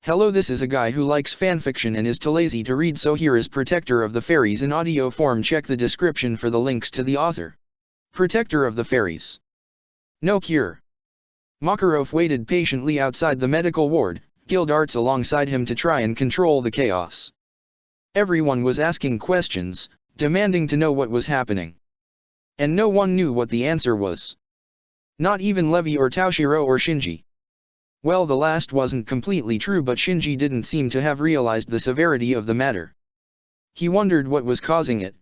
Hello, this is a guy who likes fanfiction and is too lazy to read, so here is Protector of the Fairies in audio form. Check the description for the links to the author. Protector of the Fairies. No cure. Makarov waited patiently outside the medical ward, Gildarts alongside him to try and control the chaos. Everyone was asking questions, demanding to know what was happening. And no one knew what the answer was. Not even Levi or Toshiro or Shinji. Well, the last wasn't completely true, but Shinji didn't seem to have realized the severity of the matter. He wondered what was causing it.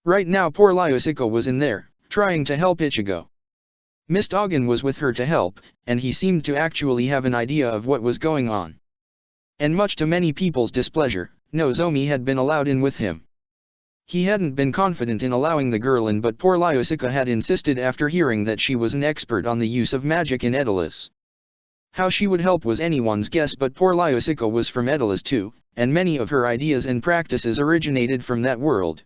Right now poor Ryusuke was in there, trying to help Ichigo. Mist Ogun was with her to help, and he seemed to actually have an idea of what was going on. And much to many people's displeasure, Nozomi had been allowed in with him. He hadn't been confident in allowing the girl in, but poor Ryusuke had insisted after hearing that she was an expert on the use of magic in Edalis. How she would help was anyone's guess, but poor Ryusuke was from Edalis too, and many of her ideas and practices originated from that world.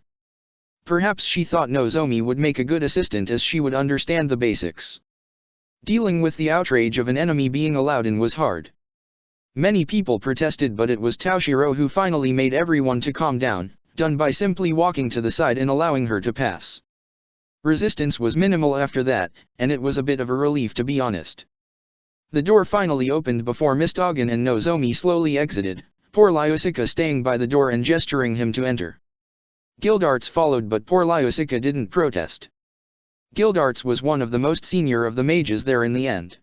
Perhaps she thought Nozomi would make a good assistant, as she would understand the basics. Dealing with the outrage of an enemy being allowed in was hard. Many people protested, but it was Toshiro who finally made everyone to calm down, done by simply walking to the side and allowing her to pass. Resistance was minimal after that, and it was a bit of a relief, to be honest. The door finally opened before Mist Ogun and Nozomi slowly exited, poor Ryusuke staying by the door and gesturing him to enter. Gildarts followed, but poor Ryusuke didn't protest. Gildarts was one of the most senior of the mages there in the end.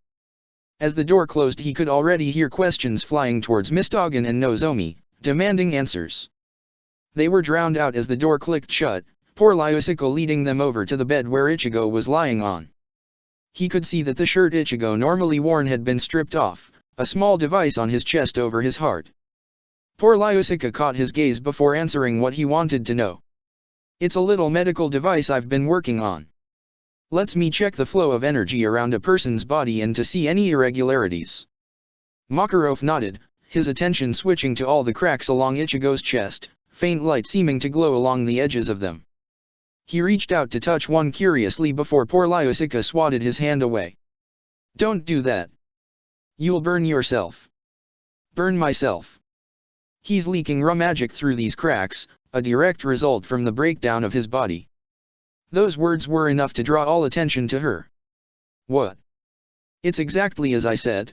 As the door closed, he could already hear questions flying towards Mist Ogun and Nozomi, demanding answers. They were drowned out as the door clicked shut, poor Ryusuke leading them over to the bed where Ichigo was lying on. He could see that the shirt Ichigo normally worn had been stripped off, a small device on his chest over his heart. Poor Ryusuke caught his gaze before answering what he wanted to know. It's a little medical device I've been working on. Lets me check the flow of energy around a person's body and to see any irregularities. Makarov nodded, his attention switching to all the cracks along Ichigo's chest, faint light seeming to glow along the edges of them. He reached out to touch one curiously before poor Ryusuke swatted his hand away. Don't do that. You'll burn yourself. Burn myself. He's leaking raw magic through these cracks, a direct result from the breakdown of his body. Those words were enough to draw all attention to her. What? It's exactly as I said.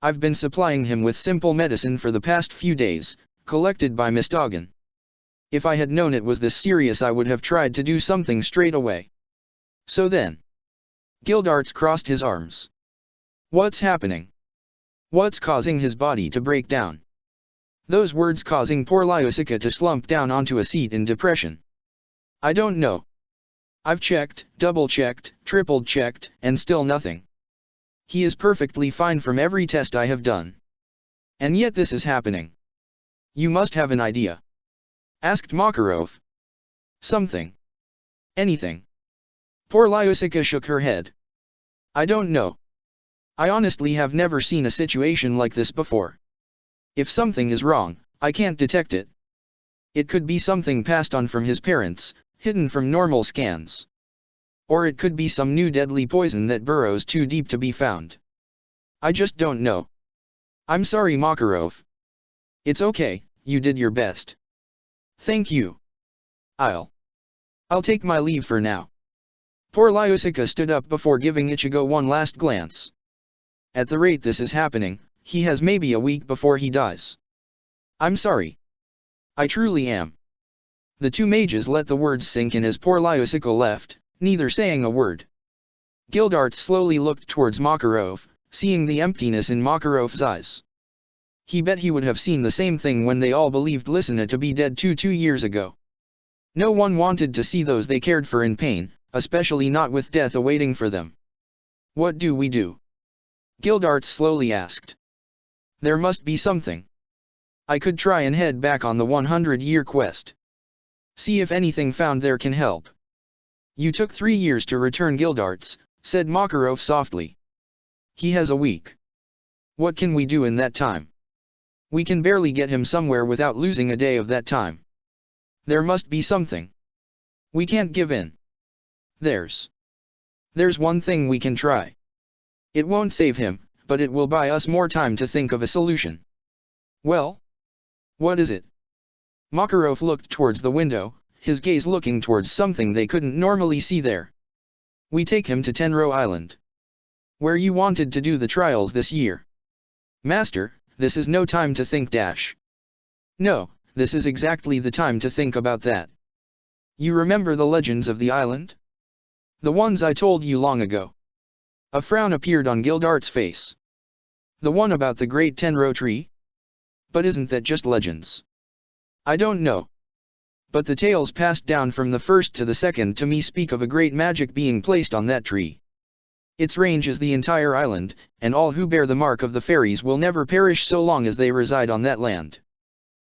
I've been supplying him with simple medicine for the past few days, collected by Mist Ogun. If I had known it was this serious, I would have tried to do something straight away. So then. Gildarts crossed his arms. What's happening? What's causing his body to break down? Those words causing poor Ryusuke to slump down onto a seat in depression. I don't know. I've checked, double-checked, triple-checked, and still nothing. He is perfectly fine from every test I have done. And yet this is happening. You must have an idea. Asked Makarov. Something. Anything. Poor Ryusuke shook her head. I don't know. I honestly have never seen a situation like this before. If something is wrong, I can't detect it. It could be something passed on from his parents, hidden from normal scans. Or it could be some new deadly poison that burrows too deep to be found. I just don't know. I'm sorry, Makarov. It's okay, you did your best. Thank you. I'll take my leave for now. Poor Ryusuke stood up before giving Ichigo one last glance. At the rate this is happening, he has maybe a week before he dies. I'm sorry. I truly am. The two mages let the words sink in as poor Ryusuke left, neither saying a word. Gildarts slowly looked towards Makarov, seeing the emptiness in Makarov's eyes. He bet he would have seen the same thing when they all believed Lysina to be dead 2 years ago. No one wanted to see those they cared for in pain, especially not with death awaiting for them. What do we do? Gildarts slowly asked. There must be something. I could try and head back on the 100-year quest. See if anything found there can help. You took 3 years to return, Gildarts, said Makarov softly. He has a week. What can we do in that time? We can barely get him somewhere without losing a day of that time. There must be something. We can't give in. There's one thing we can try. It won't save him, but it will buy us more time to think of a solution. Well? What is it? Makarov looked towards the window, his gaze looking towards something they couldn't normally see there. We take him to Tenro Island, where you wanted to do the trials this year. Master, this is no time to think dash. No, this is exactly the time to think about that. You remember the legends of the island? The ones I told you long ago. A frown appeared on Gildart's face. The one about the great Tenro tree? But isn't that just legends? I don't know. But the tales passed down from the first to the second to me speak of a great magic being placed on that tree. Its range is the entire island, and all who bear the mark of the fairies will never perish so long as they reside on that land.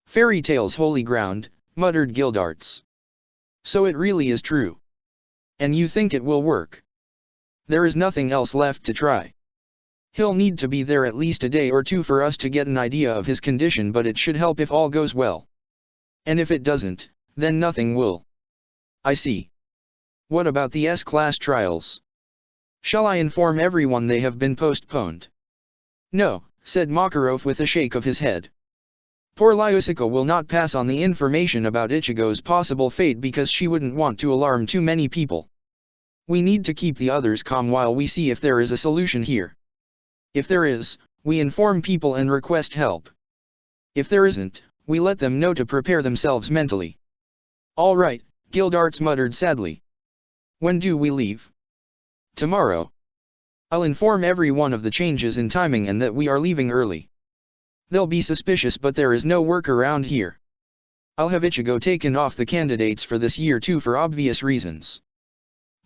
Fairy tales holy ground, muttered Gildarts. So it really is true. And you think it will work? There is nothing else left to try. He'll need to be there at least a day or two for us to get an idea of his condition, but it should help if all goes well. And if it doesn't, then nothing will. I see. What about the S-class trials? Shall I inform everyone they have been postponed? No, said Makarov with a shake of his head. Poor Lyusica will not pass on the information about Ichigo's possible fate because she wouldn't want to alarm too many people. We need to keep the others calm while we see if there is a solution here. If there is, we inform people and request help. If there isn't, we let them know to prepare themselves mentally. All right, Gildarts muttered sadly. When do we leave? Tomorrow. I'll inform everyone of the changes in timing and that we are leaving early. They'll be suspicious, but there is no work around here. I'll have Ichigo taken off the candidates for this year too for obvious reasons.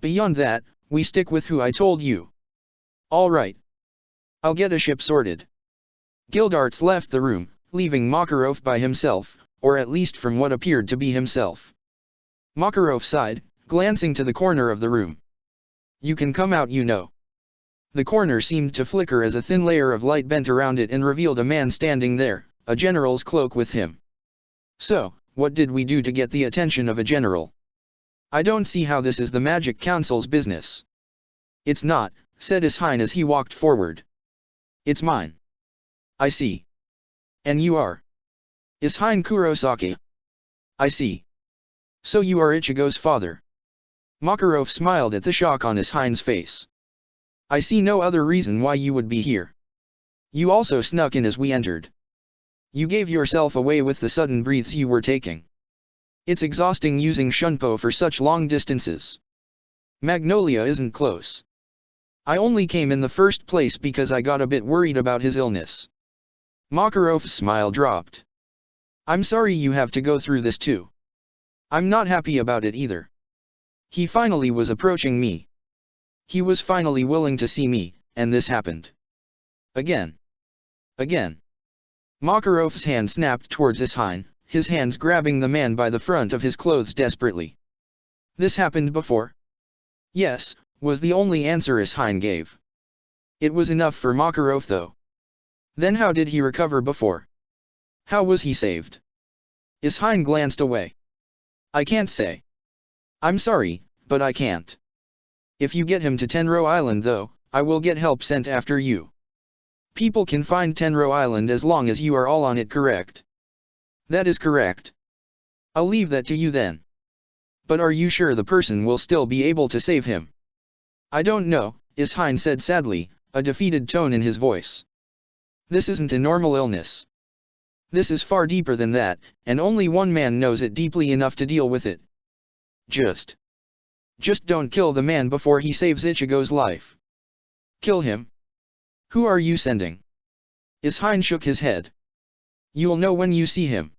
Beyond that, we stick with who I told you. All right. I'll get a ship sorted. Gildarts left the room, leaving Makarov by himself, or at least from what appeared to be himself. Makarov sighed, glancing to the corner of the room. You can come out, you know. The corner seemed to flicker as a thin layer of light bent around it and revealed a man standing there, a general's cloak with him. So, what did we do to get the attention of a general? I don't see how this is the Magic Council's business. It's not, said Ishine as he walked forward. It's mine. I see. And you are? Ishine Kurosaki. I see. So you are Ichigo's father. Makarov smiled at the shock on Ishine's face. I see no other reason why you would be here. You also snuck in as we entered. You gave yourself away with the sudden breaths you were taking. It's exhausting using Shunpo for such long distances. Magnolia isn't close. I only came in the first place because I got a bit worried about his illness. Makarov's smile dropped. I'm sorry you have to go through this too. I'm not happy about it either. He finally was approaching me. He was finally willing to see me, and this happened. Again. Again. Makarov's hand snapped towards Ishine, his hands grabbing the man by the front of his clothes desperately. This happened before? Yes, was the only answer Ishine gave. It was enough for Makarov though. Then how did he recover before? How was he saved? Ishine glanced away. I can't say. I'm sorry, but I can't. If you get him to Tenro Island though, I will get help sent after you. People can find Tenro Island as long as you are all on it, correct? That is correct. I'll leave that to you then. But are you sure the person will still be able to save him? I don't know, Ishine said sadly, a defeated tone in his voice. This isn't a normal illness. This is far deeper than that, and only one man knows it deeply enough to deal with it. Just don't kill the man before he saves Ichigo's life. Kill him? Who are you sending? Ishine shook his head. You'll know when you see him.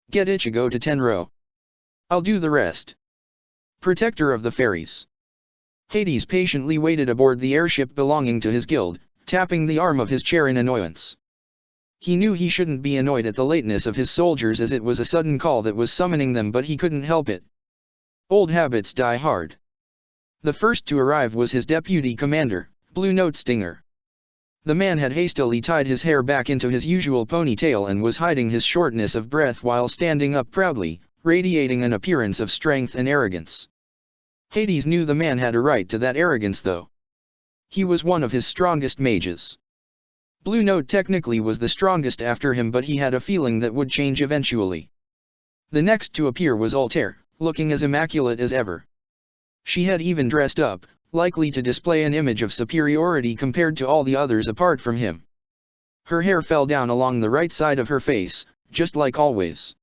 Get Ichigo to Tenro. I'll do the rest. Protector of the Fairies. Hades patiently waited aboard the airship belonging to his guild, tapping the arm of his chair in annoyance. He knew he shouldn't be annoyed at the lateness of his soldiers as it was a sudden call that was summoning them, but he couldn't help it. Old habits die hard. The first to arrive was his deputy commander, Blue Note Stinger. The man had hastily tied his hair back into his usual ponytail and was hiding his shortness of breath while standing up proudly, radiating an appearance of strength and arrogance. Hades knew the man had a right to that arrogance though. He was one of his strongest mages. Blue Note technically was the strongest after him, but he had a feeling that would change eventually. The next to appear was Altair, looking as immaculate as ever. She had even dressed up, likely to display an image of superiority compared to all the others apart from him. Her hair fell down along the right side of her face, just like always.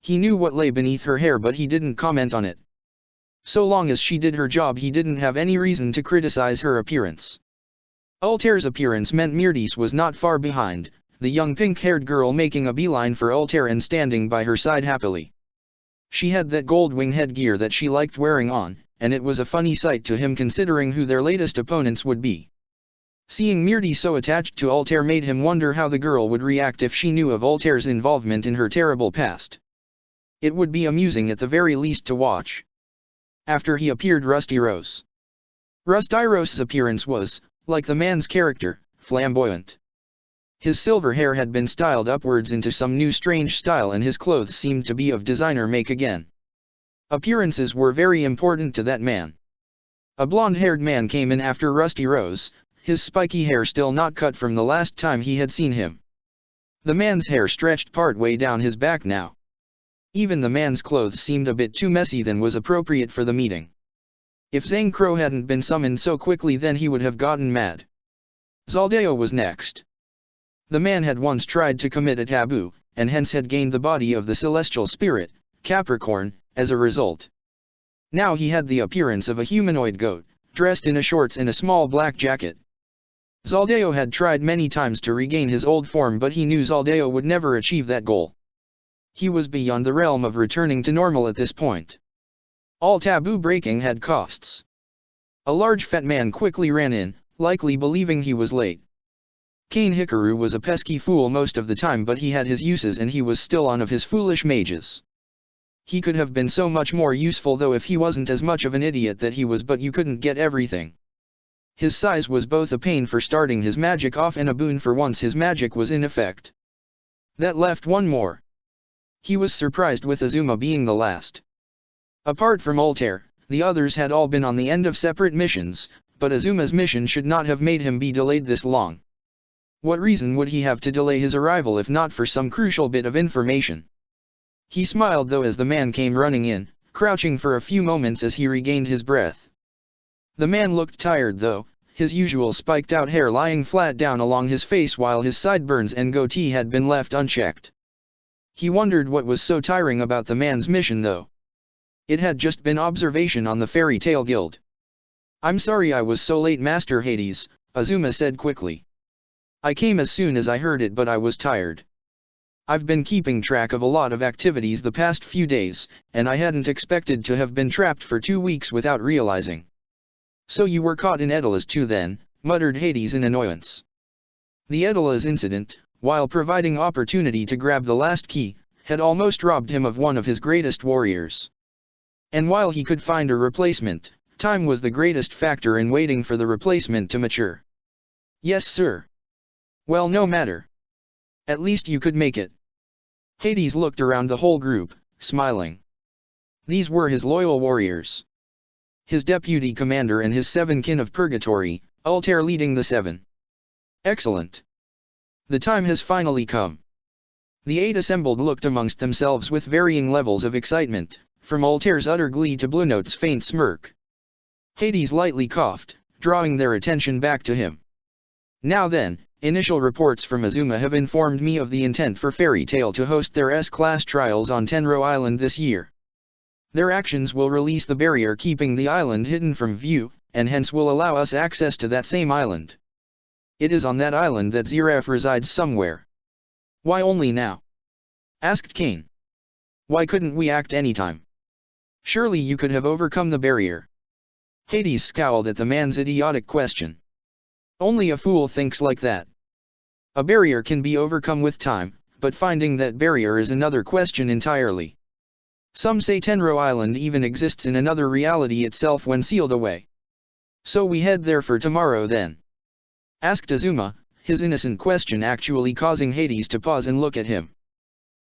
He knew what lay beneath her hair, but he didn't comment on it. So long as she did her job, he didn't have any reason to criticize her appearance. Altair's appearance meant Mirtis was not far behind, the young pink-haired girl making a beeline for Altair and standing by her side happily. She had that gold wing headgear that she liked wearing on, and it was a funny sight to him considering who their latest opponents would be. Seeing Mirtis so attached to Altair made him wonder how the girl would react if she knew of Altair's involvement in her terrible past. It would be amusing at the very least to watch. After he appeared Rusty-Rose. Rusty-Rose's appearance was, like the man's character, flamboyant. His silver hair had been styled upwards into some new strange style, and his clothes seemed to be of designer make again. Appearances were very important to that man. A blonde-haired man came in after Rusty-Rose, his spiky hair still not cut from the last time he had seen him. The man's hair stretched part way down his back now. Even the man's clothes seemed a bit too messy than was appropriate for the meeting. If Zhang Crow hadn't been summoned so quickly, then he would have gotten mad. Zaldeo was next. The man had once tried to commit a taboo, and hence had gained the body of the celestial spirit, Capricorn, as a result. Now he had the appearance of a humanoid goat, dressed in a shorts and a small black jacket. Zaldeo had tried many times to regain his old form, but he knew Zaldeo would never achieve that goal. He was beyond the realm of returning to normal at this point. All taboo breaking had costs. A large fat man quickly ran in, likely believing he was late. Kane Hikaru was a pesky fool most of the time, but he had his uses and he was still on of his foolish mages. He could have been so much more useful though if he wasn't as much of an idiot that he was, but you couldn't get everything. His size was both a pain for starting his magic off and a boon for once his magic was in effect. That left one more. He was surprised with Azuma being the last. Apart from Altair, the others had all been on the end of separate missions, but Azuma's mission should not have made him be delayed this long. What reason would he have to delay his arrival if not for some crucial bit of information? He smiled though as the man came running in, crouching for a few moments as he regained his breath. The man looked tired though, his usual spiked out hair lying flat down along his face while his sideburns and goatee had been left unchecked. He wondered what was so tiring about the man's mission though. It had just been observation on the Fairy Tale Guild. "I'm sorry I was so late, Master Hades," Azuma said quickly. "I came as soon as I heard it, but I was tired. I've been keeping track of a lot of activities the past few days, and I hadn't expected to have been trapped for 2 weeks without realizing." "So you were caught in Edelas too then," muttered Hades in annoyance. The Edelas incident, while providing opportunity to grab the last key, had almost robbed him of one of his greatest warriors. And while he could find a replacement, time was the greatest factor in waiting for the replacement to mature. "Yes, sir." "Well, no matter. At least you could make it." Hades looked around the whole group, smiling. These were his loyal warriors. His deputy commander and his 7 kin of purgatory, Altair leading the 7. Excellent. The time has finally come. The 8 assembled looked amongst themselves with varying levels of excitement, from Altair's utter glee to Blue Note's faint smirk. Hades lightly coughed, drawing their attention back to him. "Now then, initial reports from Azuma have informed me of the intent for Fairy Tail to host their S-Class trials on Tenro Island this year. Their actions will release the barrier keeping the island hidden from view, and hence will allow us access to that same island. It is on that island that Zeraf resides somewhere." "Why only now?" asked Kane. "Why couldn't we act anytime? Surely you could have overcome the barrier." Hades scowled at the man's idiotic question. "Only a fool thinks like that. A barrier can be overcome with time, but finding that barrier is another question entirely. Some say Tenro Island even exists in another reality itself when sealed away. So we head there for tomorrow then?" asked Azuma, his innocent question actually causing Hades to pause and look at him.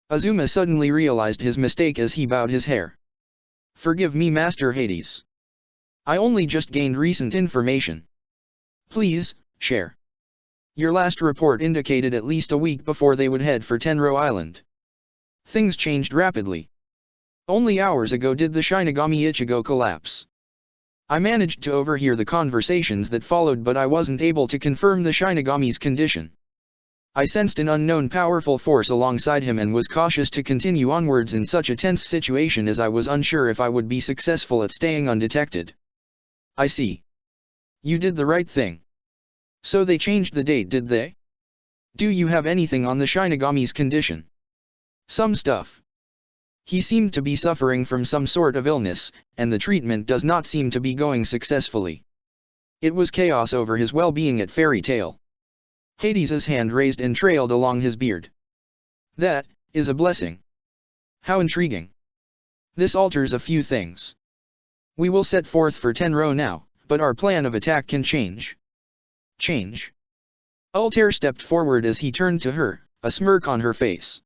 Azuma suddenly realized his mistake as he bowed his hair. "Forgive me, Master Hades. I only just gained recent information. Please, share." Your last report indicated at least a week before they would head for Tenro Island. Things changed rapidly. Only hours ago did the Shinigami Ichigo collapse. I managed to overhear the conversations that followed, but I wasn't able to confirm the Shinigami's condition. I sensed an unknown powerful force alongside him and was cautious to continue onwards in such a tense situation, as I was unsure if I would be successful at staying undetected. I see. You did the right thing. So they changed the date, did they? Do you have anything on the Shinigami's condition? Some stuff. He seemed to be suffering from some sort of illness, and the treatment does not seem to be going successfully. It was chaos over his well-being at Fairy Tail. Hades's hand raised and trailed along his beard. That is a blessing. How intriguing. This alters a few things. We will set forth for Tenro now, but our plan of attack can change. Change? Altair stepped forward as he turned to her, a smirk on her face.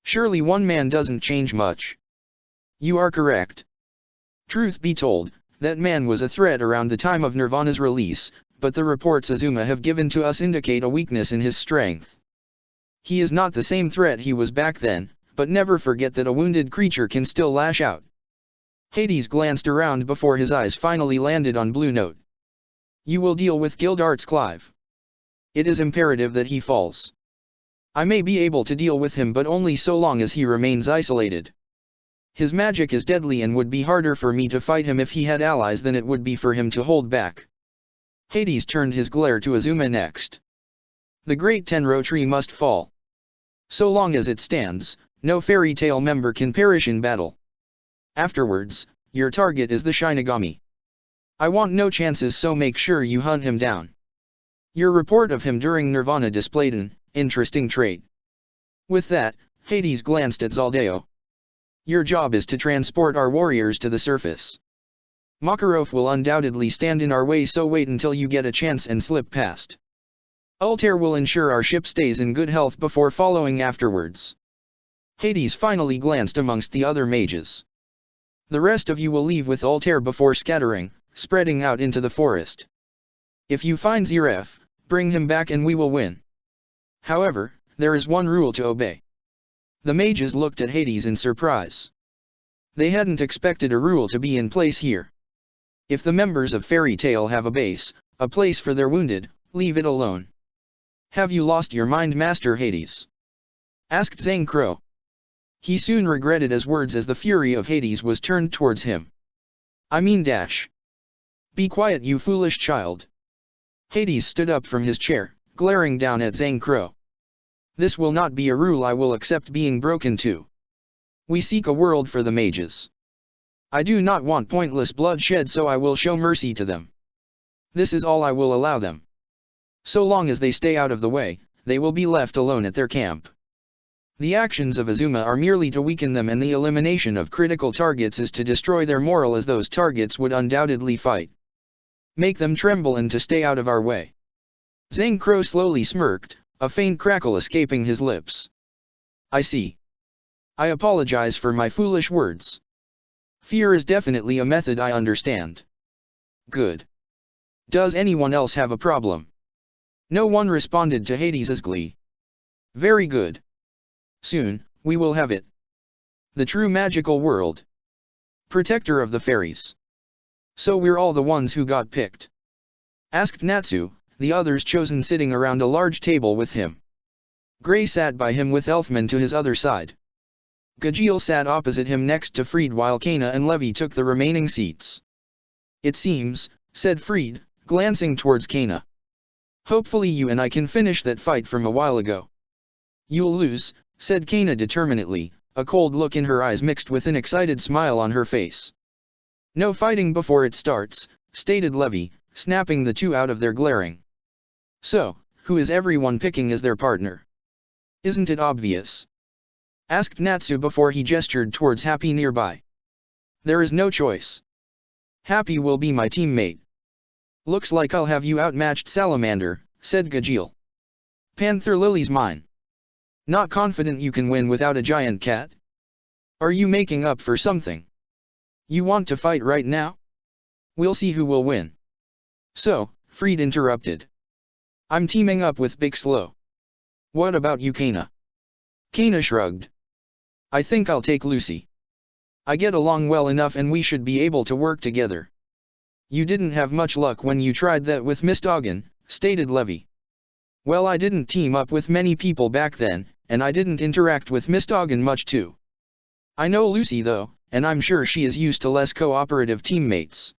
Surely one man doesn't change much. You are correct. Truth be told, that man was a threat around the time of Nirvana's release, but the reports Azuma have given to us indicate a weakness in his strength. He is not the same threat he was back then, but never forget that a wounded creature can still lash out. Hades glanced around before his eyes finally landed on Blue Note. You will deal with Gildarts Clive. It is imperative that he falls. I may be able to deal with him, but only so long as he remains isolated. His magic is deadly and would be harder for me to fight him if he had allies than it would be for him to hold back. Hades turned his glare to Azuma next. The great Tenro tree must fall. So long as it stands, no Fairy Tail member can perish in battle. Afterwards, your target is the Shinigami. I want no chances, so make sure you hunt him down. Your report of him during Nirvana displayed an interesting trait. With that, Hades glanced at Zaldeo. Your job is to transport our warriors to the surface. Makarov will undoubtedly stand in our way, so wait until you get a chance and slip past. Altair will ensure our ship stays in good health before following afterwards. Hades finally glanced amongst the other mages. The rest of you will leave with Altair before scattering, spreading out into the forest. If you find Zeref, bring him back and we will win. However, there is one rule to obey. The mages looked at Hades in surprise. They hadn't expected a rule to be in place here. If the members of Fairy Tail have a base, a place for their wounded, leave it alone. Have you lost your mind, Master Hades? Asked Zhang Crow. He soon regretted his words as the fury of Hades was turned towards him. I mean dash. Be quiet, you foolish child. Hades stood up from his chair, glaring down at Zhang Crow. This will not be a rule I will accept being broken to. We seek a world for the mages. I do not want pointless bloodshed, so I will show mercy to them. This is all I will allow them. So long as they stay out of the way, they will be left alone at their camp. The actions of Azuma are merely to weaken them, and the elimination of critical targets is to destroy their morale, as those targets would undoubtedly fight. Make them tremble and to stay out of our way. Zhang Crow slowly smirked, a faint crackle escaping his lips. I see. I apologize for my foolish words. Fear is definitely a method I understand. Good. Does anyone else have a problem? No one responded to Hades's glee. Very good. Soon, we will have it. The true magical world. Protector of the fairies. So we're all the ones who got picked? Asked Natsu, the others chosen sitting around a large table with him. Gray sat by him with Elfman to his other side. Gajeel sat opposite him next to Fried, while Kana and Levi took the remaining seats. It seems, said Fried, glancing towards Kana. Hopefully you and I can finish that fight from a while ago. You'll lose, said Kana determinedly, a cold look in her eyes mixed with an excited smile on her face. No fighting before it starts, stated Levi, snapping the two out of their glaring. So, who is everyone picking as their partner? Isn't it obvious? Asked Natsu before he gestured towards Happy nearby. There is no choice. Happy will be my teammate. Looks like I'll have you outmatched, Salamander, said Gajeel. Panther Lily's mine. Not confident you can win without a giant cat? Are you making up for something? You want to fight right now? We'll see who will win. So, Fried interrupted. I'm teaming up with Big Slow. What about you, Kana? Kana shrugged. I think I'll take Lucy. I get along well enough and we should be able to work together. You didn't have much luck when you tried that with Miss Doggan, stated Levy. Well, I didn't team up with many people back then, and I didn't interact with Miss Doggan much too. I know Lucy though, and I'm sure she is used to less cooperative teammates.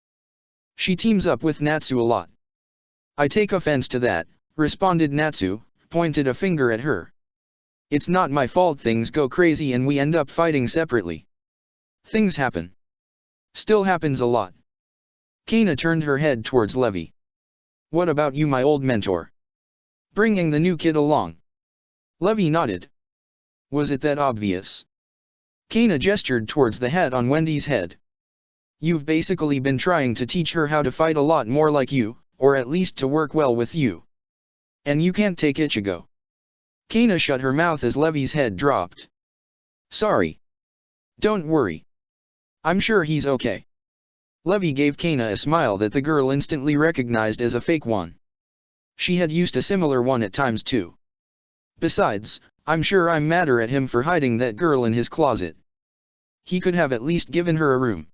She teams up with Natsu a lot. I take offense to that, responded Natsu, pointed a finger at her. It's not my fault things go crazy and we end up fighting separately. Things happen. Still happens a lot. Kana turned her head towards Levy. What about you, my old mentor? Bringing the new kid along? Levy nodded. Was it that obvious? Kana gestured towards the hat on Wendy's head. You've basically been trying to teach her how to fight a lot more like you, or at least to work well with you. And you can't take Ichigo. Kana shut her mouth as Levy's head dropped. Sorry. Don't worry. I'm sure he's okay. Levy gave Kana a smile that the girl instantly recognized as a fake one. She had used a similar one at times too. Besides, I'm sure I'm madder at him for hiding that girl in his closet. He could have at least given her a room.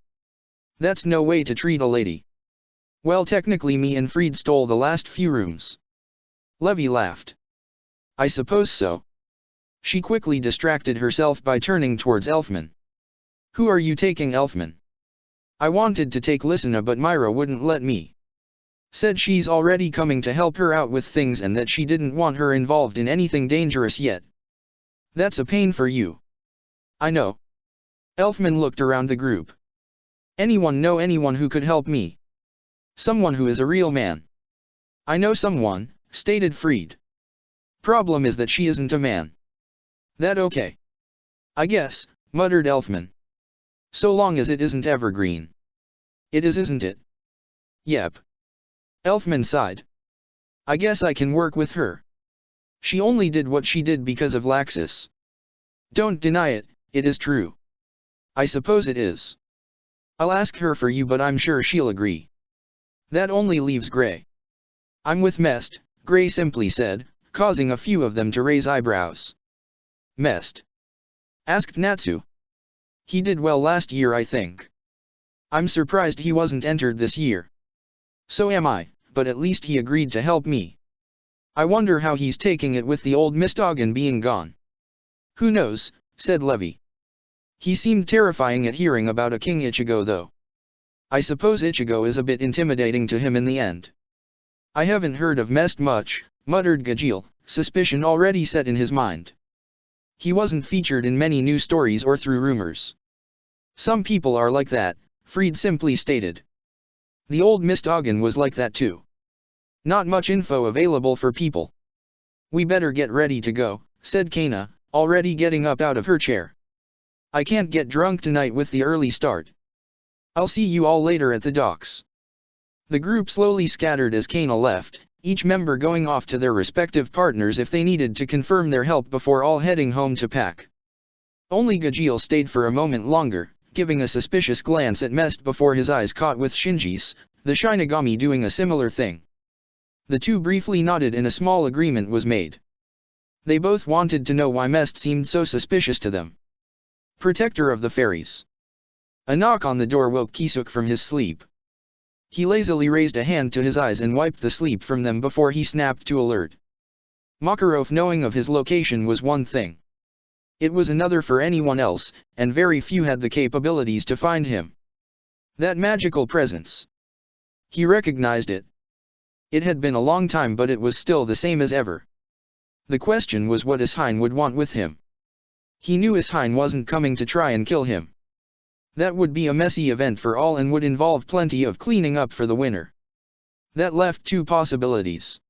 That's no way to treat a lady. Well, technically me and Fried stole the last few rooms. Levy laughed. I suppose so. She quickly distracted herself by turning towards Elfman. Who are you taking, Elfman? I wanted to take Lysina but Myra wouldn't let me. Said she's already coming to help her out with things and that she didn't want her involved in anything dangerous yet. That's a pain for you. I know. Elfman looked around the group. Anyone know anyone who could help me? Someone who is a real man. I know someone, stated Fried. Problem is that she isn't a man. That okay? I guess, muttered Elfman. So long as it isn't evergreen. It is, isn't it? Yep. Elfman sighed. I guess I can work with her. She only did what she did because of Laxus. Don't deny it, it is true. I suppose it is. I'll ask her for you but I'm sure she'll agree. That only leaves Gray. I'm with Mest, Gray simply said, causing a few of them to raise eyebrows. Mest? Asked Natsu. He did well last year, I think. I'm surprised he wasn't entered this year. So am I, but at least he agreed to help me. I wonder how he's taking it with the old Miss Doggan being gone. Who knows, said Levy. He seemed terrifying at hearing about a King Ichigo though. I suppose Ichigo is a bit intimidating to him in the end. I haven't heard of Mest much, muttered Gajeel, suspicion already set in his mind. He wasn't featured in many news stories or through rumors. Some people are like that, Fried simply stated. The old Miss Doggan was like that too. Not much info available for people. We better get ready to go, said Kana, already getting up out of her chair. I can't get drunk tonight with the early start. I'll see you all later at the docks. The group slowly scattered as Kana left, each member going off to their respective partners if they needed to confirm their help before all heading home to pack. Only Gajeel stayed for a moment longer, giving a suspicious glance at Mest before his eyes caught with Shinji's, the Shinigami, doing a similar thing. The two briefly nodded and a small agreement was made. They both wanted to know why Mest seemed so suspicious to them. Protector of the Fairies. A knock on the door woke Kisuk from his sleep. He lazily raised a hand to his eyes and wiped the sleep from them before he snapped to alert. Makarov knowing of his location was one thing. It was another for anyone else, and very few had the capabilities to find him. That magical presence. He recognized it. It had been a long time but it was still the same as ever. The question was what Ishain would want with him. He knew Ishain wasn't coming to try and kill him. That would be a messy event for all and would involve plenty of cleaning up for the winner. That left two possibilities.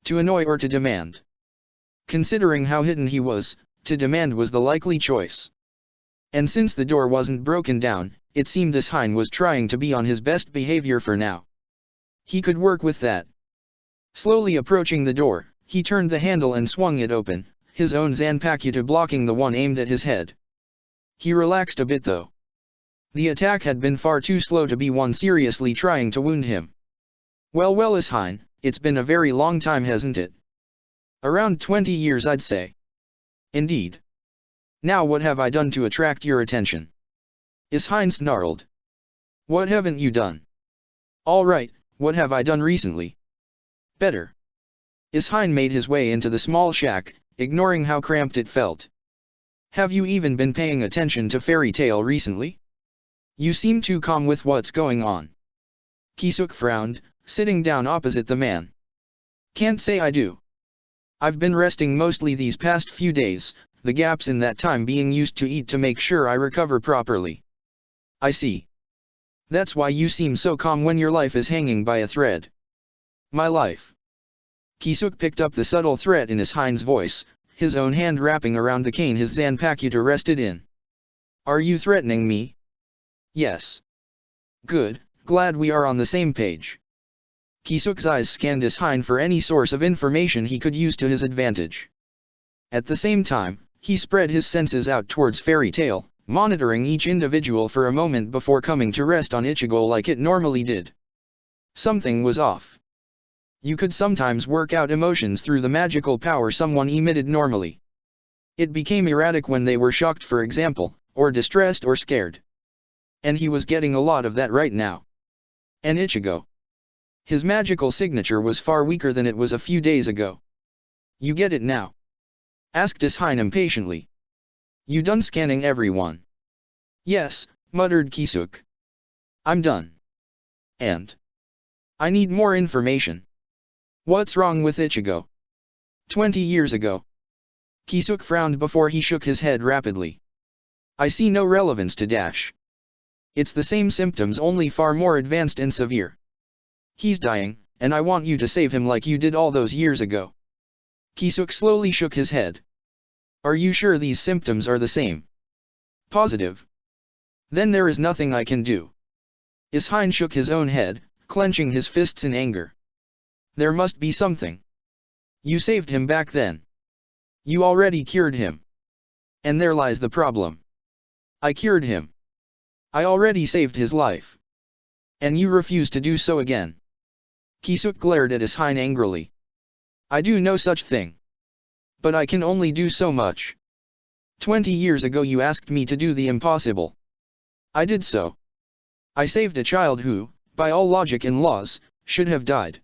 To annoy or to demand. Considering how hidden he was, to demand was the likely choice. And since the door wasn't broken down, it seemed Ishain was trying to be on his best behavior for now. He could work with that. Slowly approaching the door, he turned the handle and swung it open, his own Zanpakuto blocking the one aimed at his head. He relaxed a bit though. The attack had been far too slow to be one seriously trying to wound him. Well Ishain, It's been a very long time, hasn't it? Around 20 years, I'd say. Indeed. Now what have I done to attract your attention? Ishine snarled. What haven't you done? All right, what have I done recently? Better. Ishine made his way into the small shack, ignoring how cramped it felt. Have you even been paying attention to Fairy Tale recently? You seem too calm with what's going on. Kisuk frowned, sitting down opposite the man. Can't say I do. I've been resting mostly these past few days, the gaps in that time being used to eat to make sure I recover properly. I see. That's why you seem so calm when your life is hanging by a thread. My life. Kisuk picked up the subtle threat in Ishine's voice, his own hand wrapping around the cane his Zanpakuta rested in. Are you threatening me? Yes. Good, glad we are on the same page. Kisuk's eyes scanned Ishine for any source of information he could use to his advantage. At the same time, he spread his senses out towards Fairy Tale, monitoring each individual for a moment before coming to rest on Ichigo like it normally did. Something was off. You could sometimes work out emotions through the magical power someone emitted normally. It became erratic when they were shocked, for example, or distressed or scared. And he was getting a lot of that right now. And Ichigo. His magical signature was far weaker than it was a few days ago. You get it now? Asked Ishine impatiently. You done scanning everyone? Yes, muttered Kisuk. I'm done. And? I need more information. What's wrong with Ichigo? 20 years ago. Kisuk frowned before he shook his head rapidly. I see no relevance to Dash. It's the same symptoms, only far more advanced and severe. He's dying, and I want you to save him like you did all those years ago. Kisuk slowly shook his head. Are you sure these symptoms are the same? Positive. Then there is nothing I can do. Ishine shook his own head, clenching his fists in anger. There must be something. You saved him back then. You already cured him. And there lies the problem. I cured him. I already saved his life. And you refuse to do so again. Kisuk glared at Ishine angrily. I do no such thing. But I can only do so much. 20 years ago you asked me to do the impossible. I did so. I saved a child who, by all logic and laws, should have died.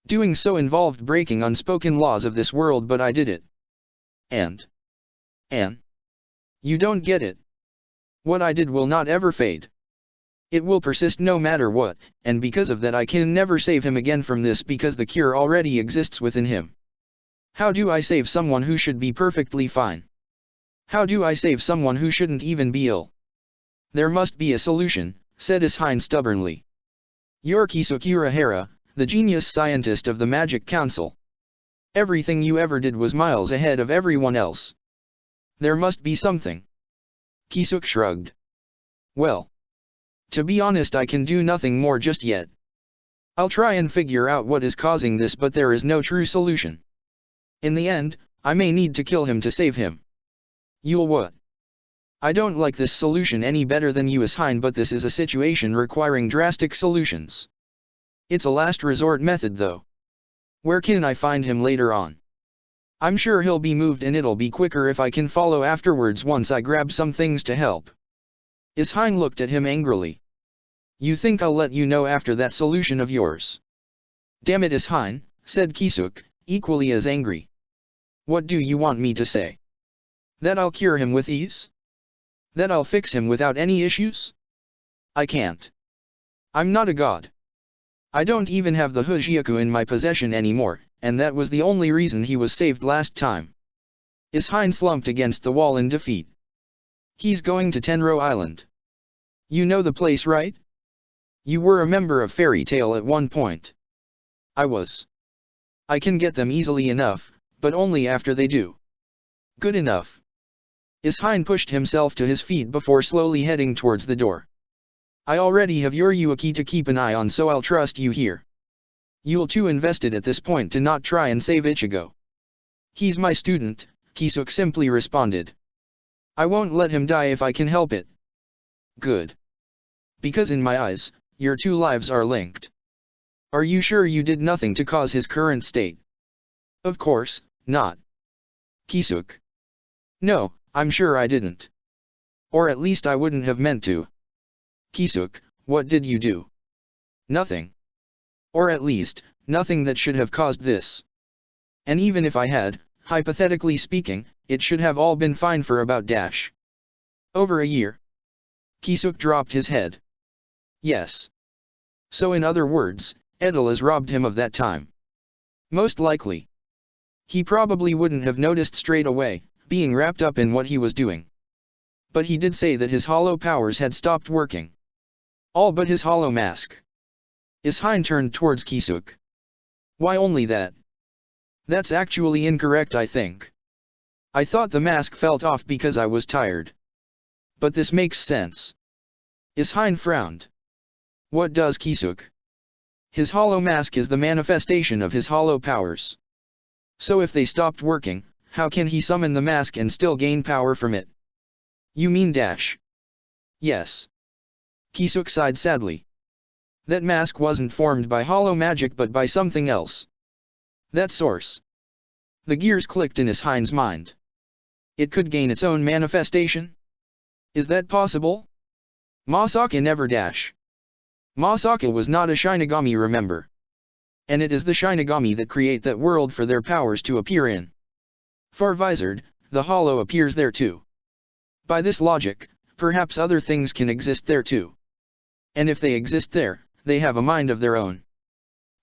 Doing so involved breaking unspoken laws of this world, but I did it. And? You don't get it. What I did will not ever fade. It will persist no matter what, and because of that I can never save him again from this, because the cure already exists within him. How do I save someone who should be perfectly fine? How do I save someone who shouldn't even be ill? There must be a solution, said Ishine stubbornly. You're Kisuk Urahara, the genius scientist of the Magic Council. Everything you ever did was miles ahead of everyone else. There must be something. Kisuk shrugged. Well. To be honest, I can do nothing more just yet. I'll try and figure out what is causing this, but there is no true solution. In the end, I may need to kill him to save him. You'll what? I don't like this solution any better than you, Ishine, but this is a situation requiring drastic solutions. It's a last resort method though. Where can I find him later on? I'm sure he'll be moved, and it'll be quicker if I can follow afterwards once I grab some things to help. Ishine looked at him angrily. You think I'll let you know after that solution of yours? Damn it, Ishine, said Kisuk, equally as angry. What do you want me to say? That I'll cure him with ease? That I'll fix him without any issues? I can't. I'm not a god. I don't even have the Hujyaku in my possession anymore, and that was the only reason he was saved last time. Ishine slumped against the wall in defeat. He's going to Tenro Island. You know the place, right? You were a member of Fairy Tale at one point. I was. I can get them easily enough, but only after they do. Good enough. Ishine pushed himself to his feet before slowly heading towards the door. I already have your Yuaki to keep an eye on, so I'll trust you here. You're too invested at this point to not try and save Ichigo. He's my student, Kisuk simply responded. I won't let him die if I can help it. Good. Because in my eyes, your two lives are linked. Are you sure you did nothing to cause his current state? Of course, not. Kisuk. No, I'm sure I didn't. Or at least I wouldn't have meant to. Kisuk, what did you do? Nothing. Or at least, nothing that should have caused this. And even if I had, hypothetically speaking, it should have all been fine for about over a year. Kisuk dropped his head. Yes. So in other words, Edelas robbed him of that time. Most likely. He probably wouldn't have noticed straight away, being wrapped up in what he was doing. But he did say that his hollow powers had stopped working. All but his hollow mask. Ishin turned towards Kisuk. Why only that? That's actually incorrect, I think. I thought the mask felt off because I was tired. But this makes sense. Ishin frowned. What does Kisuk? His hollow mask is the manifestation of his hollow powers. So if they stopped working, how can he summon the mask and still gain power from it? You mean dash? Yes. Kisuk sighed sadly. That mask wasn't formed by hollow magic but by something else. That source. The gears clicked in Ishin's mind. It could gain its own manifestation? Is that possible? Masaka never dash. Masaka was not a Shinigami, remember. And it is the Shinigami that create that world for their powers to appear in. Far-visored, the hollow appears there too. By this logic, perhaps other things can exist there too. And if they exist there, they have a mind of their own.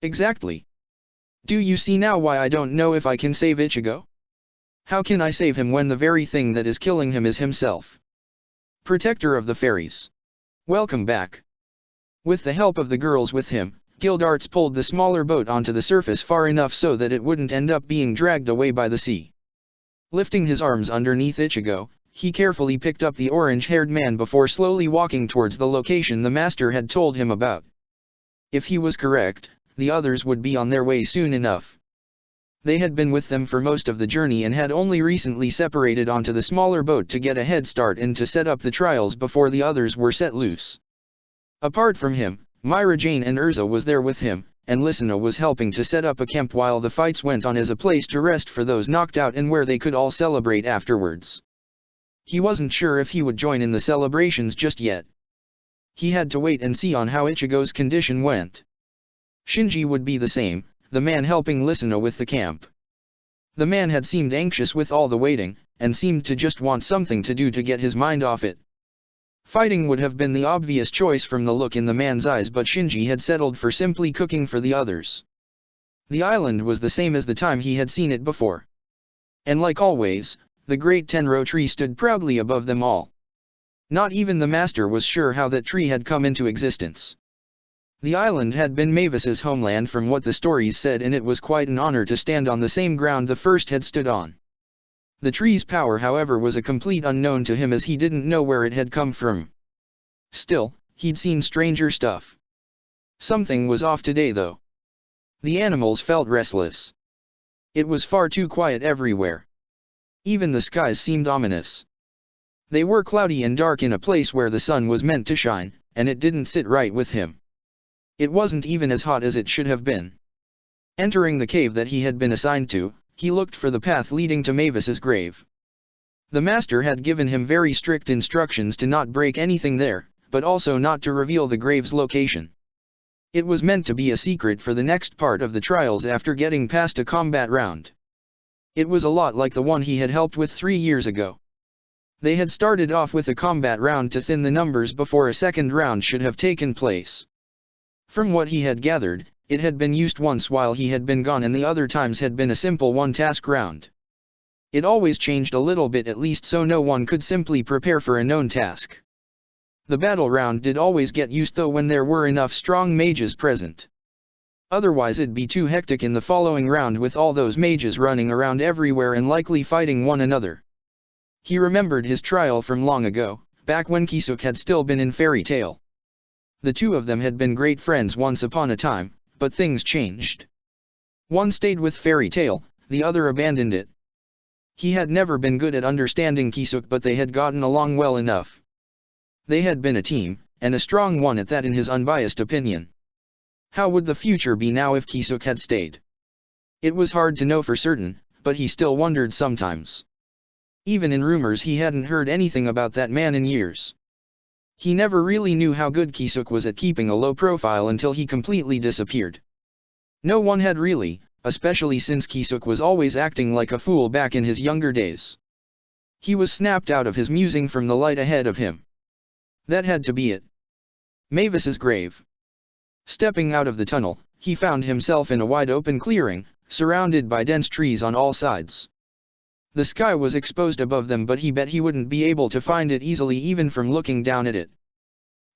Exactly. Do you see now why I don't know if I can save Ichigo? How can I save him when the very thing that is killing him is himself? Protector of the Fairies. Welcome back. With the help of the girls with him, Gildarts pulled the smaller boat onto the surface far enough so that it wouldn't end up being dragged away by the sea. Lifting his arms underneath Ichigo, he carefully picked up the orange-haired man before slowly walking towards the location the master had told him about. If he was correct, the others would be on their way soon enough. They had been with them for most of the journey and had only recently separated onto the smaller boat to get a head start and to set up the trials before the others were set loose. Apart from him, Myra Jane and Urza was there with him, and Lysina was helping to set up a camp while the fights went on as a place to rest for those knocked out and where they could all celebrate afterwards. He wasn't sure if he would join in the celebrations just yet. He had to wait and see on how Ichigo's condition went. Shinji would be the same, the man helping Lysina with the camp. The man had seemed anxious with all the waiting, and seemed to just want something to do to get his mind off it. Fighting would have been the obvious choice from the look in the man's eyes, but Shinji had settled for simply cooking for the others. The island was the same as the time he had seen it before. And like always, the great Tenro tree stood proudly above them all. Not even the master was sure how that tree had come into existence. The island had been Mavis's homeland from what the stories said, and it was quite an honor to stand on the same ground the first had stood on. The tree's power, however, was a complete unknown to him, as he didn't know where it had come from. Still, he'd seen stranger stuff. Something was off today though. The animals felt restless. It was far too quiet everywhere. Even the skies seemed ominous. They were cloudy and dark in a place where the sun was meant to shine, and it didn't sit right with him. It wasn't even as hot as it should have been. Entering the cave that he had been assigned to, he looked for the path leading to Mavis's grave. The master had given him very strict instructions to not break anything there, but also not to reveal the grave's location. It was meant to be a secret for the next part of the trials after getting past a combat round. It was a lot like the one he had helped with 3 years ago. They had started off with a combat round to thin the numbers before a second round should have taken place. From what he had gathered, it had been used once while he had been gone, and the other times had been a simple one-task round. It always changed a little bit at least, so no one could simply prepare for a known task. The battle round did always get used though when there were enough strong mages present. Otherwise it'd be too hectic in the following round with all those mages running around everywhere and likely fighting one another. He remembered his trial from long ago, back when Kisuk had still been in Fairy Tail. The two of them had been great friends once upon a time, but things changed. One stayed with Fairy Tail, the other abandoned it. He had never been good at understanding Kisuk, but they had gotten along well enough. They had been a team, and a strong one at that in his unbiased opinion. How would the future be now if Kisuk had stayed? It was hard to know for certain, but he still wondered sometimes. Even in rumors he hadn't heard anything about that man in years. He never really knew how good Kisuk was at keeping a low profile until he completely disappeared. No one had really, especially since Kisuk was always acting like a fool back in his younger days. He was snapped out of his musing from the light ahead of him. That had to be it. Mavis's grave. Stepping out of the tunnel, he found himself in a wide open clearing, surrounded by dense trees on all sides. The sky was exposed above them, but he bet he wouldn't be able to find it easily even from looking down at it.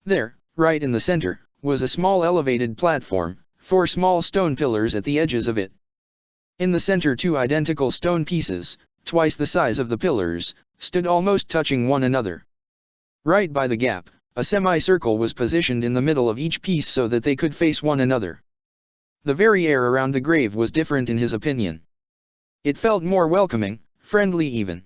There, right in the center, was a small elevated platform, 4 small stone pillars at the edges of it. In the center 2 identical stone pieces, twice the size of the pillars, stood almost touching one another. Right by the gap, a semicircle was positioned in the middle of each piece so that they could face one another. The very air around the grave was different in his opinion. It felt more welcoming, friendly even.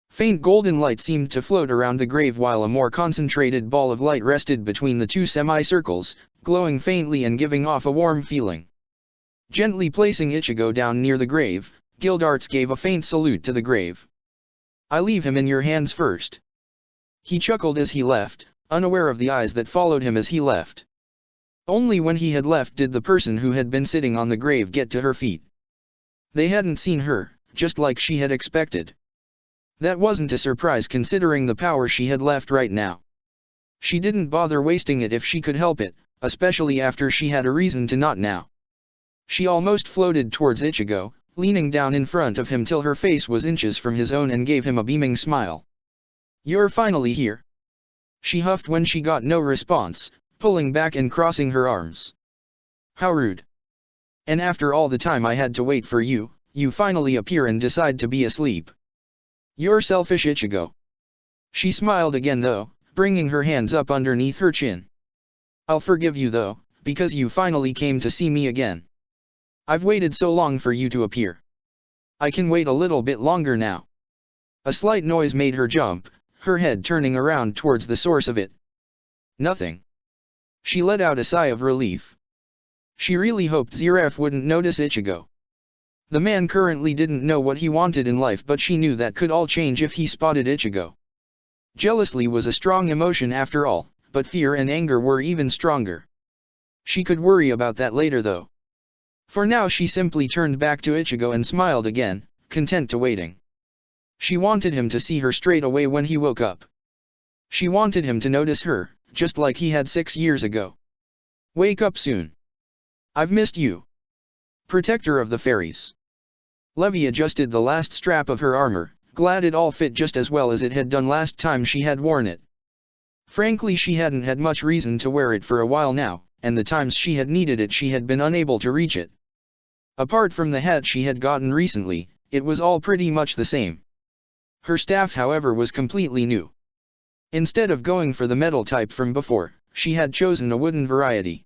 Faint golden light seemed to float around the grave while a more concentrated ball of light rested between the 2 semicircles, glowing faintly and giving off a warm feeling. Gently placing Ichigo down near the grave, Gildarts gave a faint salute to the grave. "I leave him in your hands first." He chuckled as he left, unaware of the eyes that followed him as he left. Only when he had left did the person who had been sitting on the grave get to her feet. They hadn't seen her, just like she had expected. That wasn't a surprise considering the power she had left right now. She didn't bother wasting it if she could help it, especially after she had a reason to not now. She almost floated towards Ichigo, leaning down in front of him till her face was inches from his own and gave him a beaming smile. "You're finally here." She huffed when she got no response, pulling back and crossing her arms. "How rude. And after all the time I had to wait for you, you finally appear and decide to be asleep. You're selfish, Ichigo." She smiled again though, bringing her hands up underneath her chin. "I'll forgive you though, because you finally came to see me again. I've waited so long for you to appear. I can wait a little bit longer now." A slight noise made her jump, her head turning around towards the source of it. Nothing. She let out a sigh of relief. She really hoped Ziraf wouldn't notice Ichigo. The man currently didn't know what he wanted in life, but she knew that could all change if he spotted Ichigo. Jealousy was a strong emotion after all, but fear and anger were even stronger. She could worry about that later though. For now she simply turned back to Ichigo and smiled again, content to waiting. She wanted him to see her straight away when he woke up. She wanted him to notice her, just like he had 6 years ago. "Wake up soon. I've missed you." Protector of the Fairies. Levi adjusted the last strap of her armor, glad it all fit just as well as it had done last time she had worn it. Frankly, she hadn't had much reason to wear it for a while now, and the times she had needed it she had been unable to reach it. Apart from the hat she had gotten recently, it was all pretty much the same. Her staff, however, was completely new. Instead of going for the metal type from before, she had chosen a wooden variety.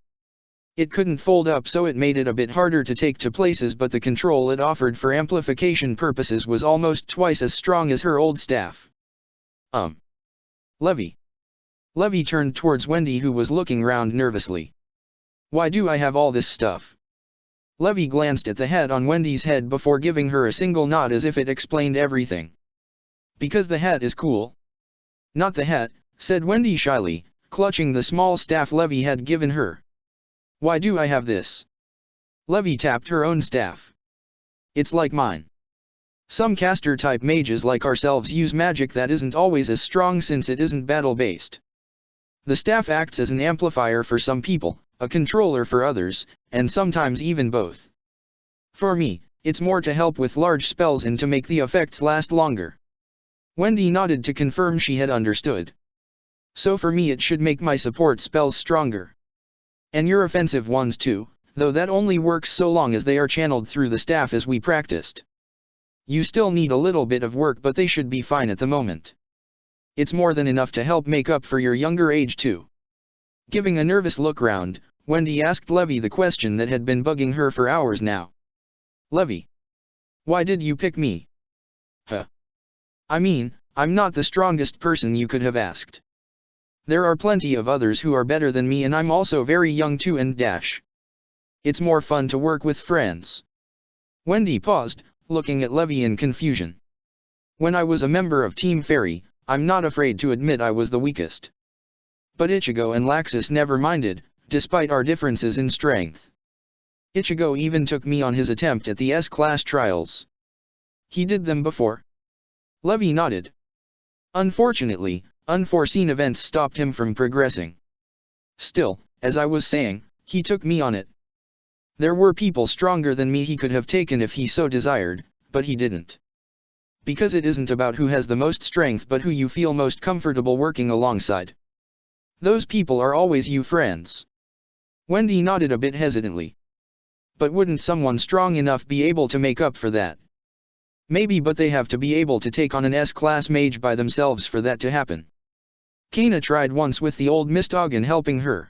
It couldn't fold up, so it made it a bit harder to take to places, but the control it offered for amplification purposes was almost twice as strong as her old staff. Levi. Levi turned towards Wendy, who was looking round nervously. "Why do I have all this stuff?" Levi glanced at the hat on Wendy's head before giving her a single nod as if it explained everything. "Because the hat is cool." "Not the hat," said Wendy shyly, clutching the small staff Levi had given her. "Why do I have this?" Levi tapped her own staff. "It's like mine. Some caster-type mages like ourselves use magic that isn't always as strong since it isn't battle-based. The staff acts as an amplifier for some people, a controller for others, and sometimes even both. For me, it's more to help with large spells and to make the effects last longer." Wendy nodded to confirm she had understood. "So for me it should make my support spells stronger. And your offensive ones too, though that only works so long as they are channeled through the staff as we practiced. You still need a little bit of work, but they should be fine at the moment. It's more than enough to help make up for your younger age too." Giving a nervous look round, Wendy asked Levi the question that had been bugging her for hours now. "Levi, why did you pick me?" "Huh. I mean, I'm not the strongest person you could have asked. There are plenty of others who are better than me, and I'm also very young too and dash. It's more fun to work with friends. Wendy paused, looking at Levy in confusion. When I was a member of Team Fairy, I'm not afraid to admit I was the weakest. But Ichigo and Laxus never minded, despite our differences in strength. Ichigo even took me on his attempt at the S-class trials. He did them before. Levy nodded. Unfortunately, unforeseen events stopped him from progressing. Still, as I was saying, he took me on it. There were people stronger than me he could have taken if he so desired, but he didn't. Because it isn't about who has the most strength but who you feel most comfortable working alongside. Those people are always you friends. Wendy nodded a bit hesitantly. But wouldn't someone strong enough be able to make up for that? Maybe, but they have to be able to take on an S-class mage by themselves for that to happen. Kana tried once with the old Mistogen helping her.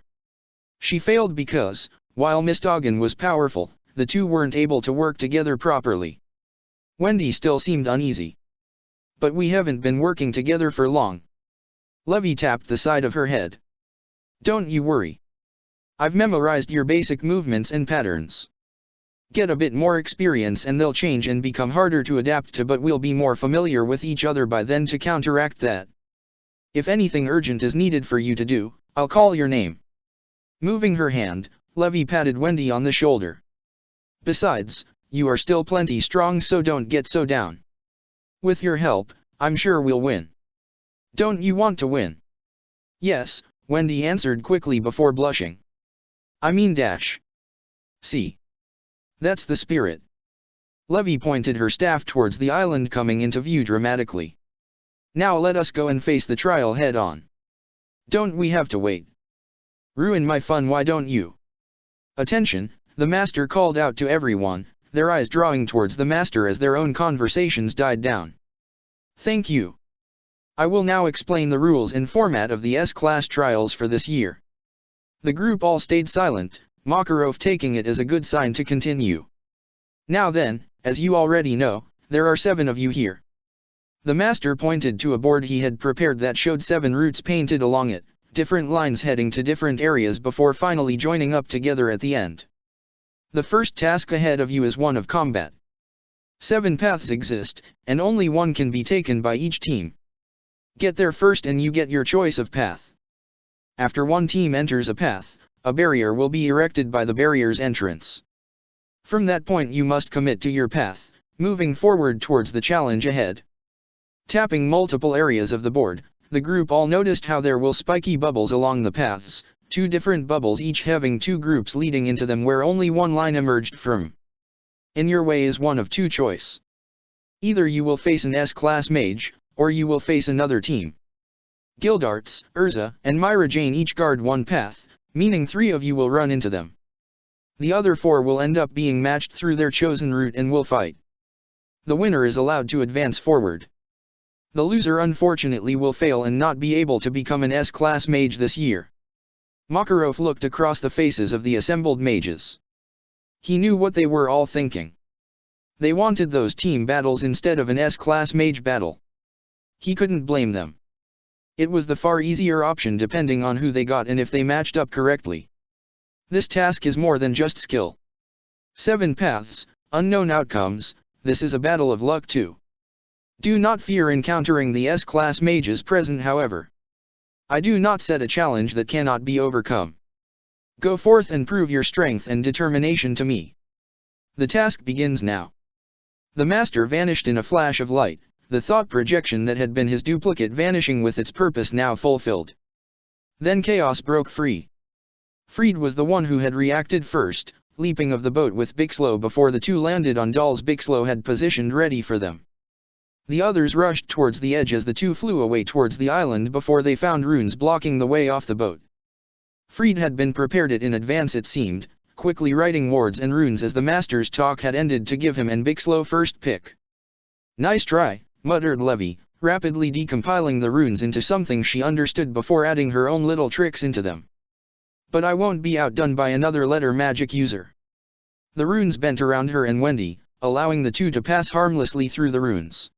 She failed because, while Mistogen was powerful, the two weren't able to work together properly. Wendy still seemed uneasy. But we haven't been working together for long. Levy tapped the side of her head. Don't you worry. I've memorized your basic movements and patterns. Get a bit more experience and they'll change and become harder to adapt to, but we'll be more familiar with each other by then to counteract that. If anything urgent is needed for you to do, I'll call your name. Moving her hand, Levy patted Wendy on the shoulder. Besides, you are still plenty strong, so don't get so down. With your help, I'm sure we'll win. Don't you want to win? Yes, Wendy answered quickly before blushing. I mean dash. See. That's the spirit. Levy pointed her staff towards the island coming into view dramatically. Now let us go and face the trial head on. Don't we have to wait? Ruin my fun, why don't you? Attention, the master called out to everyone, their eyes drawing towards the master as their own conversations died down. Thank you. I will now explain the rules and format of the S-class trials for this year. The group all stayed silent, Makarov taking it as a good sign to continue. Now then, as you already know, there are 7 of you here. The master pointed to a board he had prepared that showed 7 routes painted along it, different lines heading to different areas before finally joining up together at the end. The first task ahead of you is one of combat. 7 paths exist, and only one can be taken by each team. Get there first and you get your choice of path. After one team enters a path, a barrier will be erected by the barrier's entrance. From that point you must commit to your path, moving forward towards the challenge ahead. Tapping multiple areas of the board, the group all noticed how there will spiky bubbles along the paths, 2 different bubbles each having 2 groups leading into them where only one line emerged from. In your way is one of 2 choice. Either you will face an S-class mage, or you will face another team. Gildarts, Urza, and Myra Jane each guard one path, meaning 3 of you will run into them. The other 4 will end up being matched through their chosen route and will fight. The winner is allowed to advance forward. The loser unfortunately will fail and not be able to become an S-class mage this year. Makarov looked across the faces of the assembled mages. He knew what they were all thinking. They wanted those team battles instead of an S-class mage battle. He couldn't blame them. It was the far easier option depending on who they got and if they matched up correctly. This task is more than just skill. 7 paths, unknown outcomes, this is a battle of luck too. Do not fear encountering the S-class mages present, however. I do not set a challenge that cannot be overcome. Go forth and prove your strength and determination to me. The task begins now. The master vanished in a flash of light, the thought projection that had been his duplicate vanishing with its purpose now fulfilled. Then chaos broke free. Fried was the one who had reacted first, leaping of the boat with Bixlow before the 2 landed on dolls Bixlow had positioned ready for them. The others rushed towards the edge as the 2 flew away towards the island before they found runes blocking the way off the boat. Fried had been prepared it in advance, it seemed, quickly writing wards and runes as the master's talk had ended to give him and Bixlow first pick. Nice try, muttered Levy, rapidly decompiling the runes into something she understood before adding her own little tricks into them. But I won't be outdone by another letter magic user. The runes bent around her and Wendy, allowing the 2 to pass harmlessly through the runes.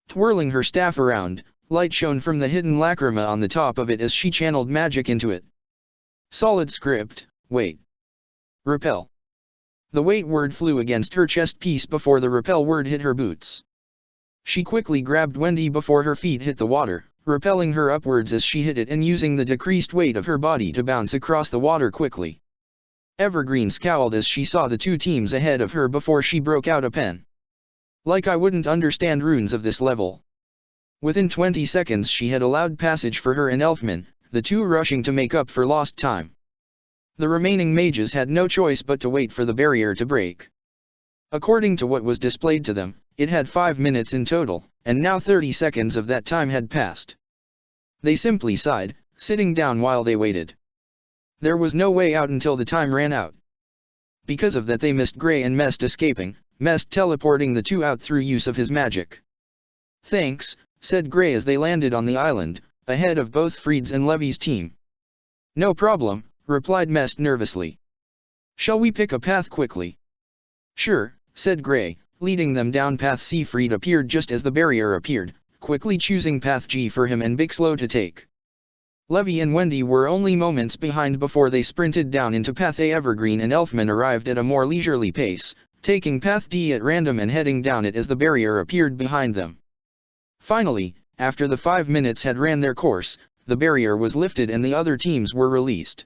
Twirling her staff around, light shone from the hidden lacrima on the top of it as she channeled magic into it. Solid script, wait. Repel. The wait word flew against her chest piece before the repel word hit her boots. She quickly grabbed Wendy before her feet hit the water, repelling her upwards as she hit it and using the decreased weight of her body to bounce across the water quickly. Evergreen scowled as she saw the two teams ahead of her before she broke out a pen. Like I wouldn't understand runes of this level. Within 20 seconds she had allowed passage for her and Elfman, the two rushing to make up for lost time. The remaining mages had no choice but to wait for the barrier to break. According to what was displayed to them, it had 5 minutes in total, and now 30 seconds of that time had passed. They simply sighed, sitting down while they waited. There was no way out until the time ran out. Because of that they missed Gray and Mest escaping, Mest teleporting the two out through use of his magic. "Thanks," said Gray as they landed on the island, ahead of both Freed's and Levy's team. "No problem," replied Mest nervously. "Shall we pick a path quickly?" "Sure," said Gray, leading them down path C. Freed appeared just as the barrier appeared, quickly choosing path G for him and Big Slow to take. Levy and Wendy were only moments behind before they sprinted down into path A. Evergreen and Elfman arrived at a more leisurely pace, taking path D at random and heading down it as the barrier appeared behind them. Finally, after the 5 minutes had ran their course, the barrier was lifted and the other teams were released.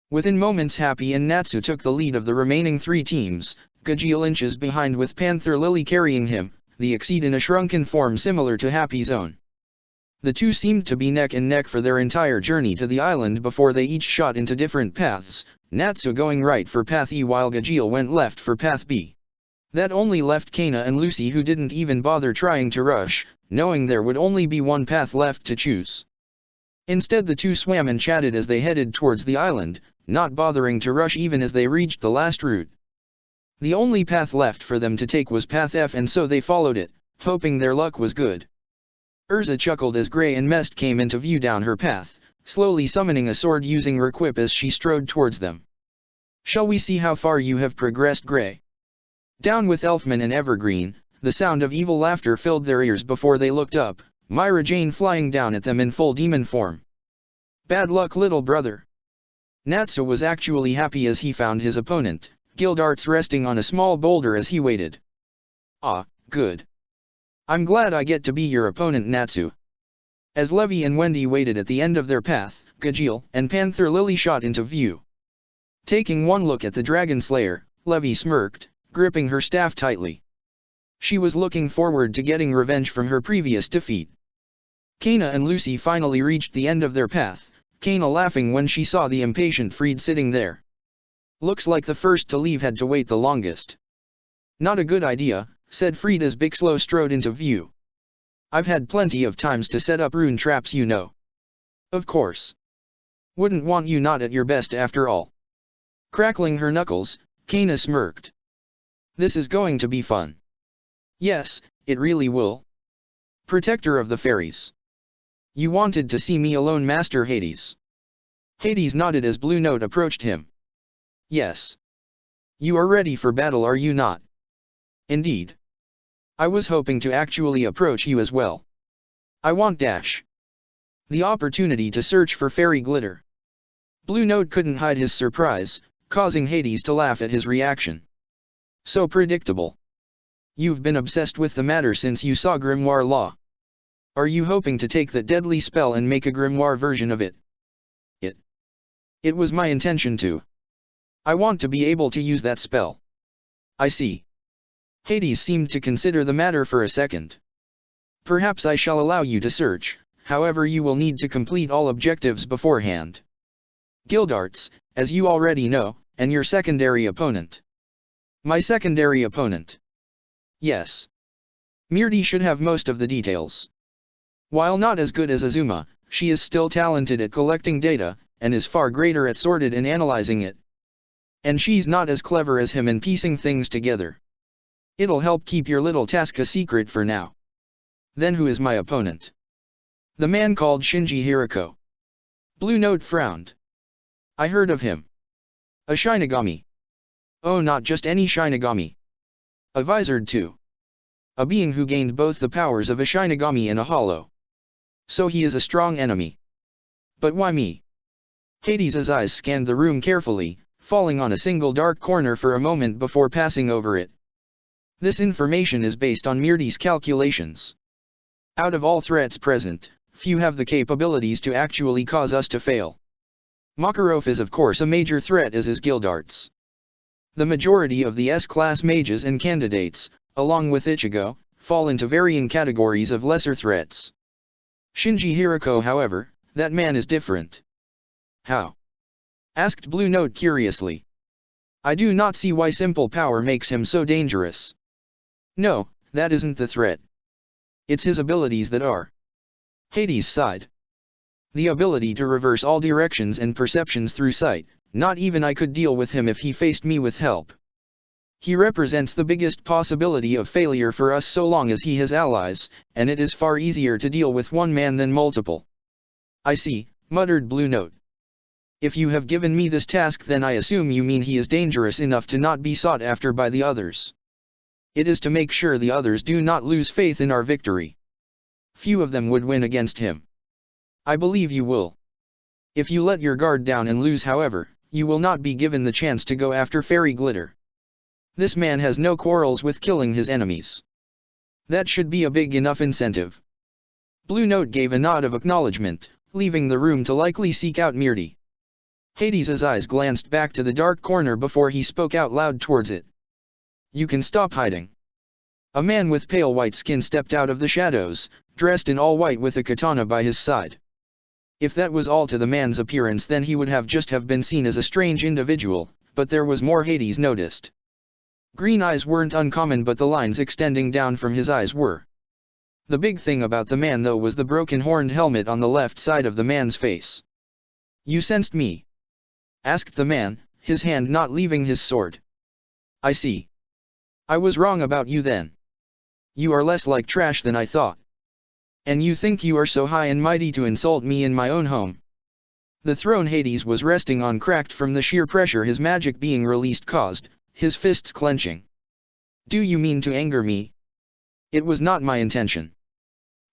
Within moments Happy and Natsu took the lead of the remaining 3 teams, Gajeel inches behind with Panther Lily carrying him, the Exceed in a shrunken form similar to Happy's own. The two seemed to be neck and neck for their entire journey to the island before they each shot into different paths, Natsu going right for path E while Gajeel went left for path B. That only left Kana and Lucy who didn't even bother trying to rush, knowing there would only be one path left to choose. Instead the two swam and chatted as they headed towards the island, not bothering to rush even as they reached the last route. The only path left for them to take was path F and so they followed it, hoping their luck was good. Urza chuckled as Gray and Mest came into view down her path, slowly summoning a sword using Requip as she strode towards them. "Shall we see how far you have progressed, Gray?" Down with Elfman and Evergreen, the sound of evil laughter filled their ears before they looked up, Myra Jane flying down at them in full demon form. "Bad luck, little brother." Natsu was actually happy as he found his opponent, Gildarts resting on a small boulder as he waited. "Ah, good. I'm glad I get to be your opponent, Natsu." As Levy and Wendy waited at the end of their path, Gajeel and Panther Lily shot into view. Taking one look at the Dragon Slayer, Levy smirked, gripping her staff tightly. She was looking forward to getting revenge from her previous defeat. Kana and Lucy finally reached the end of their path, Kana laughing when she saw the impatient Freed sitting there. "Looks like the first to leave had to wait the longest." "Not a good idea," said Freed as Big Slow strode into view. "I've had plenty of times to set up rune traps, you know." "Of course. Wouldn't want you not at your best after all." Crackling her knuckles, Kana smirked. "This is going to be fun." "Yes, it really will." "Protector of the Fairies. You wanted to see me alone, Master Hades?" Hades nodded as Blue Note approached him. "Yes. You are ready for battle, are you not?" "Indeed. I was hoping to actually approach you as well. I want the opportunity to search for fairy glitter." Blue Note couldn't hide his surprise, causing Hades to laugh at his reaction. "So predictable. You've been obsessed with the matter since you saw Grimoire Law. Are you hoping to take that deadly spell and make a grimoire version of it?" It was my intention to. I want to be able to use that spell." "I see." Hades seemed to consider the matter for a second. "Perhaps I shall allow you to search, however you will need to complete all objectives beforehand. Gildarts, as you already know, and your secondary opponent." "My secondary opponent?" "Yes. Mirdi should have most of the details. While not as good as Azuma, she is still talented at collecting data, and is far greater at sorting and analyzing it. And she's not as clever as him in piecing things together. It'll help keep your little task a secret for now." "Then who is my opponent?" "The man called Shinji Hirako." Blue Note frowned. "I heard of him. A Shinigami. Oh, not just any Shinigami. A Visored too. A being who gained both the powers of a Shinigami and a Hollow. So he is a strong enemy. But why me?" Hades' eyes scanned the room carefully, falling on a single dark corner for a moment before passing over it. This information is based on Mirti's calculations. Out of all threats present, few have the capabilities to actually cause us to fail. Makarov is of course a major threat, as is Gildarts. The majority of the S-class mages and candidates, along with Ichigo, fall into varying categories of lesser threats. Shinji Hirako, however, that man is different. How? Asked Blue Note curiously. I do not see why simple power makes him so dangerous. No, that isn't the threat. It's his abilities that are. Hades sighed. The ability to reverse all directions and perceptions through sight, not even I could deal with him if he faced me with help. He represents the biggest possibility of failure for us so long as he has allies, and it is far easier to deal with one man than multiple. I see, muttered Blue Note. If you have given me this task, then I assume you mean he is dangerous enough to not be sought after by the others. It is to make sure the others do not lose faith in our victory. Few of them would win against him. I believe you will. If you let your guard down and lose, however, you will not be given the chance to go after Fairy Glitter. This man has no quarrels with killing his enemies. That should be a big enough incentive. Blue Note gave a nod of acknowledgement, leaving the room to likely seek out Mirti. Hades' eyes glanced back to the dark corner before he spoke out loud towards it. You can stop hiding. A man with pale white skin stepped out of the shadows, dressed in all white with a katana by his side. If that was all to the man's appearance, then he would have been seen as a strange individual, but there was more. Hades noticed. Green eyes weren't uncommon, but the lines extending down from his eyes were. The big thing about the man though was the broken horned helmet on the left side of the man's face. You sensed me? Asked the man, his hand not leaving his sword. I see. I was wrong about you then. You are less like trash than I thought. And you think you are so high and mighty to insult me in my own home. The throne Hades was resting on cracked from the sheer pressure his magic being released caused, his fists clenching. Do you mean to anger me? It was not my intention.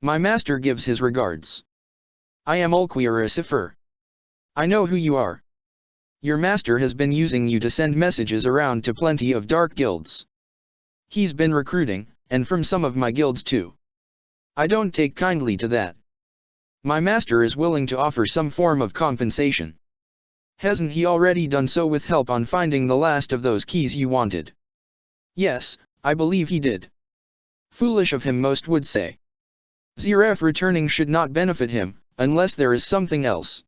My master gives his regards. I am Ulquiorra Sifur. I know who you are. Your master has been using you to send messages around to plenty of dark guilds. He's been recruiting, and from some of my guilds too. I don't take kindly to that. My master is willing to offer some form of compensation. Hasn't he already done so with help on finding the last of those keys you wanted? Yes, I believe he did. Foolish of him, most would say. Zeref returning should not benefit him, unless there is something else.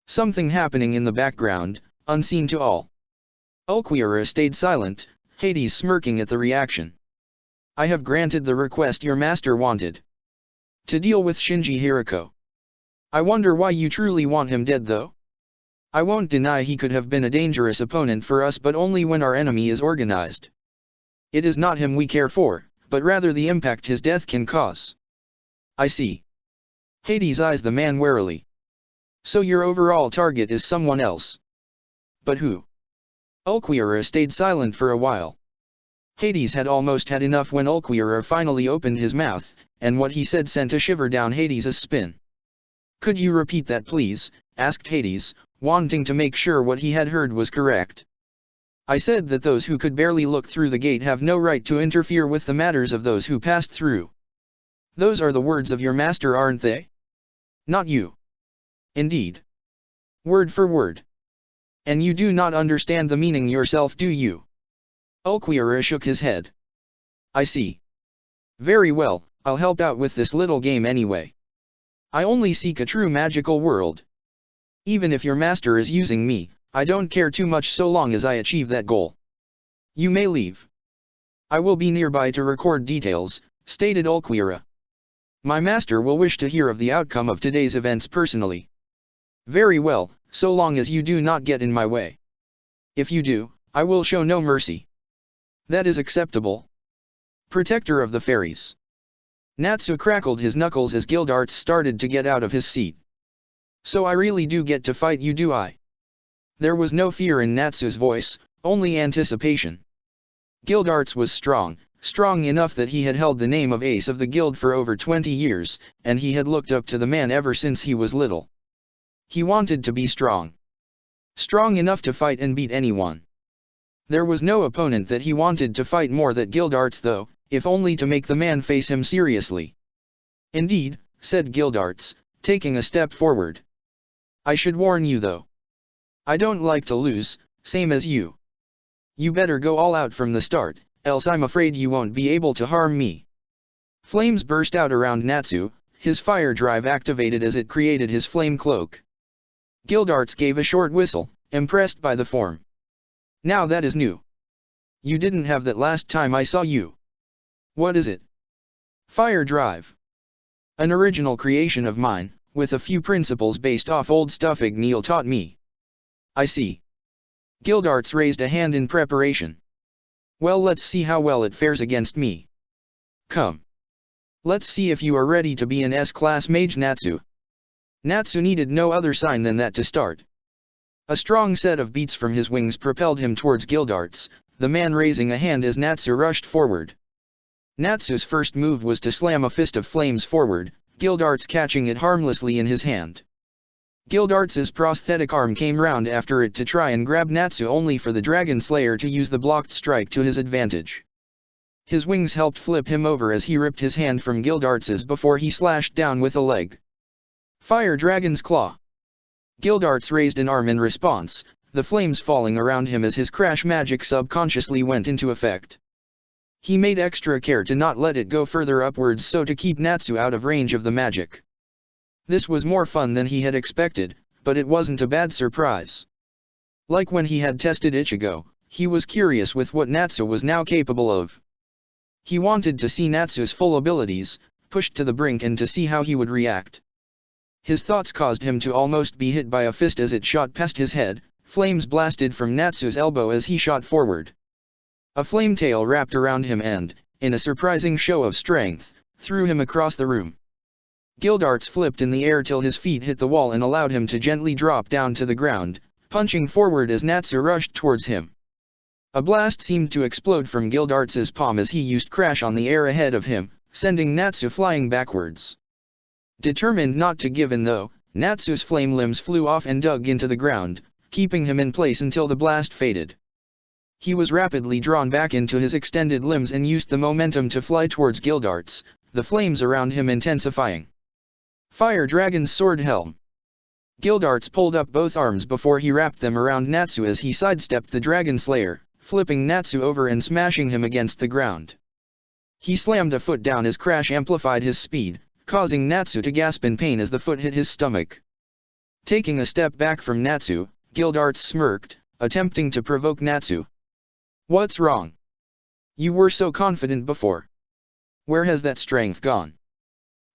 Something happening in the background, unseen to all. Ulquiorra stayed silent, Hades smirking at the reaction. I have granted the request your master wanted. To deal with Shinji Hirako. I wonder why you truly want him dead though? I won't deny he could have been a dangerous opponent for us, but only when our enemy is organized. It is not him we care for, but rather the impact his death can cause. I see. Hades eyes the man warily. So your overall target is someone else. But who? Ulquiorra stayed silent for a while. Hades had almost had enough when Ulquiorra finally opened his mouth, and what he said sent a shiver down Hades' spine. Could you repeat that please? Asked Hades, wanting to make sure what he had heard was correct. I said that those who could barely look through the gate have no right to interfere with the matters of those who passed through. Those are the words of your master, aren't they? Not you. Indeed. Word for word. And you do not understand the meaning yourself, do you? Ulquiorra shook his head. I see. Very well, I'll help out with this little game anyway. I only seek a true magical world. Even if your master is using me, I don't care too much so long as I achieve that goal. You may leave. I will be nearby to record details, stated Ulquiorra. My master will wish to hear of the outcome of today's events personally. Very well, so long as you do not get in my way. If you do, I will show no mercy. That is acceptable. Protector of the Fairies. Natsu crackled his knuckles as Gildarts started to get out of his seat. So I really do get to fight you, do I? There was no fear in Natsu's voice, only anticipation. Gildarts was strong enough that he had held the name of ace of the guild for over 20 years, and he had looked up to the man ever since he was little. He wanted to be strong. Strong enough to fight and beat anyone. There was no opponent that he wanted to fight more than Gildarts though, if only to make the man face him seriously. Indeed, said Gildarts, taking a step forward. I should warn you though. I don't like to lose, same as you. You better go all out from the start, else I'm afraid you won't be able to harm me. Flames burst out around Natsu, his fire drive activated as it created his flame cloak. Gildarts gave a short whistle, impressed by the form. Now that is new. You didn't have that last time I saw you. What is it? Fire drive. An original creation of mine, with a few principles based off old stuff Igneal taught me. I see. Gildarts raised a hand in preparation. Well, let's see how well it fares against me. Come. Let's see if you are ready to be an S-class mage. Natsu. Natsu needed no other sign than that to start. A strong set of beats from his wings propelled him towards Gildarts, the man raising a hand as Natsu rushed forward. Natsu's first move was to slam a fist of flames forward, Gildarts catching it harmlessly in his hand. Gildarts' prosthetic arm came round after it to try and grab Natsu, only for the Dragon Slayer to use the blocked strike to his advantage. His wings helped flip him over as he ripped his hand from Gildarts' before he slashed down with a leg. Fire Dragon's Claw. Gildarts raised an arm in response, the flames falling around him as his crash magic subconsciously went into effect. He made extra care to not let it go further upwards so to keep Natsu out of range of the magic. This was more fun than he had expected, but it wasn't a bad surprise. Like when he had tested Ichigo, he was curious with what Natsu was now capable of. He wanted to see Natsu's full abilities, pushed to the brink, and to see how he would react. His thoughts caused him to almost be hit by a fist as it shot past his head, flames blasted from Natsu's elbow as he shot forward. A flame tail wrapped around him and, in a surprising show of strength, threw him across the room. Gildarts flipped in the air till his feet hit the wall and allowed him to gently drop down to the ground, punching forward as Natsu rushed towards him. A blast seemed to explode from Gildarts' palm as he used crash on the air ahead of him, sending Natsu flying backwards. Determined not to give in though, Natsu's flame limbs flew off and dug into the ground, keeping him in place until the blast faded. He was rapidly drawn back into his extended limbs and used the momentum to fly towards Gildarts, the flames around him intensifying. Fire Dragon's Sword Helm. Gildarts pulled up both arms before he wrapped them around Natsu as he sidestepped the Dragon Slayer, flipping Natsu over and smashing him against the ground. He slammed a foot down as crash amplified his speed, causing Natsu to gasp in pain as the foot hit his stomach. Taking a step back from Natsu, Gildarts smirked, attempting to provoke Natsu. What's wrong? You were so confident before. Where has that strength gone?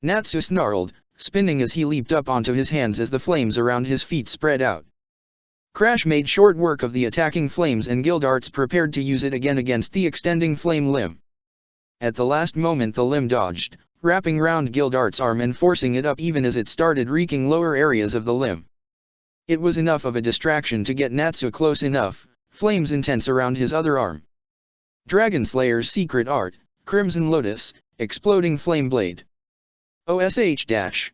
Natsu snarled, spinning as he leaped up onto his hands as the flames around his feet spread out. Crash made short work of the attacking flames and Gildarts prepared to use it again against the extending flame limb. At the last moment the limb dodged, wrapping round Gildarts' arm and forcing it up even as it started reeking lower areas of the limb. It was enough of a distraction to get Natsu close enough, flames intense around his other arm. Dragon Slayer's secret art, Crimson Lotus, exploding flame blade. OSH-.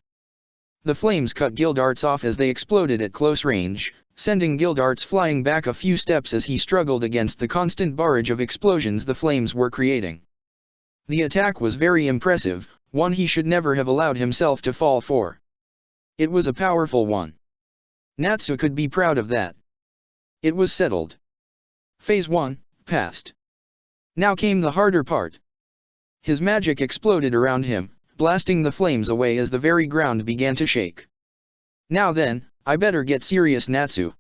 The flames cut Gildarts off as they exploded at close range, sending Gildarts flying back a few steps as he struggled against the constant barrage of explosions the flames were creating. The attack was very impressive, one he should never have allowed himself to fall for. It was a powerful one. Natsu could be proud of that. It was settled. Phase 1, passed. Now came the harder part. His magic exploded around him, blasting the flames away as the very ground began to shake. Now then, I better get serious. Natsu.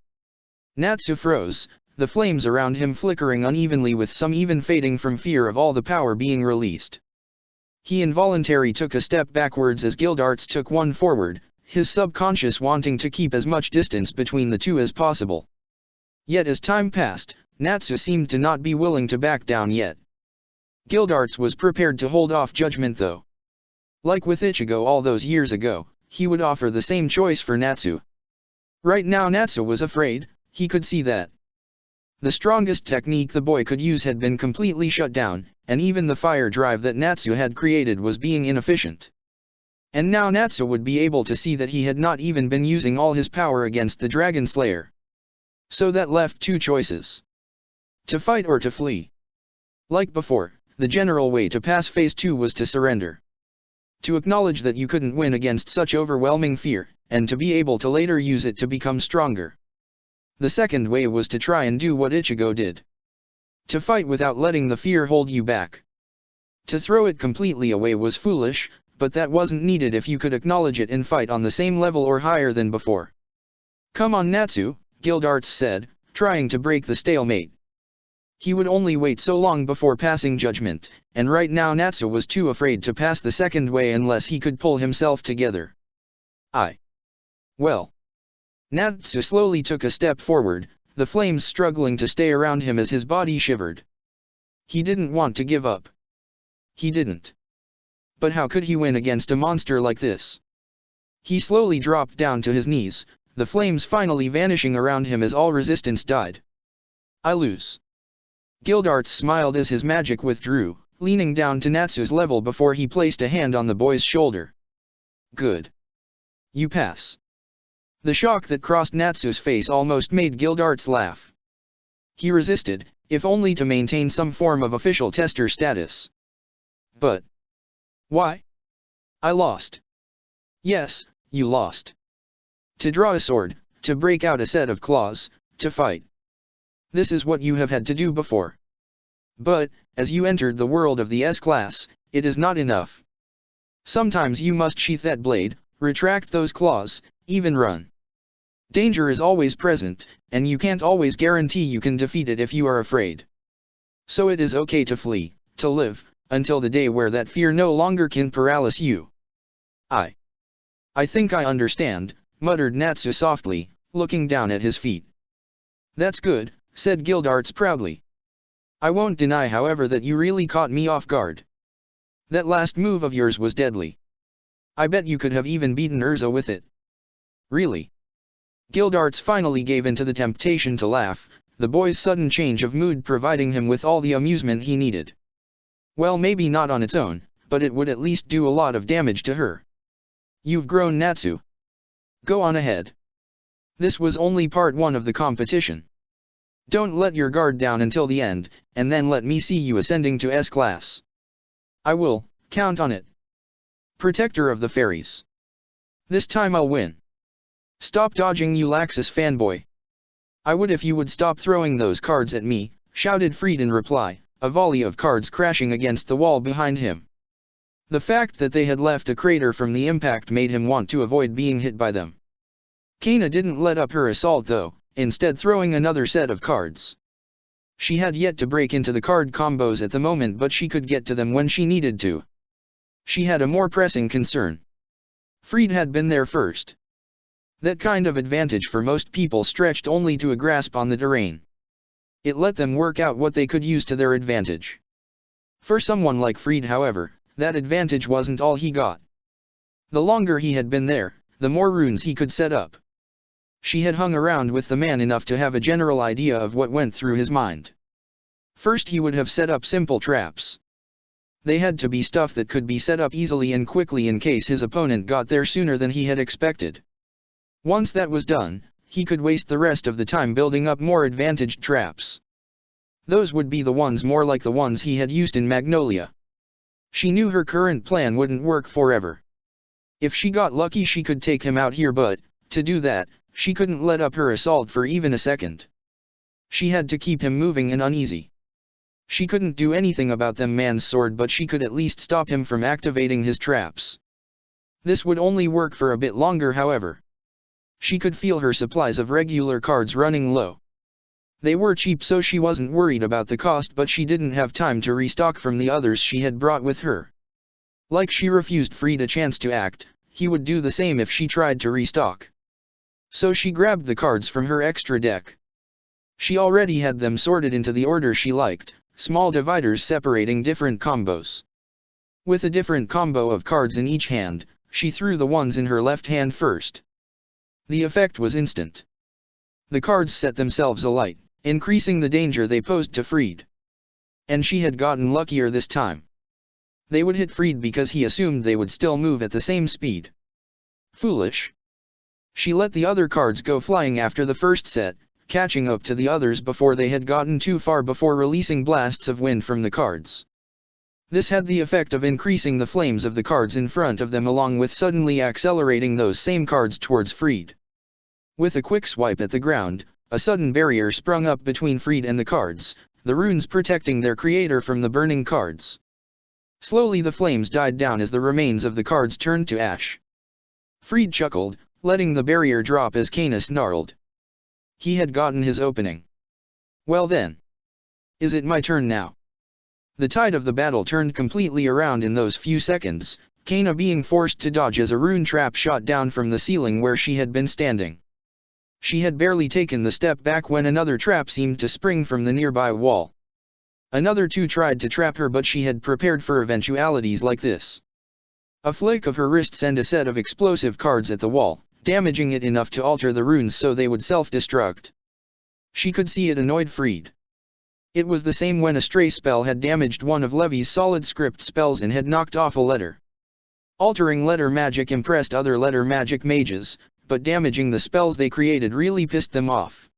Natsu froze, the flames around him flickering unevenly with some even fading from fear of all the power being released. He involuntarily took a step backwards as Gildarts took one forward, his subconscious wanting to keep as much distance between the two as possible. Yet as time passed, Natsu seemed to not be willing to back down yet. Gildarts was prepared to hold off judgment though. Like with Ichigo all those years ago, he would offer the same choice for Natsu. Right now Natsu was afraid, he could see that. The strongest technique the boy could use had been completely shut down, and even the fire drive that Natsu had created was being inefficient. And now Natsu would be able to see that he had not even been using all his power against the Dragon Slayer. So that left two choices. To fight or to flee. Like before, the general way to pass phase 2 was to surrender. To acknowledge that you couldn't win against such overwhelming fear, and to be able to later use it to become stronger. The second way was to try and do what Ichigo did. To fight without letting the fear hold you back. To throw it completely away was foolish, but that wasn't needed if you could acknowledge it and fight on the same level or higher than before. Come on Natsu, Gildarts said, trying to break the stalemate. He would only wait so long before passing judgment, and right now Natsu was too afraid to pass the second way unless he could pull himself together. Well. Natsu slowly took a step forward, the flames struggling to stay around him as his body shivered. He didn't want to give up. He didn't. But how could he win against a monster like this? He slowly dropped down to his knees, the flames finally vanishing around him as all resistance died. I lose. Gildarts smiled as his magic withdrew, leaning down to Natsu's level before he placed a hand on the boy's shoulder. Good. You pass. The shock that crossed Natsu's face almost made Gildarts laugh. He resisted, if only to maintain some form of official tester status. But why? I lost. Yes, you lost. To draw a sword, to break out a set of claws, to fight. This is what you have had to do before. But, as you entered the world of the S-class, it is not enough. Sometimes you must sheath that blade, retract those claws, even run. Danger is always present, and you can't always guarantee you can defeat it if you are afraid. So it is okay to flee, to live, until the day where that fear no longer can paralyze you. I think I understand, muttered Natsu softly, looking down at his feet. That's good, said Gildarts proudly. I won't deny however that you really caught me off guard. That last move of yours was deadly. I bet you could have even beaten Urza with it. Really? Gildarts finally gave in to the temptation to laugh, the boy's sudden change of mood providing him with all the amusement he needed. Well, maybe not on its own, but it would at least do a lot of damage to her. You've grown, Natsu. Go on ahead. This was only part 1 of the competition. Don't let your guard down until the end, and then let me see you ascending to S-class. I will, count on it. Protector of the Fairies. This time I'll win. Stop dodging, you Laxus fanboy. I would if you would stop throwing those cards at me, shouted Fried in reply, a volley of cards crashing against the wall behind him. The fact that they had left a crater from the impact made him want to avoid being hit by them. Kana didn't let up her assault though, instead throwing another set of cards. She had yet to break into the card combos at the moment, but she could get to them when she needed to. She had a more pressing concern. Fried had been there first. That kind of advantage for most people stretched only to a grasp on the terrain. It let them work out what they could use to their advantage. For someone like Fried, however, that advantage wasn't all he got. The longer he had been there, the more runes he could set up. She had hung around with the man enough to have a general idea of what went through his mind. First he would have set up simple traps. They had to be stuff that could be set up easily and quickly in case his opponent got there sooner than he had expected. Once that was done, he could waste the rest of the time building up more advantaged traps. Those would be the ones more like the ones he had used in Magnolia. She knew her current plan wouldn't work forever. If she got lucky she could take him out here, but, to do that, she couldn't let up her assault for even a second. She had to keep him moving and uneasy. She couldn't do anything about them man's sword, but she could at least stop him from activating his traps. This would only work for a bit longer, however. She could feel her supplies of regular cards running low. They were cheap, so she wasn't worried about the cost, but she didn't have time to restock from the others she had brought with her. Like she refused Fried a chance to act, he would do the same if she tried to restock. So she grabbed the cards from her extra deck. She already had them sorted into the order she liked, small dividers separating different combos. With a different combo of cards in each hand, she threw the ones in her left hand first. The effect was instant. The cards set themselves alight, increasing the danger they posed to Fried. And she had gotten luckier this time. They would hit Fried because he assumed they would still move at the same speed. Foolish. She let the other cards go flying after the first set, catching up to the others before they had gotten too far before releasing blasts of wind from the cards. This had the effect of increasing the flames of the cards in front of them along with suddenly accelerating those same cards towards Fried. With a quick swipe at the ground, a sudden barrier sprung up between Fried and the cards, the runes protecting their creator from the burning cards. Slowly the flames died down as the remains of the cards turned to ash. Fried chuckled, letting the barrier drop as Kana snarled. He had gotten his opening. Well then. Is it my turn now? The tide of the battle turned completely around in those few seconds, Kana being forced to dodge as a rune trap shot down from the ceiling where she had been standing. She had barely taken the step back when another trap seemed to spring from the nearby wall. Another two tried to trap her, but she had prepared for eventualities like this. A flick of her wrist sent a set of explosive cards at the wall, damaging it enough to alter the runes so they would self-destruct. She could see it annoyed Fried. It was the same when a stray spell had damaged one of Levi's solid script spells and had knocked off a letter. Altering letter magic impressed other letter magic mages, but damaging the spells they created really pissed them off.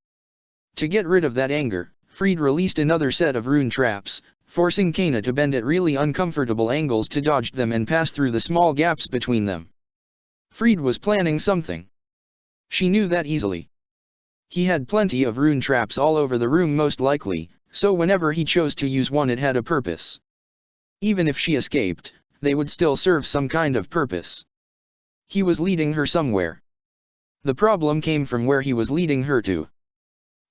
To get rid of that anger, Fried released another set of rune traps, forcing Kana to bend at really uncomfortable angles to dodge them and pass through the small gaps between them. Fried was planning something. She knew that easily. He had plenty of rune traps all over the room most likely, so whenever he chose to use one it had a purpose. Even if she escaped, they would still serve some kind of purpose. He was leading her somewhere. The problem came from where he was leading her to.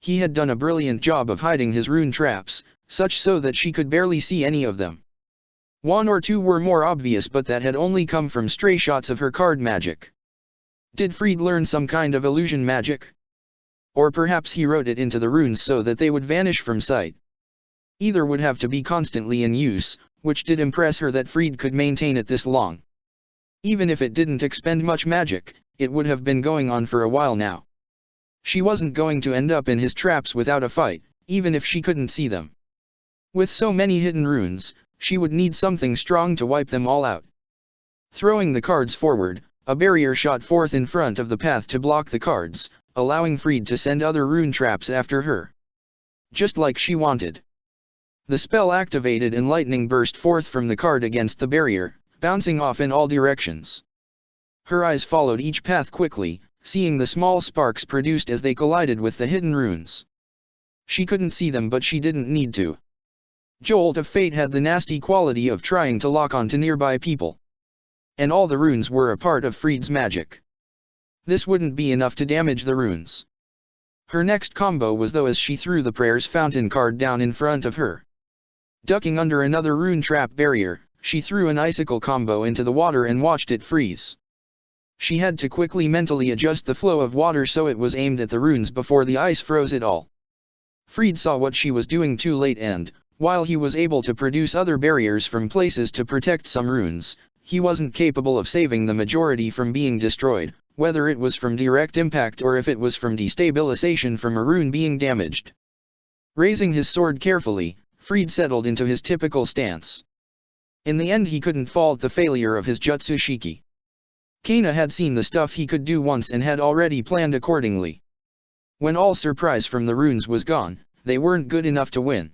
He had done a brilliant job of hiding his rune traps, such so that she could barely see any of them. One or two were more obvious, but that had only come from stray shots of her card magic. Did Fried learn some kind of illusion magic? Or perhaps he wrote it into the runes so that they would vanish from sight. Either would have to be constantly in use, which did impress her that Fried could maintain it this long. Even if it didn't expend much magic, it would have been going on for a while now. She wasn't going to end up in his traps without a fight, even if she couldn't see them. With so many hidden runes, she would need something strong to wipe them all out. Throwing the cards forward, a barrier shot forth in front of the path to block the cards, allowing Fried to send other rune traps after her. Just like she wanted. The spell activated and lightning burst forth from the card against the barrier, bouncing off in all directions. Her eyes followed each path quickly, seeing the small sparks produced as they collided with the hidden runes. She couldn't see them, but she didn't need to. Jolt of Fate had the nasty quality of trying to lock onto nearby people. And all the runes were a part of Fried's magic. This wouldn't be enough to damage the runes. Her next combo was though as she threw the Prayers Fountain card down in front of her. Ducking under another rune trap barrier, she threw an icicle combo into the water and watched it freeze. She had to quickly mentally adjust the flow of water so it was aimed at the runes before the ice froze it all. Fried saw what she was doing too late and, while he was able to produce other barriers from places to protect some runes, he wasn't capable of saving the majority from being destroyed, whether it was from direct impact or if it was from destabilization from a rune being damaged. Raising his sword carefully, Fried settled into his typical stance. In the end he couldn't fault the failure of his Jutsushiki. Kana had seen the stuff he could do once and had already planned accordingly. When all surprise from the runes was gone, they weren't good enough to win.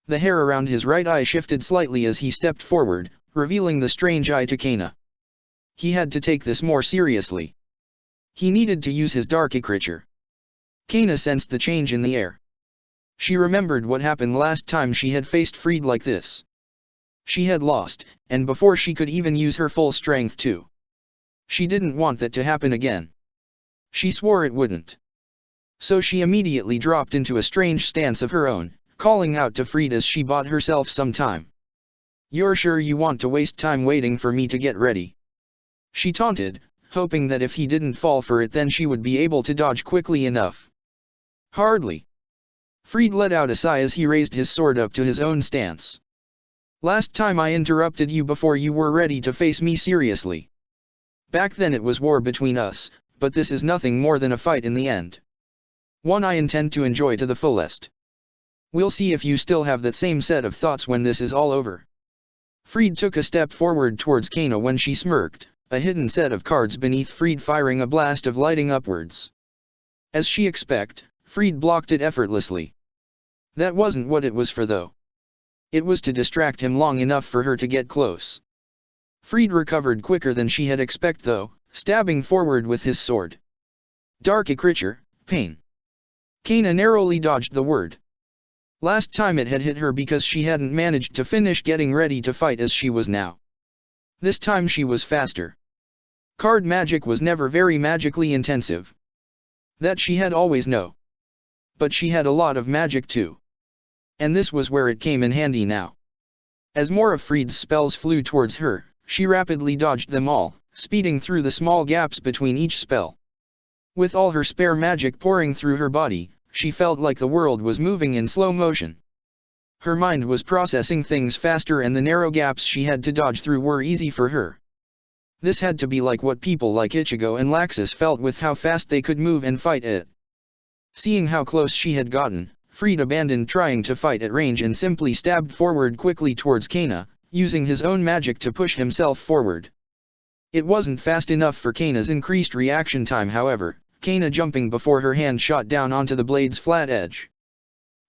The hair around his right eye shifted slightly as he stepped forward, revealing the strange eye to Kana. He had to take this more seriously. He needed to use his dark creature. Kana sensed the change in the air. She remembered what happened last time she had faced Fried like this. She had lost, and before she could even use her full strength too. She didn't want that to happen again. She swore it wouldn't. So she immediately dropped into a strange stance of her own, calling out to Fried as she bought herself some time. "You're sure you want to waste time waiting for me to get ready?" She taunted, hoping that if he didn't fall for it then she would be able to dodge quickly enough. "Hardly." Fried let out a sigh as he raised his sword up to his own stance. "Last time I interrupted you before you were ready to face me seriously. Back then it was war between us, but this is nothing more than a fight in the end. One I intend to enjoy to the fullest. We'll see if you still have that same set of thoughts when this is all over." Fried took a step forward towards Kana when she smirked, a hidden set of cards beneath Fried firing a blast of lighting upwards. As she expected, Fried blocked it effortlessly. That wasn't what it was for though. It was to distract him long enough for her to get close. Fried recovered quicker than she had expected though, stabbing forward with his sword. Dark creature, pain. Kana narrowly dodged the word. Last time it had hit her because she hadn't managed to finish getting ready to fight as she was now. This time she was faster. Card magic was never very magically intensive. That she had always known. But she had a lot of magic too. And this was where it came in handy now. As more of Fried's spells flew towards her, she rapidly dodged them all, speeding through the small gaps between each spell. With all her spare magic pouring through her body, she felt like the world was moving in slow motion. Her mind was processing things faster and the narrow gaps she had to dodge through were easy for her. This had to be like what people like Ichigo and Laxus felt with how fast they could move and fight it. Seeing how close she had gotten, Fried abandoned trying to fight at range and simply stabbed forward quickly towards Kana, using his own magic to push himself forward. It wasn't fast enough for Kana's increased reaction time however, Kana jumping before her hand shot down onto the blade's flat edge.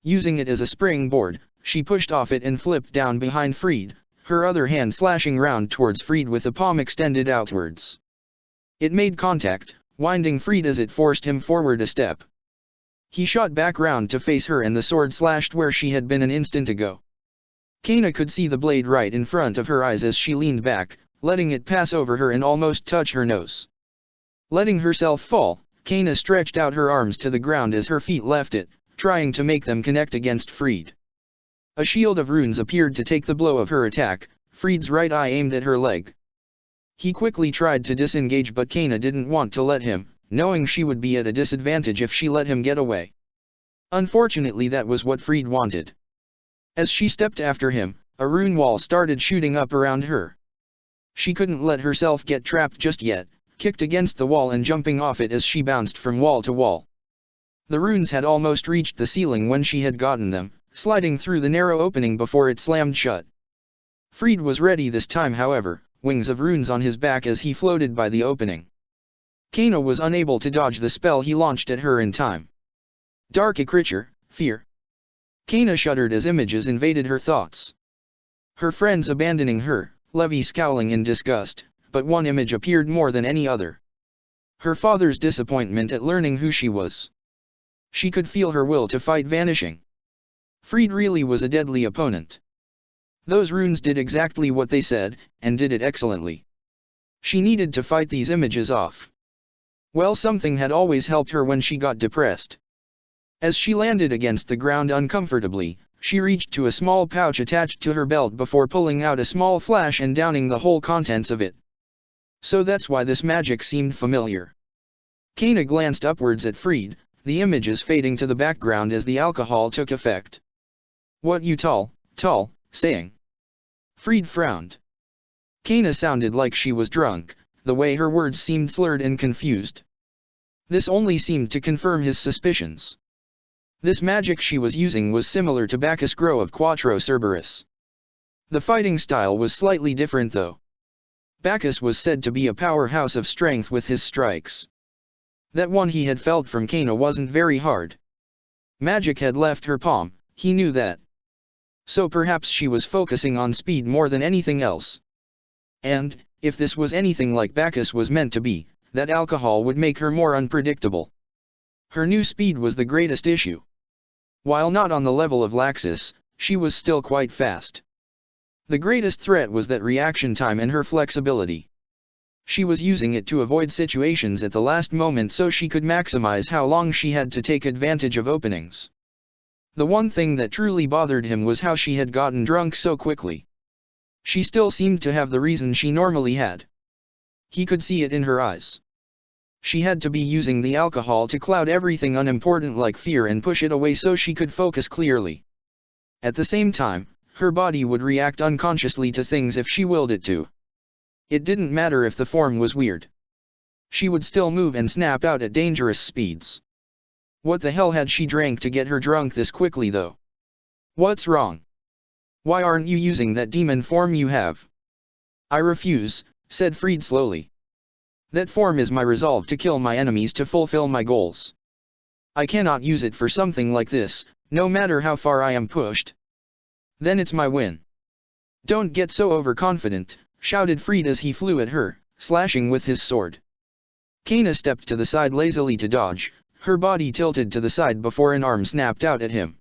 Using it as a springboard, she pushed off it and flipped down behind Fried, her other hand slashing round towards Fried with the palm extended outwards. It made contact, winding Fried as it forced him forward a step. He shot back round to face her and the sword slashed where she had been an instant ago. Kana could see the blade right in front of her eyes as she leaned back, letting it pass over her and almost touch her nose. Letting herself fall, Kana stretched out her arms to the ground as her feet left it, trying to make them connect against Fried. A shield of runes appeared to take the blow of her attack, Fried's right eye aimed at her leg. He quickly tried to disengage but Kana didn't want to let him, knowing she would be at a disadvantage if she let him get away. Unfortunately that was what Fried wanted. As she stepped after him, a rune wall started shooting up around her. She couldn't let herself get trapped just yet, kicked against the wall and jumping off it as she bounced from wall to wall. The runes had almost reached the ceiling when she had gotten them, sliding through the narrow opening before it slammed shut. Fried was ready this time however, wings of runes on his back as he floated by the opening. Kana was unable to dodge the spell he launched at her in time. Dark creature, fear. Kana shuddered as images invaded her thoughts. Her friends abandoning her, Levi scowling in disgust, but one image appeared more than any other. Her father's disappointment at learning who she was. She could feel her will to fight vanishing. Fried really was a deadly opponent. Those runes did exactly what they said, and did it excellently. She needed to fight these images off. Well, something had always helped her when she got depressed. As she landed against the ground uncomfortably, she reached to a small pouch attached to her belt before pulling out a small flash and downing the whole contents of it. So that's why this magic seemed familiar. Kana glanced upwards at Fried, the images fading to the background as the alcohol took effect. What you tall, saying? Fried frowned. Kana sounded like she was drunk, the way her words seemed slurred and confused. This only seemed to confirm his suspicions. This magic she was using was similar to Bacchus Grow of Quattro Cerberus. The fighting style was slightly different though. Bacchus was said to be a powerhouse of strength with his strikes. That one he had felt from Kana wasn't very hard. Magic had left her palm, he knew that. So perhaps she was focusing on speed more than anything else. And, if this was anything like Bacchus was meant to be, that alcohol would make her more unpredictable. Her new speed was the greatest issue. While not on the level of Laxus, she was still quite fast. The greatest threat was that reaction time and her flexibility. She was using it to avoid situations at the last moment so she could maximize how long she had to take advantage of openings. The one thing that truly bothered him was how she had gotten drunk so quickly. She still seemed to have the reason she normally had. He could see it in her eyes. She had to be using the alcohol to cloud everything unimportant like fear and push it away so she could focus clearly. At the same time, her body would react unconsciously to things if she willed it to. It didn't matter if the form was weird. She would still move and snap out at dangerous speeds. What the hell had she drank to get her drunk this quickly though? What's wrong? Why aren't you using that demon form you have? I refuse, said Fried slowly. That form is my resolve to kill my enemies to fulfill my goals. I cannot use it for something like this, no matter how far I am pushed. Then it's my win. Don't get so overconfident, shouted Fried as he flew at her, slashing with his sword. Kana stepped to the side lazily to dodge, her body tilted to the side before an arm snapped out at him.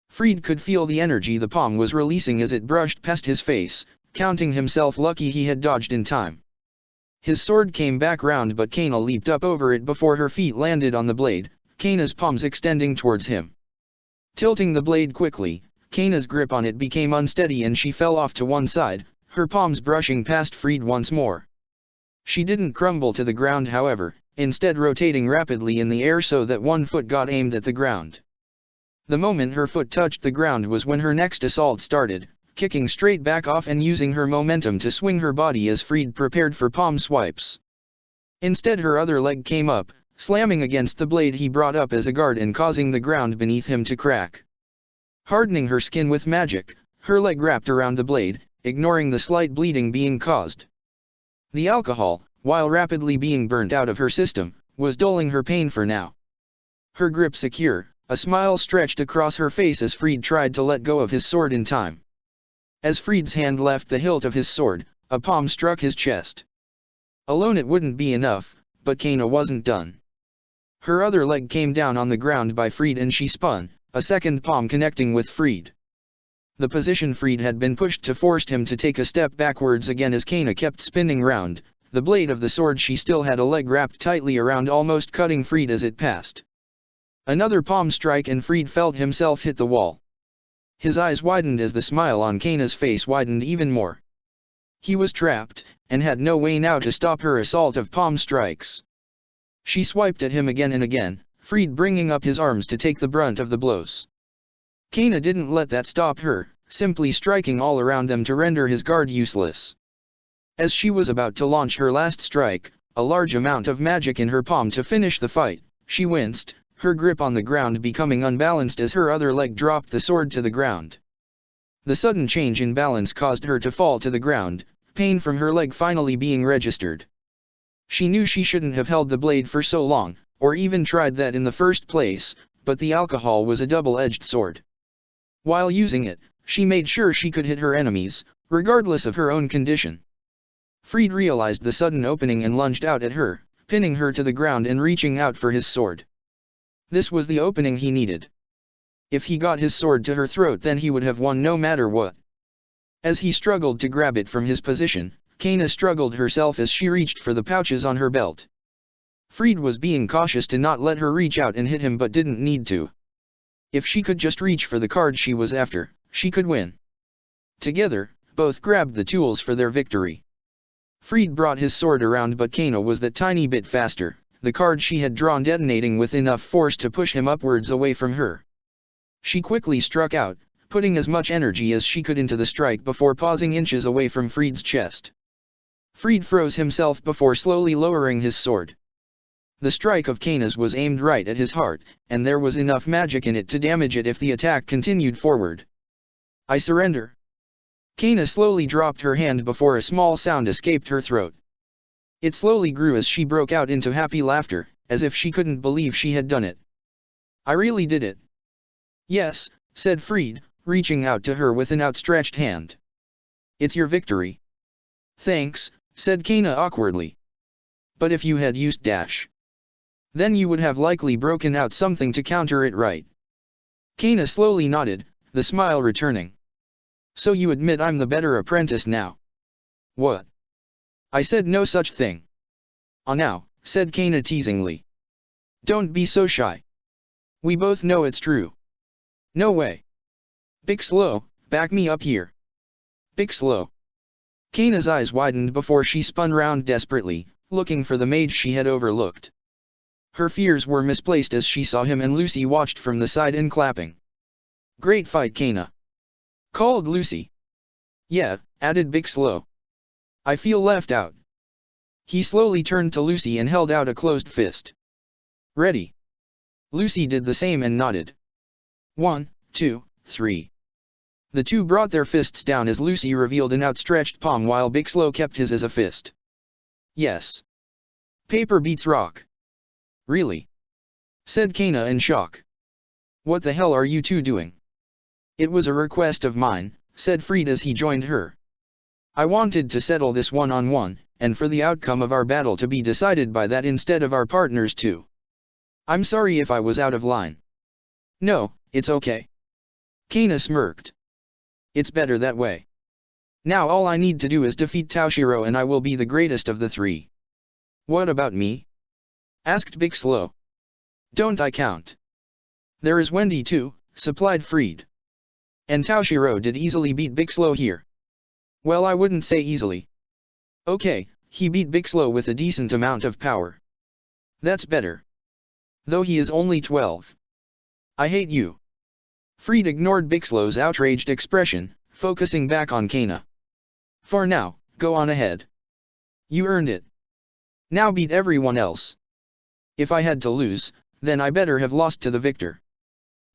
Fried could feel the energy the palm was releasing as it brushed past his face, counting himself lucky he had dodged in time. His sword came back round but Kana leaped up over it before her feet landed on the blade, Kana's palms extending towards him. Tilting the blade quickly, Kana's grip on it became unsteady and she fell off to one side, her palms brushing past Fried once more. She didn't crumble to the ground however, instead rotating rapidly in the air so that one foot got aimed at the ground. The moment her foot touched the ground was when her next assault started, kicking straight back off and using her momentum to swing her body as Fried prepared for palm swipes. Instead her other leg came up, slamming against the blade he brought up as a guard and causing the ground beneath him to crack. Hardening her skin with magic, her leg wrapped around the blade, ignoring the slight bleeding being caused. The alcohol, while rapidly being burnt out of her system, was dulling her pain for now. Her grip secure, a smile stretched across her face as Fried tried to let go of his sword in time. As Fried's hand left the hilt of his sword, a palm struck his chest. Alone it wouldn't be enough, but Kana wasn't done. Her other leg came down on the ground by Fried and she spun, a second palm connecting with Fried. The position Fried had been pushed to forced him to take a step backwards again as Kana kept spinning round, the blade of the sword she still had a leg wrapped tightly around almost cutting Fried as it passed. Another palm strike and Fried felt himself hit the wall. His eyes widened as the smile on Kana's face widened even more. He was trapped, and had no way now to stop her assault of palm strikes. She swiped at him again and again, Fried bringing up his arms to take the brunt of the blows. Kana didn't let that stop her, simply striking all around them to render his guard useless. As she was about to launch her last strike, a large amount of magic in her palm to finish the fight, she winced, her grip on the ground becoming unbalanced as her other leg dropped the sword to the ground. The sudden change in balance caused her to fall to the ground, pain from her leg finally being registered. She knew she shouldn't have held the blade for so long, or even tried that in the first place, but the alcohol was a double-edged sword. While using it, she made sure she could hit her enemies, regardless of her own condition. Fried realized the sudden opening and lunged out at her, pinning her to the ground and reaching out for his sword. This was the opening he needed. If he got his sword to her throat then he would have won no matter what. As he struggled to grab it from his position, Kana struggled herself as she reached for the pouches on her belt. Fried was being cautious to not let her reach out and hit him but didn't need to. If she could just reach for the card she was after, she could win. Together, both grabbed the tools for their victory. Fried brought his sword around but Kana was that tiny bit faster, the card she had drawn detonating with enough force to push him upwards away from her. She quickly struck out, putting as much energy as she could into the strike before pausing inches away from Fried's chest. Fried froze himself before slowly lowering his sword. The strike of Kana's was aimed right at his heart, and there was enough magic in it to damage it if the attack continued forward. I surrender. Kana slowly dropped her hand before a small sound escaped her throat. It slowly grew as she broke out into happy laughter, as if she couldn't believe she had done it. I really did it. Yes, said Fried, reaching out to her with an outstretched hand. It's your victory. Thanks, said Kana awkwardly. But if you had used dash, then you would have likely broken out something to counter it, right? Kana slowly nodded, the smile returning. So you admit I'm the better apprentice now? What? I said no such thing. Ah now, said Kana teasingly. Don't be so shy. We both know it's true. No way. Big slow, back me up here. Big slow. Kana's eyes widened before she spun round desperately, looking for the mage she had overlooked. Her fears were misplaced as she saw him and Lucy watched from the side and clapping. Great fight, Kana, called Lucy. Yeah, added Big Slow. I feel left out. He slowly turned to Lucy and held out a closed fist. Ready. Lucy did the same and nodded. 1, 2, 3. The two brought their fists down as Lucy revealed an outstretched palm while Big Slow kept his as a fist. Yes. Paper beats rock. Really? said Kana in shock. What the hell are you two doing? It was a request of mine, said Fried as he joined her. I wanted to settle this one-on-one, and for the outcome of our battle to be decided by that instead of our partners too. I'm sorry if I was out of line. No, it's okay. Kana smirked. It's better that way. Now all I need to do is defeat Toshiro and I will be the greatest of the three. What about me? Asked Big Slow. Don't I count? There is Wendy too, supplied Fried. And Toshiro did easily beat Big Slow here. Well, I wouldn't say easily. Okay, he beat Big Slow with a decent amount of power. That's better. Though he is only 12. I hate you. Fried ignored Big Slow's outraged expression, focusing back on Kana. For now, go on ahead. You earned it. Now beat everyone else. If I had to lose, then I better have lost to the victor.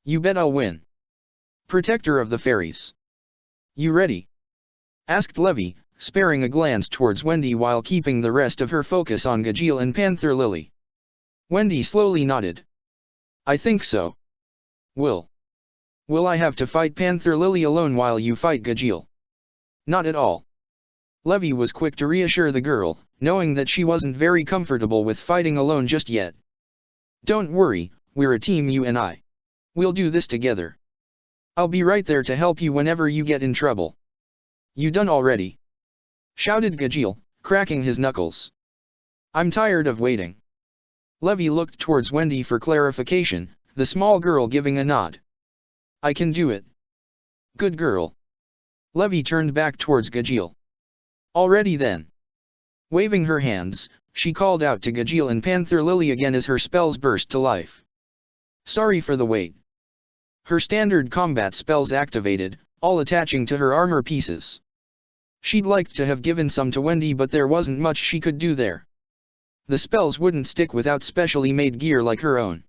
You bet I'll win. Protector of the Fairies. You ready? Asked Levi, sparing a glance towards Wendy while keeping the rest of her focus on Gajeel and Panther Lily. Wendy slowly nodded. I think so. Will I have to fight Panther Lily alone while you fight Gajeel? Not at all. Levi was quick to reassure the girl, knowing that she wasn't very comfortable with fighting alone just yet. Don't worry, we're a team, you and I. We'll do this together. I'll be right there to help you whenever you get in trouble. You done already? Shouted Gajeel, cracking his knuckles. I'm tired of waiting. Levi looked towards Wendy for clarification, the small girl giving a nod. I can do it. Good girl. Levi turned back towards Gajeel. Already then. Waving her hands, she called out to Gajeel and Panther Lily again as her spells burst to life. Sorry for the wait. Her standard combat spells activated, all attaching to her armor pieces. She'd liked to have given some to Wendy, but there wasn't much she could do there. The spells wouldn't stick without specially made gear like her own.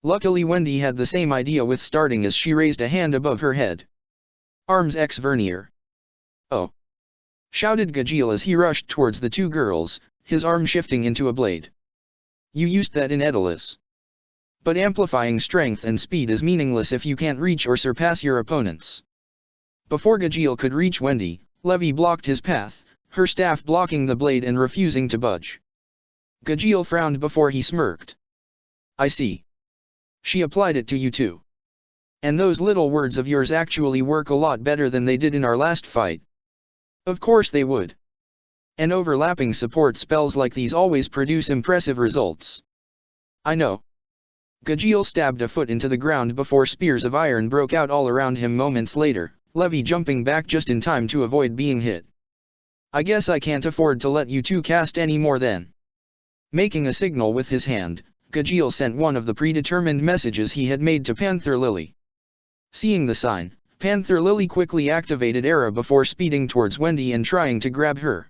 Luckily Wendy had the same idea with starting as she raised a hand above her head. Arms X Vernier. Oh! Shouted Gajeel as he rushed towards the two girls, his arm shifting into a blade. You used that in Edalis. But amplifying strength and speed is meaningless if you can't reach or surpass your opponents. Before Gajeel could reach Wendy, Levi blocked his path, her staff blocking the blade and refusing to budge. Gajeel frowned before he smirked. I see. She applied it to you too. And those little words of yours actually work a lot better than they did in our last fight. Of course they would. And overlapping support spells like these always produce impressive results. I know. Gajeel stabbed a foot into the ground before spears of iron broke out all around him moments later, Levi jumping back just in time to avoid being hit. I guess I can't afford to let you two cast any more then. Making a signal with his hand, Gajeel sent one of the predetermined messages he had made to Panther Lily. Seeing the sign, Panther Lily quickly activated Era before speeding towards Wendy and trying to grab her.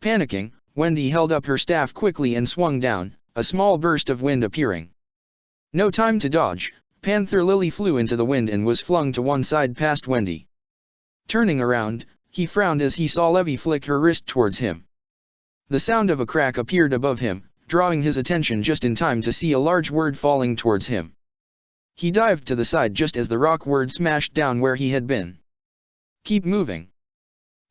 Panicking, Wendy held up her staff quickly and swung down, a small burst of wind appearing. No time to dodge, Panther Lily flew into the wind and was flung to one side past Wendy. Turning around, he frowned as he saw Levi flick her wrist towards him. The sound of a crack appeared above him, drawing his attention just in time to see a large word falling towards him. He dived to the side just as the rock word smashed down where he had been. Keep moving.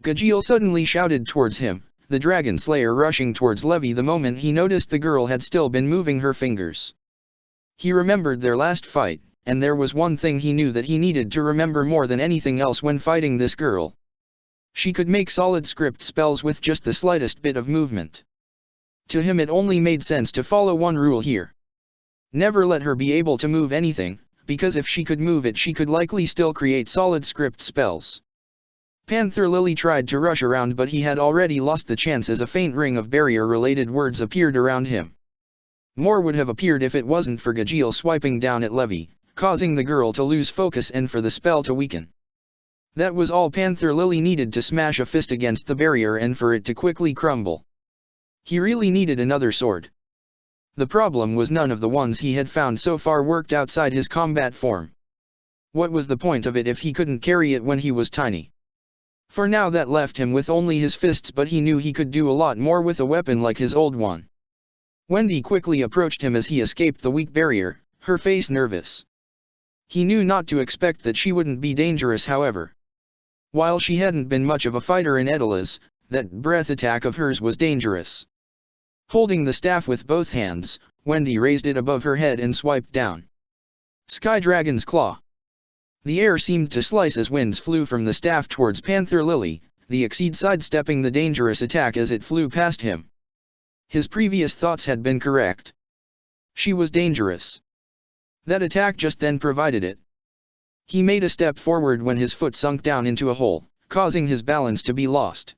Gajeel suddenly shouted towards him, the Dragon Slayer rushing towards Levi the moment he noticed the girl had still been moving her fingers. He remembered their last fight, and there was one thing he knew that he needed to remember more than anything else when fighting this girl. She could make solid script spells with just the slightest bit of movement. To him it only made sense to follow one rule here. Never let her be able to move anything, because if she could move it she could likely still create solid script spells. Panther Lily tried to rush around, but he had already lost the chance as a faint ring of barrier-related words appeared around him. More would have appeared if it wasn't for Gajeel swiping down at Levi, causing the girl to lose focus and for the spell to weaken. That was all Panther Lily needed to smash a fist against the barrier and for it to quickly crumble. He really needed another sword. The problem was none of the ones he had found so far worked outside his combat form. What was the point of it if he couldn't carry it when he was tiny? For now that left him with only his fists, but he knew he could do a lot more with a weapon like his old one. Wendy quickly approached him as he escaped the weak barrier, her face nervous. He knew not to expect that she wouldn't be dangerous however. While she hadn't been much of a fighter in Edelas, that breath attack of hers was dangerous. Holding the staff with both hands, Wendy raised it above her head and swiped down. Sky Dragon's Claw. The air seemed to slice as winds flew from the staff towards Panther Lily, the Exceed sidestepping the dangerous attack as it flew past him. His previous thoughts had been correct. She was dangerous. That attack just then provided it. He made a step forward when his foot sunk down into a hole, causing his balance to be lost.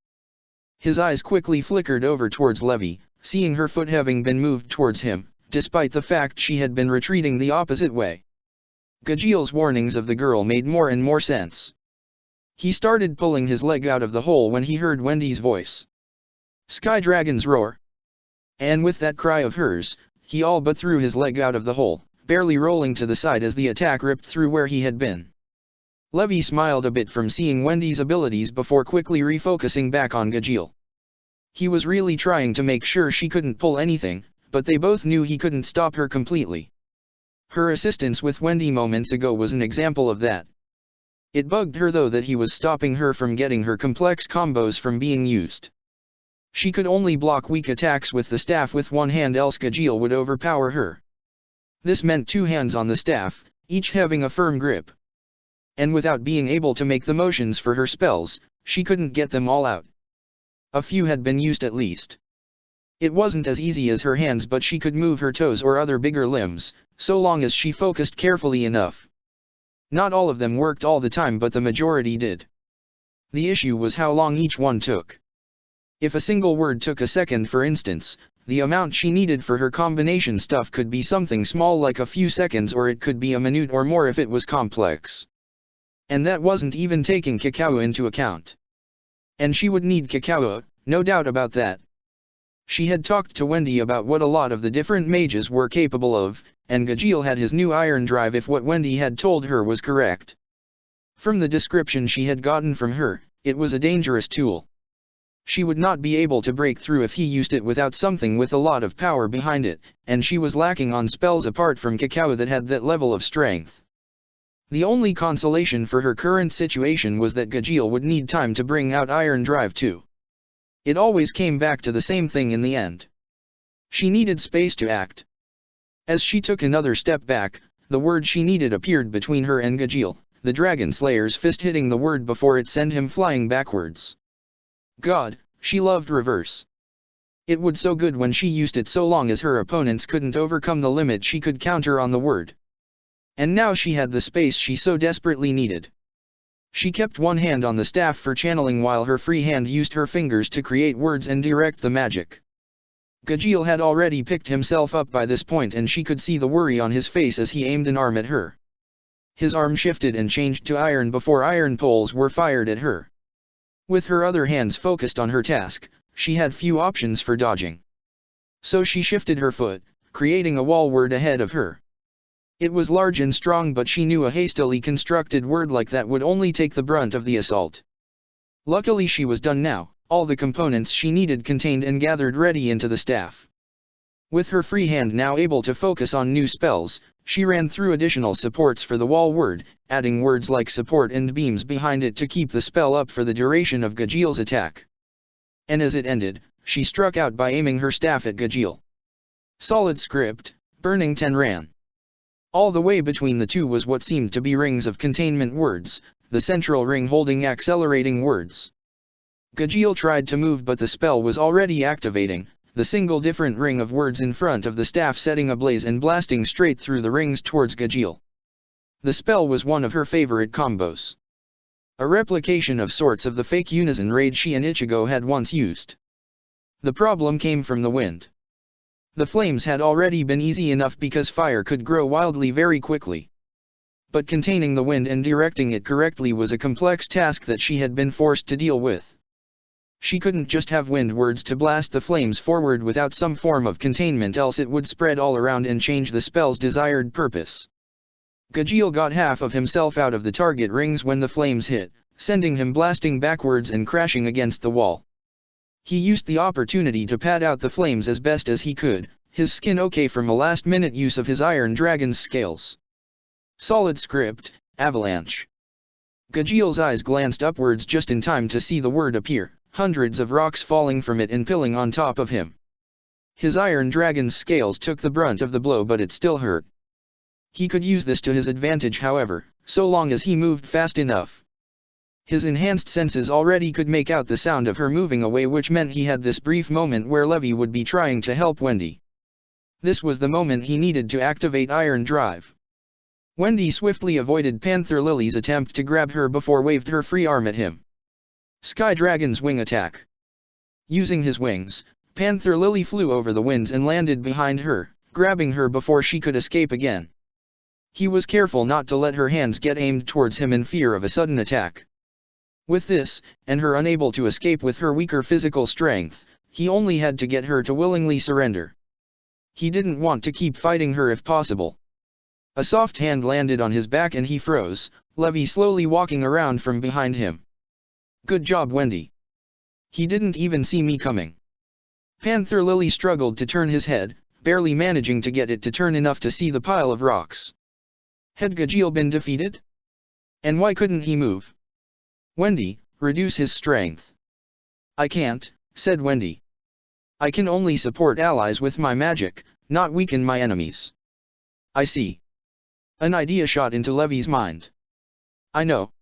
His eyes quickly flickered over towards Levi, seeing her foot having been moved towards him, despite the fact she had been retreating the opposite way. Gajiel's warnings of the girl made more and more sense. He started pulling his leg out of the hole when he heard Wendy's voice. Sky Dragon's Roar. And with that cry of hers, he all but threw his leg out of the hole, barely rolling to the side as the attack ripped through where he had been. Levi smiled a bit from seeing Wendy's abilities before quickly refocusing back on Gajiel. He was really trying to make sure she couldn't pull anything, but they both knew he couldn't stop her completely. Her assistance with Wendy moments ago was an example of that. It bugged her though that he was stopping her from getting her complex combos from being used. She could only block weak attacks with the staff with one hand, else Gajiel would overpower her. This meant two hands on the staff, each having a firm grip. And without being able to make the motions for her spells, she couldn't get them all out. A few had been used at least. It wasn't as easy as her hands, but she could move her toes or other bigger limbs, so long as she focused carefully enough. Not all of them worked all the time, but the majority did. The issue was how long each one took. If a single word took a second for instance, the amount she needed for her combination stuff could be something small like a few seconds, or it could be a minute or more if it was complex. And that wasn't even taking Cacao into account. And she would need Cacao, no doubt about that. She had talked to Wendy about what a lot of the different mages were capable of, and Gajiel had his new iron drive if what Wendy had told her was correct. From the description she had gotten from her, it was a dangerous tool. She would not be able to break through if he used it without something with a lot of power behind it, and she was lacking on spells apart from Cacao that had that level of strength. The only consolation for her current situation was that Gajiel would need time to bring out Iron Drive too. It always came back to the same thing in the end. She needed space to act. As she took another step back, the word she needed appeared between her and Gajiel, the Dragon Slayer's fist hitting the word before it sent him flying backwards. God, she loved reverse. It would so good when she used it, so long as her opponents couldn't overcome the limit she could counter on the word. And now she had the space she so desperately needed. She kept one hand on the staff for channeling while her free hand used her fingers to create words and direct the magic. Gajiel had already picked himself up by this point, and she could see the worry on his face as he aimed an arm at her. His arm shifted and changed to iron before iron poles were fired at her. With her other hands focused on her task, she had few options for dodging. So she shifted her foot, creating a wall word ahead of her. It was large and strong, but she knew a hastily constructed word like that would only take the brunt of the assault. Luckily she was done now, all the components she needed contained and gathered ready into the staff. With her free hand now able to focus on new spells, she ran through additional supports for the wall word, adding words like support and beams behind it to keep the spell up for the duration of Gajiel's attack. And as it ended, she struck out by aiming her staff at Gajiel. Solid script, Burning 10 ran. All the way between the two was what seemed to be rings of containment words, the central ring holding accelerating words. Gajiel tried to move, but the spell was already activating, the single different ring of words in front of the staff setting ablaze and blasting straight through the rings towards Gajiel. The spell was one of her favorite combos. A replication of sorts of the fake unison raid she and Ichigo had once used. The problem came from the wind. The flames had already been easy enough because fire could grow wildly very quickly. But containing the wind and directing it correctly was a complex task that she had been forced to deal with. She couldn't just have wind words to blast the flames forward without some form of containment, else it would spread all around and change the spell's desired purpose. Gajiel got half of himself out of the target rings when the flames hit, sending him blasting backwards and crashing against the wall. He used the opportunity to pad out the flames as best as he could, his skin okay from a last-minute use of his Iron Dragon's scales. Solid script, avalanche. Gajiel's eyes glanced upwards just in time to see the word appear, hundreds of rocks falling from it and pilling on top of him. His Iron Dragon's scales took the brunt of the blow, but it still hurt. He could use this to his advantage, however, so long as he moved fast enough. His enhanced senses already could make out the sound of her moving away, which meant he had this brief moment where Levy would be trying to help Wendy. This was the moment he needed to activate Iron Drive. Wendy swiftly avoided Panther Lily's attempt to grab her before waved her free arm at him. Sky Dragon's wing attack. Using his wings, Panther Lily flew over the winds and landed behind her, grabbing her before she could escape again. He was careful not to let her hands get aimed towards him in fear of a sudden attack. With this, and her unable to escape with her weaker physical strength, he only had to get her to willingly surrender. He didn't want to keep fighting her if possible. A soft hand landed on his back and he froze, Levy slowly walking around from behind him. Good job, Wendy. He didn't even see me coming. Panther Lily struggled to turn his head, barely managing to get it to turn enough to see the pile of rocks. Had Gajiel been defeated? And why couldn't he move? Wendy, reduce his strength. I can't, said Wendy. I can only support allies with my magic, not weaken my enemies. I see. An idea shot into Levy's mind. I know.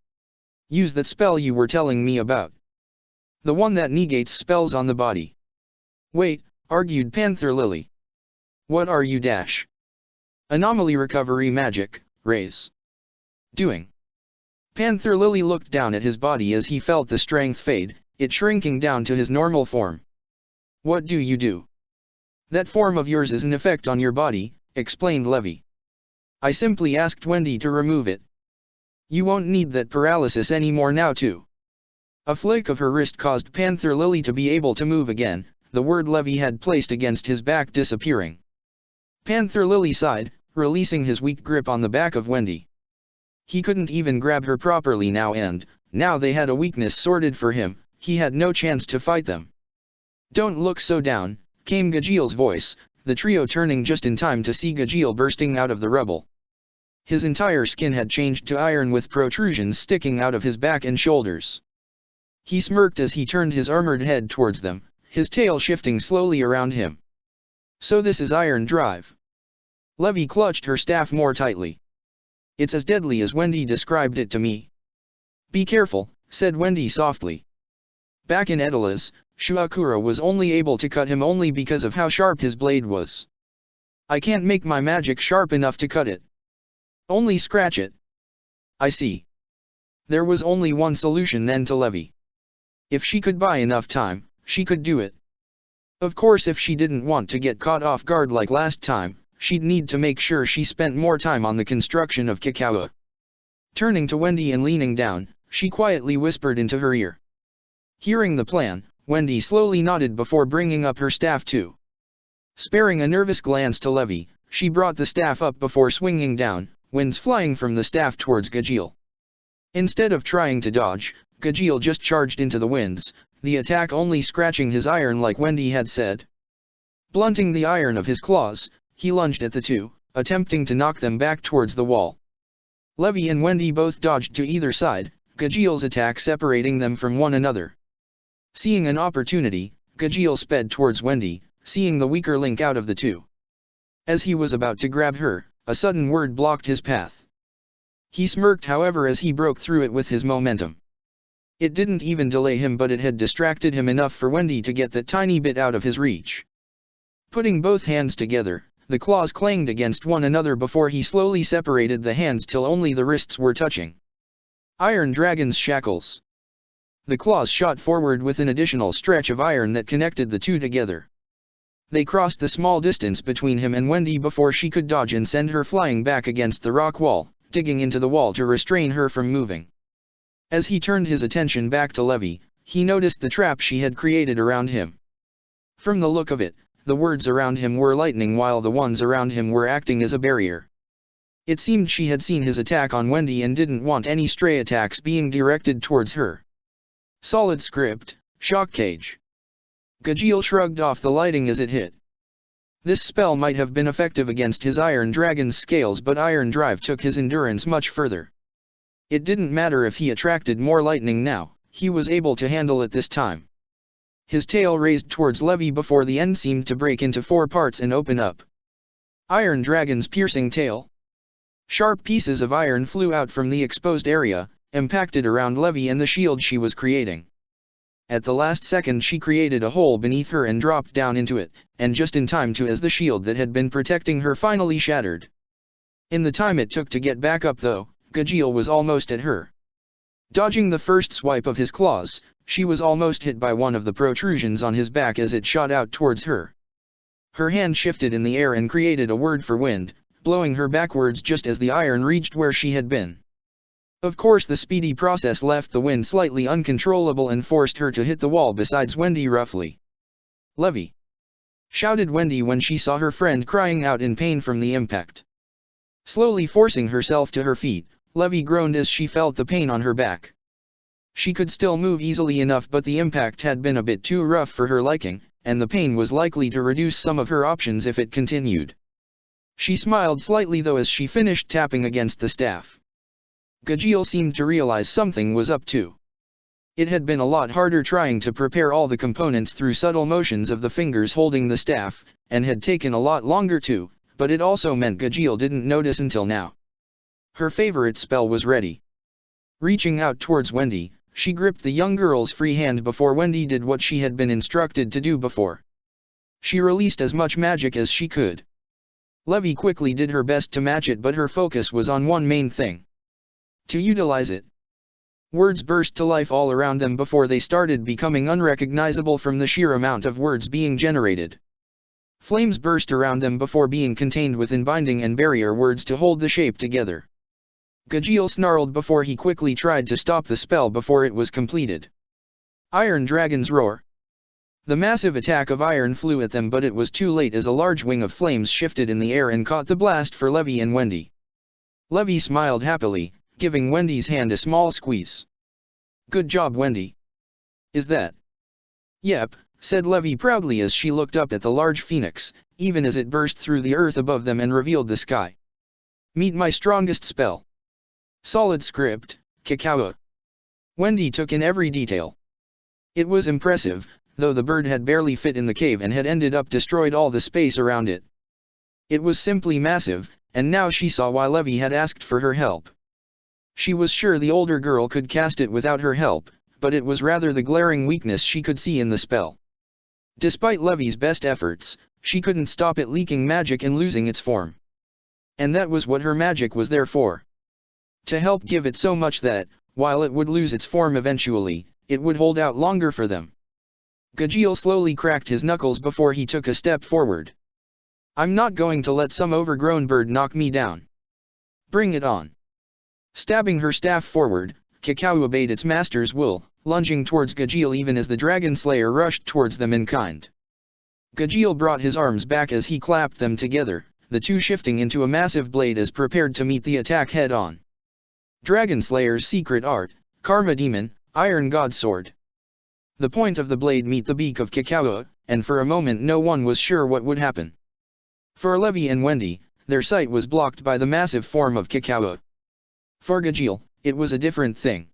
Use that spell you were telling me about. The one that negates spells on the body. Wait, argued Panther Lily. What are you dash? Anomaly recovery magic, raise. Doing. Panther Lily looked down at his body as he felt the strength fade, it shrinking down to his normal form. What do you do? That form of yours is an effect on your body, explained Levy. I simply asked Wendy to remove it. You won't need that paralysis anymore now too. A flick of her wrist caused Panther Lily to be able to move again, the word Levy had placed against his back disappearing. Panther Lily sighed, releasing his weak grip on the back of Wendy. He couldn't even grab her properly now, and, now they had a weakness sorted for him, he had no chance to fight them. Don't look so down, came Gajiel's voice, the trio turning just in time to see Gajiel bursting out of the rubble. His entire skin had changed to iron with protrusions sticking out of his back and shoulders. He smirked as he turned his armored head towards them, his tail shifting slowly around him. So this is Iron Drive. Levy clutched her staff more tightly. It's as deadly as Wendy described it to me. Be careful, said Wendy softly. Back in Edela's, Shuakura was only able to cut him only because of how sharp his blade was. I can't make my magic sharp enough to cut it. Only scratch it. I see. There was only one solution then to Levy. If she could buy enough time, she could do it. Of course, if she didn't want to get caught off guard like last time, she'd need to make sure she spent more time on the construction of Kikawa. Turning to Wendy and leaning down, she quietly whispered into her ear. Hearing the plan, Wendy slowly nodded before bringing up her staff too. Sparing a nervous glance to Levy, she brought the staff up before swinging down, winds flying from the staff towards Gajiel. Instead of trying to dodge, Gajiel just charged into the winds, the attack only scratching his iron like Wendy had said. Blunting the iron of his claws, he lunged at the two, attempting to knock them back towards the wall. Levy and Wendy both dodged to either side, Gajiel's attack separating them from one another. Seeing an opportunity, Gajiel sped towards Wendy, seeing the weaker link out of the two. As he was about to grab her, a sudden word blocked his path. He smirked however as he broke through it with his momentum. It didn't even delay him, but it had distracted him enough for Wendy to get that tiny bit out of his reach. Putting both hands together, the claws clanged against one another before he slowly separated the hands till only the wrists were touching. Iron Dragon's shackles. The claws shot forward with an additional stretch of iron that connected the two together. They crossed the small distance between him and Wendy before she could dodge and send her flying back against the rock wall, digging into the wall to restrain her from moving. As he turned his attention back to Levy, he noticed the trap she had created around him. From the look of it, the words around him were lightning while the ones around him were acting as a barrier. It seemed she had seen his attack on Wendy and didn't want any stray attacks being directed towards her. Solid script, shock cage. Gajiel shrugged off the lighting as it hit. This spell might have been effective against his Iron Dragon's scales, but Iron Drive took his endurance much further. It didn't matter if he attracted more lightning now, he was able to handle it this time. His tail raised towards Levi before the end seemed to break into 4 parts and open up. Iron Dragon's piercing tail. Sharp pieces of iron flew out from the exposed area, impacted around Levi and the shield she was creating. At the last second she created a hole beneath her and dropped down into it, and just in time as the shield that had been protecting her finally shattered. In the time it took to get back up though, Gajeel was almost at her. Dodging the first swipe of his claws, she was almost hit by one of the protrusions on his back as it shot out towards her. Her hand shifted in the air and created a word for wind, blowing her backwards just as the iron reached where she had been. Of course the speedy process left the wind slightly uncontrollable and forced her to hit the wall beside Wendy roughly. "Levi!" shouted Wendy when she saw her friend crying out in pain from the impact. Slowly forcing herself to her feet, Levi groaned as she felt the pain on her back. She could still move easily enough, but the impact had been a bit too rough for her liking, and the pain was likely to reduce some of her options if it continued. She smiled slightly though as she finished tapping against the staff. Gajeel seemed to realize something was up too. It had been a lot harder trying to prepare all the components through subtle motions of the fingers holding the staff, and had taken a lot longer too, but it also meant Gajeel didn't notice until now. Her favorite spell was ready. Reaching out towards Wendy, she gripped the young girl's free hand before Wendy did what she had been instructed to do before. She released as much magic as she could. Levi quickly did her best to match it, but her focus was on one main thing. To utilize it. Words burst to life all around them before they started becoming unrecognizable from the sheer amount of words being generated. Flames burst around them before being contained within binding and barrier words to hold the shape together. Gajeel snarled before he quickly tried to stop the spell before it was completed. Iron Dragon's Roar. The massive attack of iron flew at them, but it was too late as a large wing of flames shifted in the air and caught the blast for Levi and Wendy. Levi smiled happily, giving Wendy's hand a small squeeze. "Good job, Wendy." "Is that?" "Yep," said Levi proudly as she looked up at the large phoenix, even as it burst through the earth above them and revealed the sky. "Meet my strongest spell. Solid script, Cacao." Wendy took in every detail. It was impressive, though the bird had barely fit in the cave and had ended up destroyed all the space around it. It was simply massive, and now she saw why Levi had asked for her help. She was sure the older girl could cast it without her help, but it was rather the glaring weakness she could see in the spell. Despite Levi's best efforts, she couldn't stop it leaking magic and losing its form. And that was what her magic was there for. To help give it so much that, while it would lose its form eventually, it would hold out longer for them. Gajeel slowly cracked his knuckles before he took a step forward. "I'm not going to let some overgrown bird knock me down. Bring it on." Stabbing her staff forward, Cacao obeyed its master's will, lunging towards Gajeel even as the Dragon Slayer rushed towards them in kind. Gajeel brought his arms back as he clapped them together, the two shifting into a massive blade as prepared to meet the attack head-on. Dragon Slayer's secret art, Karma Demon, Iron God Sword. The point of the blade met the beak of Cacao, and for a moment no one was sure what would happen. For Levi and Wendy, their sight was blocked by the massive form of Cacao. For Gajeel, it was a different thing.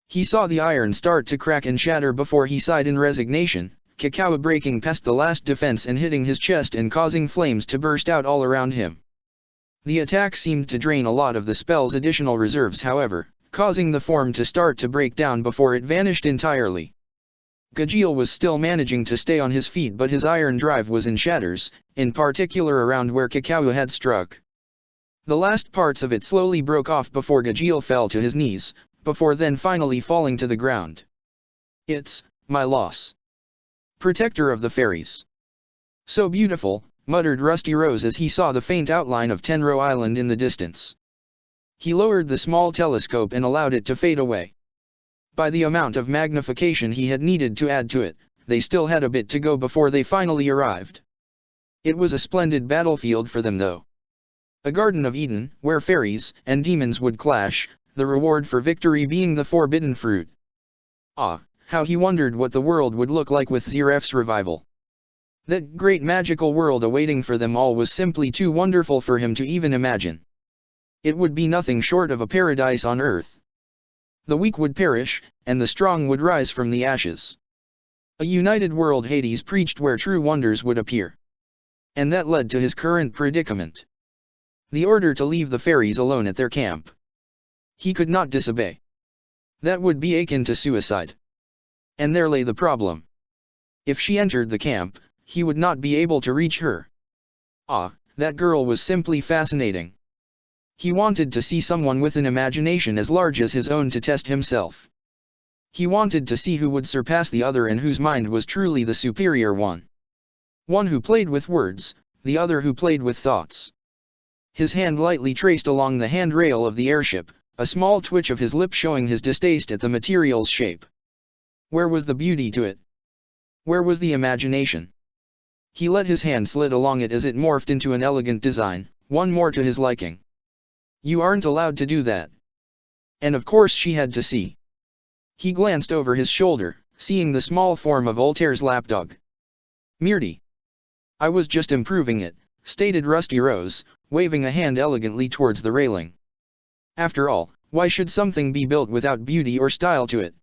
He saw the iron start to crack and shatter before he sighed in resignation, Cacao breaking past the last defense and hitting his chest and causing flames to burst out all around him. The attack seemed to drain a lot of the spell's additional reserves, however, causing the form to start to break down before it vanished entirely. Gajeel was still managing to stay on his feet, but his iron drive was in shatters, in particular around where Cacao had struck. The last parts of it slowly broke off before Gajeel fell to his knees, before then finally falling to the ground. "It's my loss. Protector of the fairies. So beautiful," muttered Rusty Rose as he saw the faint outline of Tenro Island in the distance. He lowered the small telescope and allowed it to fade away. By the amount of magnification he had needed to add to it, they still had a bit to go before they finally arrived. It was a splendid battlefield for them though. A Garden of Eden, where fairies and demons would clash, the reward for victory being the forbidden fruit. Ah, how he wondered what the world would look like with Zeref's revival. That great magical world awaiting for them all was simply too wonderful for him to even imagine. It would be nothing short of a paradise on earth. The weak would perish, and the strong would rise from the ashes. A united world Hades preached where true wonders would appear. And that led to his current predicament. The order to leave the fairies alone at their camp. He could not disobey. That would be akin to suicide. And there lay the problem. If she entered the camp, he would not be able to reach her. Ah, that girl was simply fascinating. He wanted to see someone with an imagination as large as his own to test himself. He wanted to see who would surpass the other and whose mind was truly the superior one. One who played with words, the other who played with thoughts. His hand lightly traced along the handrail of the airship, a small twitch of his lip showing his distaste at the material's shape. Where was the beauty to it? Where was the imagination? He let his hand slid along it as it morphed into an elegant design, one more to his liking. You aren't allowed to do that. And of course she had to see. He glanced over his shoulder, seeing the small form of Voltaire's lapdog. Myrti. I was just improving it, stated Rusty Rose, waving a hand elegantly towards the railing. After all, why should something be built without beauty or style to it?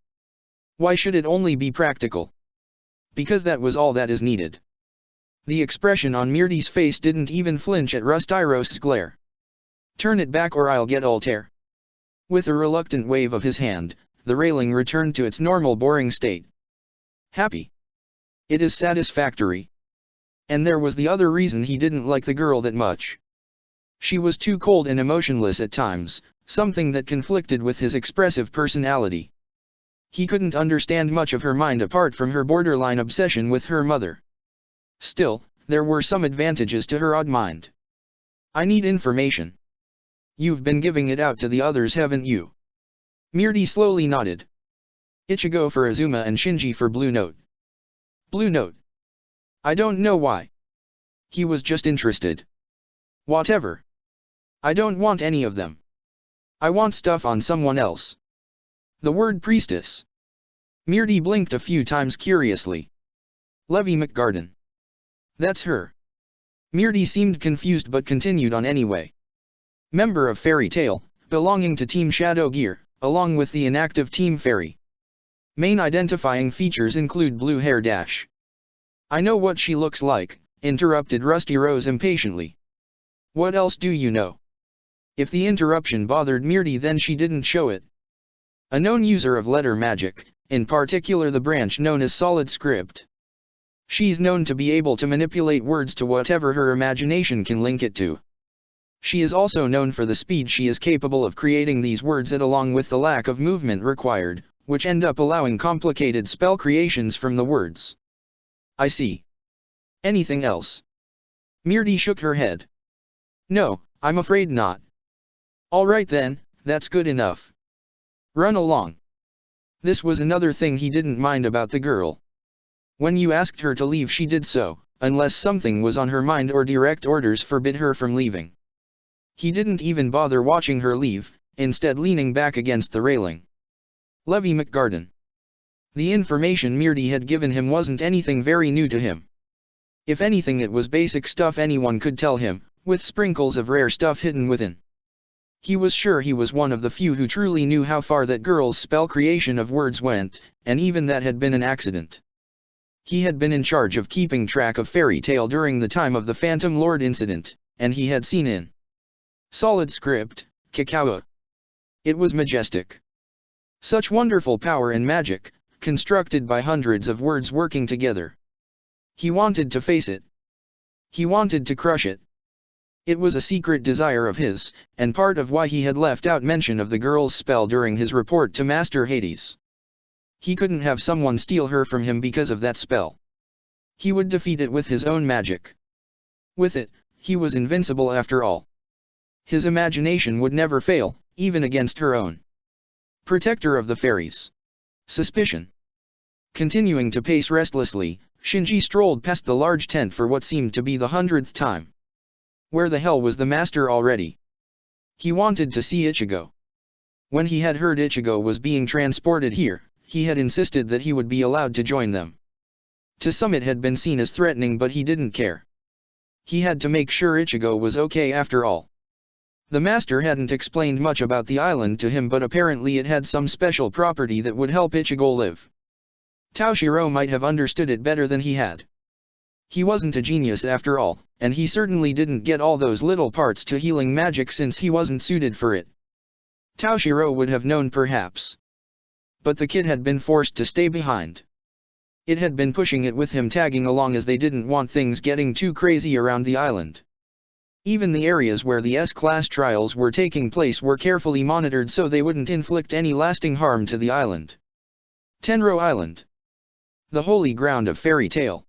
Why should it only be practical? Because that was all that is needed. The expression on Myrti's face didn't even flinch at Rusty Rose's glare. Turn it back or I'll get Voltaire. With a reluctant wave of his hand, the railing returned to its normal boring state. Happy. It is satisfactory. And there was the other reason he didn't like the girl that much. She was too cold and emotionless at times, something that conflicted with his expressive personality. He couldn't understand much of her mind apart from her borderline obsession with her mother. Still, there were some advantages to her odd mind. I need information. You've been giving it out to the others, haven't you? Myrti slowly nodded. Ichigo for Azuma and Shinji for Blue Note. Blue Note. I don't know why. He was just interested. Whatever. I don't want any of them. I want stuff on someone else. The word priestess. Myrti blinked a few times curiously. Levi McGarden. That's her. Myrti seemed confused but continued on anyway. Member of Fairy Tail, belonging to Team Shadow Gear, along with the inactive Team Fairy. Main identifying features include blue hair dash. I know what she looks like, interrupted Rusty Rose impatiently. What else do you know? If the interruption bothered Myrti, then she didn't show it. A known user of letter magic, in particular the branch known as solid script. She's known to be able to manipulate words to whatever her imagination can link it to. She is also known for the speed she is capable of creating these words at, along with the lack of movement required, which end up allowing complicated spell creations from the words. I see. Anything else? Myrti shook her head. No, I'm afraid not. All right then, that's good enough. Run along. This was another thing he didn't mind about the girl. When you asked her to leave, she did so, unless something was on her mind or direct orders forbid her from leaving. He didn't even bother watching her leave, instead leaning back against the railing. Levi McGarden. The information Myrti had given him wasn't anything very new to him. If anything, it was basic stuff anyone could tell him, with sprinkles of rare stuff hidden within. He was sure he was one of the few who truly knew how far that girl's spell creation of words went, and even that had been an accident. He had been in charge of keeping track of Fairy Tail during the time of the Phantom Lord incident, and he had seen in solid script, Kakawa. It was majestic. Such wonderful power and magic, constructed by hundreds of words working together. He wanted to face it. He wanted to crush it. It was a secret desire of his, and part of why he had left out mention of the girl's spell during his report to Master Hades. He couldn't have someone steal her from him because of that spell. He would defeat it with his own magic. With it, he was invincible after all. His imagination would never fail, even against her own. Protector of the fairies. Suspicion. Continuing to pace restlessly, Shinji strolled past the large tent for what seemed to be the 100th time. Where the hell was the master already? He wanted to see Ichigo. When he had heard Ichigo was being transported here, he had insisted that he would be allowed to join them. To some it had been seen as threatening, but he didn't care. He had to make sure Ichigo was okay after all. The master hadn't explained much about the island to him, but apparently it had some special property that would help Ichigo live. Toshiro might have understood it better than he had. He wasn't a genius after all, and he certainly didn't get all those little parts to healing magic since he wasn't suited for it. Toshiro would have known perhaps. But the kid had been forced to stay behind. It had been pushing it with him, tagging along, as they didn't want things getting too crazy around the island. Even the areas where the S-class trials were taking place were carefully monitored so they wouldn't inflict any lasting harm to the island. Tenro Island. The holy ground of fairy tale.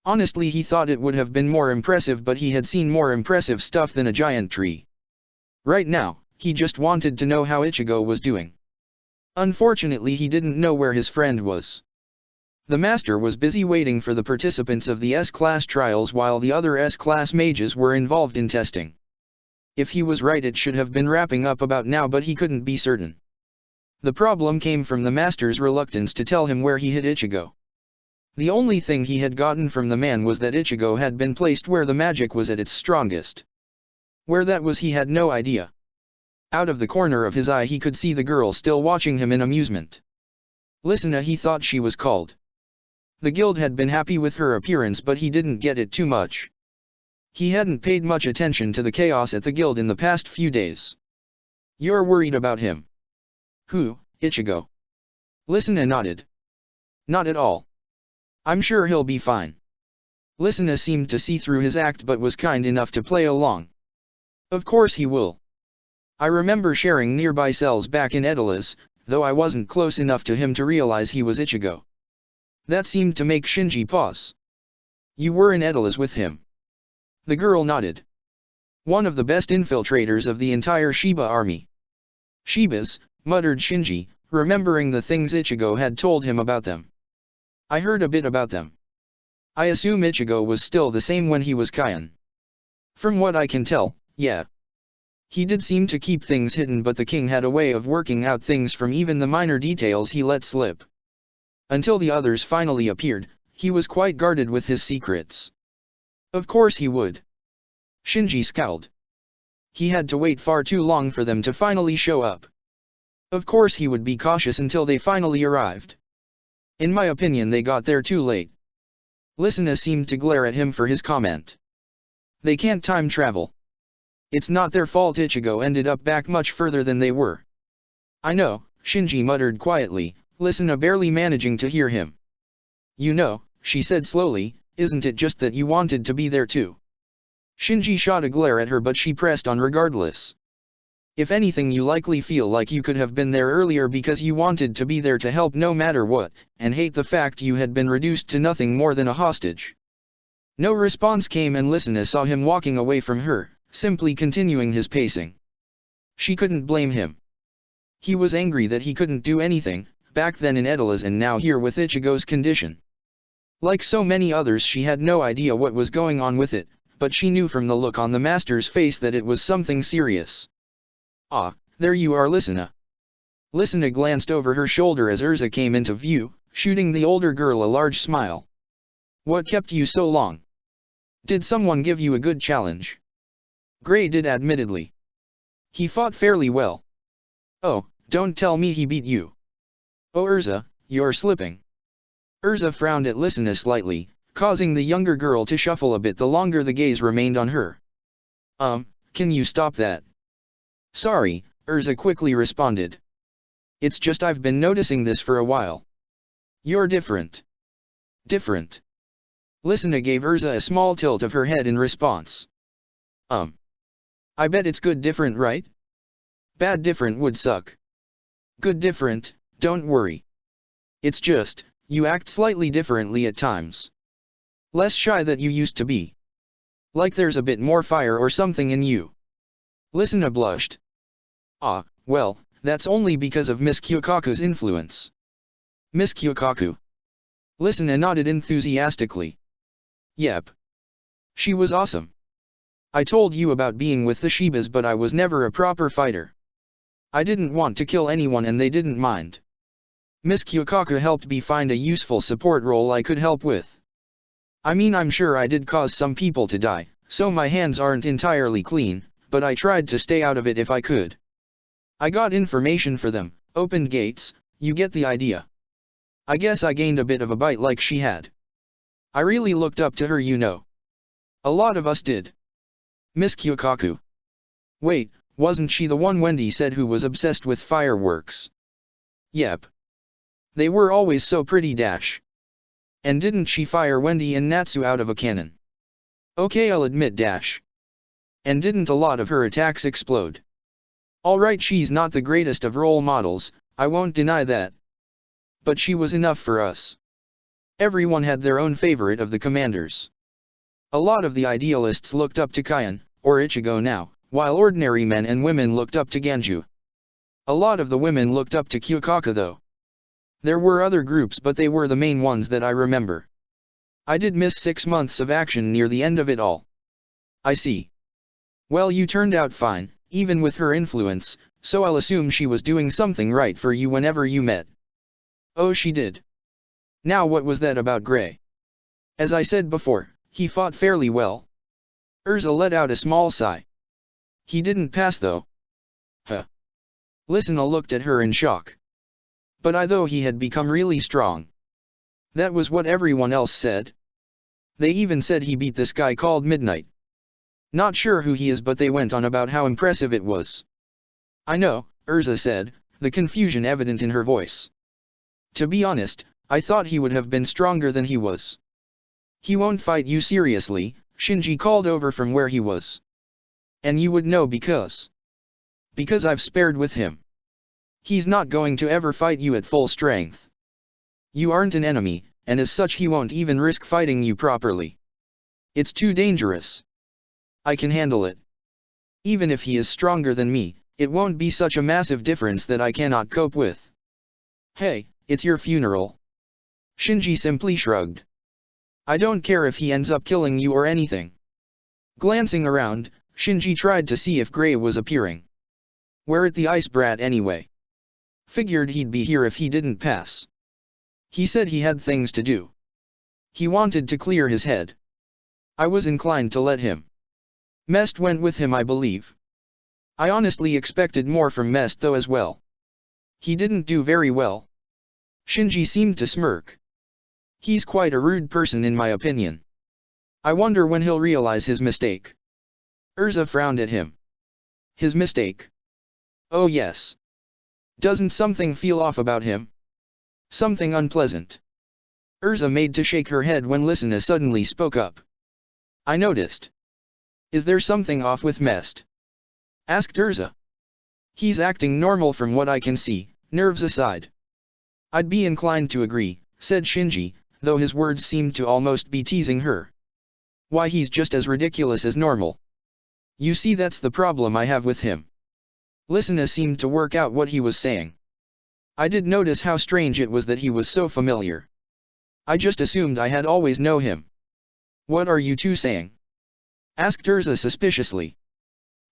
Honestly, he thought it would have been more impressive, but he had seen more impressive stuff than a giant tree. Right now, he just wanted to know how Ichigo was doing. Unfortunately, he didn't know where his friend was. The master was busy waiting for the participants of the S-class trials while the other S-class mages were involved in testing. If he was right, it should have been wrapping up about now, but he couldn't be certain. The problem came from the master's reluctance to tell him where he hid Ichigo. The only thing he had gotten from the man was that Ichigo had been placed where the magic was at its strongest. Where that was, he had no idea. Out of the corner of his eye he could see the girl still watching him in amusement. Lysina, he thought she was called. The guild had been happy with her appearance, but he didn't get it too much. He hadn't paid much attention to the chaos at the guild in the past few days. You're worried about him? Who, Ichigo? Lysina nodded. Not at all. I'm sure he'll be fine. Lysina seemed to see through his act but was kind enough to play along. Of course he will. I remember sharing nearby cells back in Edalas, though I wasn't close enough to him to realize he was Ichigo. That seemed to make Shinji pause. You were in Edalas with him? The girl nodded. One of the best infiltrators of the entire Shiba army. Shibas, muttered Shinji, remembering the things Ichigo had told him about them. I heard a bit about them. I assume Ichigo was still the same when he was Kaion. From what I can tell, yeah. He did seem to keep things hidden, but the king had a way of working out things from even the minor details he let slip. Until the others finally appeared, he was quite guarded with his secrets. Of course he would. Shinji scowled. He had to wait far too long for them to finally show up. Of course he would be cautious until they finally arrived. In my opinion, they got there too late. Lysina seemed to glare at him for his comment. They can't time travel. It's not their fault Ichigo ended up back much further than they were. I know, Shinji muttered quietly, Lysina barely managing to hear him. You know, she said slowly, isn't it just that you wanted to be there too? Shinji shot a glare at her, but she pressed on regardless. If anything, you likely feel like you could have been there earlier because you wanted to be there to help no matter what, and hate the fact you had been reduced to nothing more than a hostage. No response came, and Lysina saw him walking away from her, simply continuing his pacing. She couldn't blame him. He was angry that he couldn't do anything, back then in Edalas and now here with Ichigo's condition. Like so many others, she had no idea what was going on with it, but she knew from the look on the master's face that it was something serious. Ah, there you are, Lysina. Lysina glanced over her shoulder as Urza came into view, shooting the older girl a large smile. What kept you so long? Did someone give you a good challenge? Gray did, admittedly. He fought fairly well. Oh, don't tell me he beat you. Oh Urza, you're slipping. Urza frowned at Lysina slightly, causing the younger girl to shuffle a bit the longer the gaze remained on her. Can you stop that? Sorry, Urza quickly responded. It's just I've been noticing this for a while. You're different. Different. Lysina gave Urza a small tilt of her head in response. I bet it's good different, right? Bad different would suck. Good different, don't worry. It's just, you act slightly differently at times. Less shy that you used to be. Like there's a bit more fire or something in you. Lysina blushed. Ah, well, that's only because of Miss Kyukaku's influence. Miss Kyukaku. Lysina nodded enthusiastically. Yep. She was awesome. I told you about being with the Shibas, but I was never a proper fighter. I didn't want to kill anyone and they didn't mind. Miss Kyokaka helped me find a useful support role I could help with. I mean, I'm sure I did cause some people to die, so my hands aren't entirely clean, but I tried to stay out of it if I could. I got information for them, opened gates, you get the idea. I guess I gained a bit of a bite like she had. I really looked up to her, you know. A lot of us did. Miss Kyokaka. Wait, wasn't she the one Wendy said who was obsessed with fireworks? Yep. They were always so pretty dash. And didn't she fire Wendy and Natsu out of a cannon? Okay, I'll admit dash. And didn't a lot of her attacks explode? Alright, she's not the greatest of role models, I won't deny that. But she was enough for us. Everyone had their own favorite of the commanders. A lot of the idealists looked up to Kyan, or Ichigo now, while ordinary men and women looked up to Ganju. A lot of the women looked up to Kyokaka though. There were other groups, but they were the main ones that I remember. I did miss 6 months of action near the end of it all. I see. Well, you turned out fine, even with her influence, so I'll assume she was doing something right for you whenever you met. Oh, she did. Now what was that about Gray? As I said before, he fought fairly well. Urza let out a small sigh. He didn't pass though. Huh. Listener looked at her in shock. But I thought he had become really strong. That was what everyone else said. They even said he beat this guy called Midnight. Not sure who he is, but they went on about how impressive it was. I know, Urza said, the confusion evident in her voice. To be honest, I thought he would have been stronger than he was. He won't fight you seriously, Shinji called over from where he was. And you would know because I've spared with him. He's not going to ever fight you at full strength. You aren't an enemy, and as such he won't even risk fighting you properly. It's too dangerous. I can handle it. Even if he is stronger than me, it won't be such a massive difference that I cannot cope with. Hey, it's your funeral. Shinji simply shrugged. I don't care if he ends up killing you or anything. Glancing around, Shinji tried to see if Gray was appearing. Where at the ice brat anyway? Figured he'd be here if he didn't pass. He said he had things to do. He wanted to clear his head. I was inclined to let him. Mest went with him, I believe. I honestly expected more from Mest though as well. He didn't do very well. Shinji seemed to smirk. He's quite a rude person in my opinion. I wonder when he'll realize his mistake. Urza frowned at him. His mistake? Oh yes. Doesn't something feel off about him? Something unpleasant. Urza made to shake her head when Listener suddenly spoke up. I noticed. Is there something off with Mest? Asked Urza. He's acting normal from what I can see, nerves aside. I'd be inclined to agree, said Shinji, though his words seemed to almost be teasing her. Why, he's just as ridiculous as normal. You see, that's the problem I have with him. Listener seemed to work out what he was saying. I did notice how strange it was that he was so familiar. I just assumed I had always known him. What are you two saying? Asked Urza suspiciously.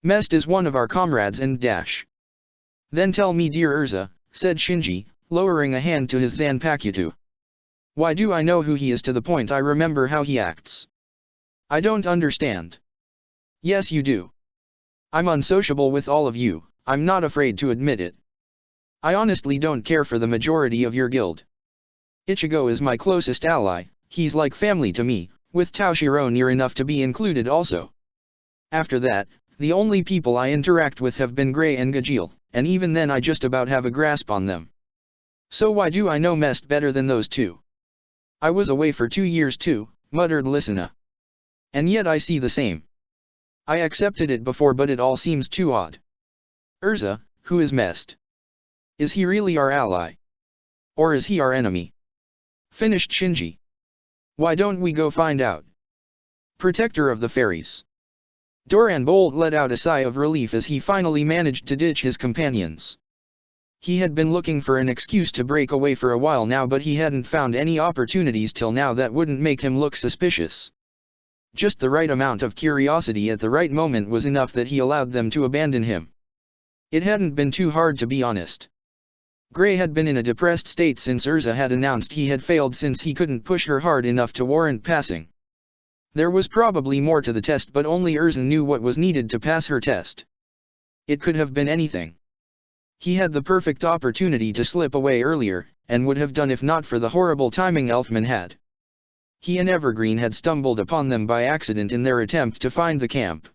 Mest is one of our comrades and dash. Then tell me, dear Urza, said Shinji, lowering a hand to his Zanpakuto. Why do I know who he is to the point I remember how he acts? I don't understand. Yes you do. I'm unsociable with all of you, I'm not afraid to admit it. I honestly don't care for the majority of your guild. Ichigo is my closest ally, he's like family to me, with Toshiro near enough to be included also. After that, the only people I interact with have been Gray and Gajeel, and even then I just about have a grasp on them. So why do I know Mest better than those two? I was away for 2 years too, muttered Listener. And yet I see the same. I accepted it before, but it all seems too odd. Urza, who is Mest? Is he really our ally? Or is he our enemy? Finished Shinji. Why don't we go find out? Protector of the Fairies. Doran Bolt let out a sigh of relief as he finally managed to ditch his companions. He had been looking for an excuse to break away for a while now, but he hadn't found any opportunities till now that wouldn't make him look suspicious. Just the right amount of curiosity at the right moment was enough that he allowed them to abandon him. It hadn't been too hard, to be honest. Gray had been in a depressed state since Urza had announced he had failed since he couldn't push her hard enough to warrant passing. There was probably more to the test, but only Urza knew what was needed to pass her test. It could have been anything. He had the perfect opportunity to slip away earlier, and would have done if not for the horrible timing Elfman had. He and Evergreen had stumbled upon them by accident in their attempt to find the camp.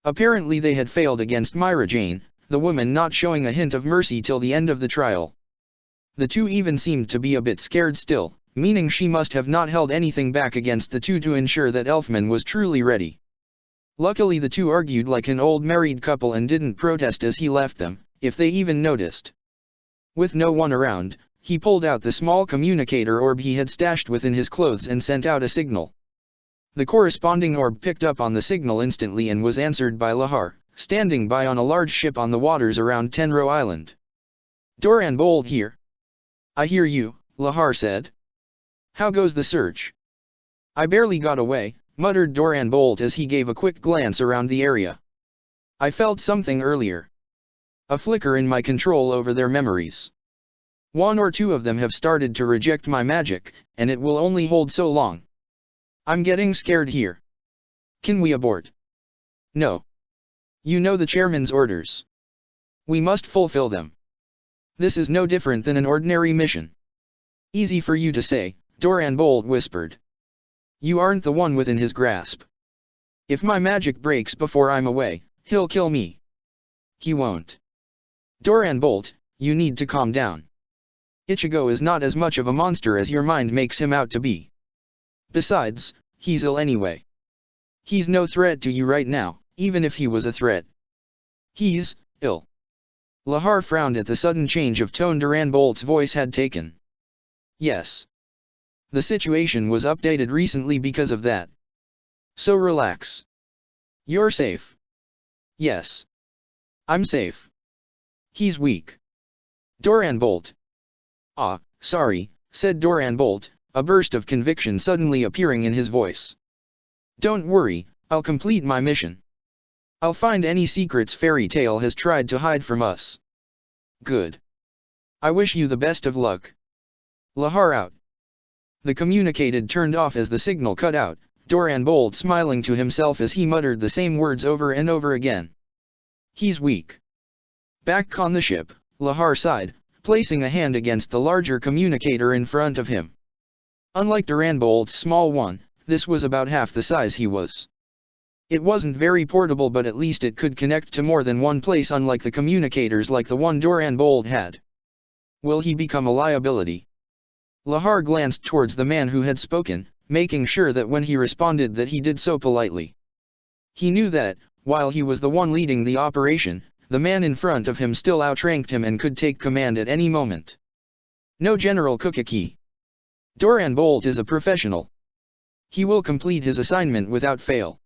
Apparently they had failed against Myra Jane, the woman not showing a hint of mercy till the end of the trial. The two even seemed to be a bit scared still, meaning she must have not held anything back against the two to ensure that Elfman was truly ready. Luckily the two argued like an old married couple and didn't protest as he left them, if they even noticed. With no one around, he pulled out the small communicator orb he had stashed within his clothes and sent out a signal. The corresponding orb picked up on the signal instantly and was answered by Lahar, standing by on a large ship on the waters around Tenro Island. "Doran Bold here." "I hear you," Lahar said. "How goes the search?" "I barely got away," muttered Doran Bolt as he gave a quick glance around the area. "I felt something earlier. A flicker in my control over their memories. One or two of them have started to reject my magic, and it will only hold so long. I'm getting scared here. Can we abort?" "No. You know the chairman's orders. We must fulfill them. This is no different than an ordinary mission." "Easy for you to say," Doran Bolt whispered. "You aren't the one within his grasp. If my magic breaks before I'm away, he'll kill me." "He won't. Doran Bolt, you need to calm down. Ichigo is not as much of a monster as your mind makes him out to be. Besides, he's ill anyway. He's no threat to you right now, even if he was a threat." "He's ill." Lahar frowned at the sudden change of tone Doran Bolt's voice had taken. "Yes. The situation was updated recently because of that. So relax. You're safe." "Yes. I'm safe. He's weak." "Doran Bolt." "Ah, sorry," said Doran Bolt, a burst of conviction suddenly appearing in his voice. "Don't worry, I'll complete my mission. I'll find any secrets Fairy Tail has tried to hide from us." "Good. I wish you the best of luck." Lahar out. The communicator turned off as the signal cut out, Doran Bolt smiling to himself as he muttered the same words over and over again. "He's weak." Back on the ship, Lahar sighed, placing a hand against the larger communicator in front of him. Unlike Doran Bolt's small one, this was about half the size he was. It wasn't very portable, but at least it could connect to more than one place, unlike the communicators like the one Doran Bolt had. Will he become a liability? Lahar glanced towards the man who had spoken, making sure that when he responded that he did so politely. He knew that, while he was the one leading the operation, the man in front of him still outranked him and could take command at any moment. No General Kukaki. Doran Bolt is a professional. He will complete his assignment without fail.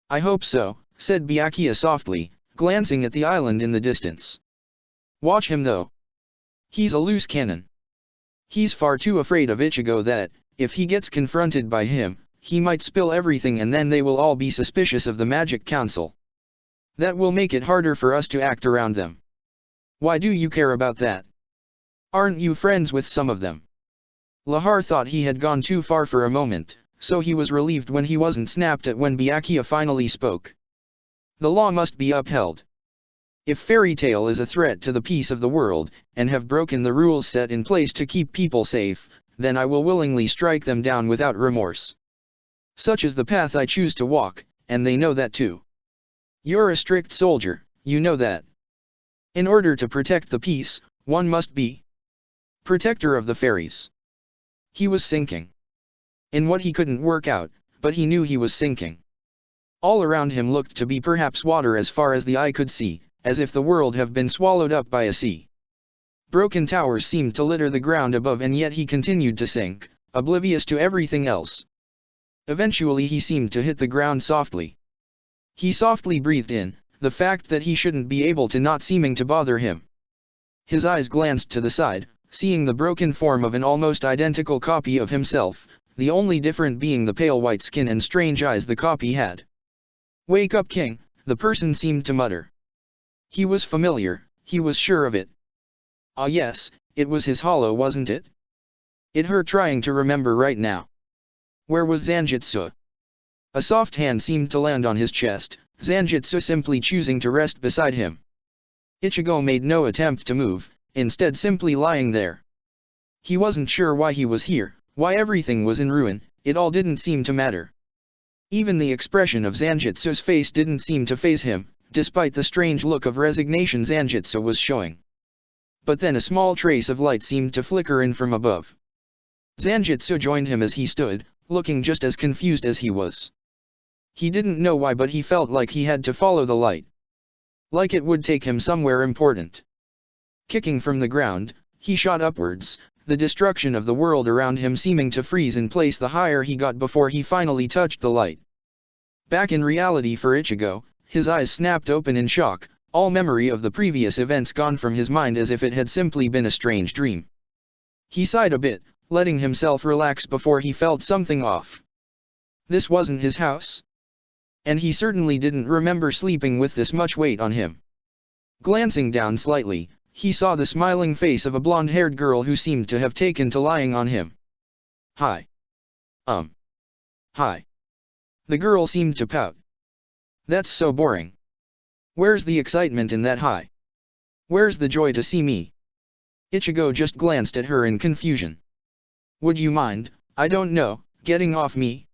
"I hope so," said Byakuya softly, glancing at the island in the distance. "Watch him though. He's a loose cannon. He's far too afraid of Ichigo that, if he gets confronted by him, he might spill everything and then they will all be suspicious of the Magic Council. That will make it harder for us to act around them." "Why do you care about that? Aren't you friends with some of them?" Lahar thought he had gone too far for a moment, so he was relieved when he wasn't snapped at when Byakuya finally spoke. "The law must be upheld. If Fairy Tail is a threat to the peace of the world, and have broken the rules set in place to keep people safe, then I will willingly strike them down without remorse. Such is the path I choose to walk, and they know that too. You're a strict soldier, you know that. In order to protect the peace, one must be protector of the fairies." He was sinking. In what he couldn't work out, but he knew he was sinking. All around him looked to be perhaps water as far as the eye could see, as if the world have been swallowed up by a sea. Broken towers seemed to litter the ground above, and yet he continued to sink, oblivious to everything else. Eventually he seemed to hit the ground softly. He softly breathed in, the fact that he shouldn't be able to not seeming to bother him. His eyes glanced to the side, seeing the broken form of an almost identical copy of himself, the only different being the pale white skin and strange eyes the copy had. "Wake up, King," the person seemed to mutter. He was familiar, he was sure of it. Ah yes, it was his hollow, wasn't it? It hurt trying to remember right now. Where was Zanjitsu? A soft hand seemed to land on his chest, Zanjitsu simply choosing to rest beside him. Ichigo made no attempt to move, instead simply lying there. He wasn't sure why he was here, why everything was in ruin, it all didn't seem to matter. Even the expression of Zanjitsu's face didn't seem to faze him, despite the strange look of resignation Zanjitsu was showing. But then a small trace of light seemed to flicker in from above. Zanjitsu joined him as he stood, looking just as confused as he was. He didn't know why, but he felt like he had to follow the light. Like it would take him somewhere important. Kicking from the ground, he shot upwards, the destruction of the world around him seeming to freeze in place the higher he got before he finally touched the light. Back in reality for Ichigo, his eyes snapped open in shock, all memory of the previous events gone from his mind as if it had simply been a strange dream. He sighed a bit, letting himself relax before he felt something off. This wasn't his house. And he certainly didn't remember sleeping with this much weight on him. Glancing down slightly, he saw the smiling face of a blonde-haired girl who seemed to have taken to lying on him. Hi. Hi. The girl seemed to pout. That's so boring. Where's the excitement in that hi? Where's the joy to see me? Ichigo just glanced at her in confusion. Would you mind, I don't know, getting off me?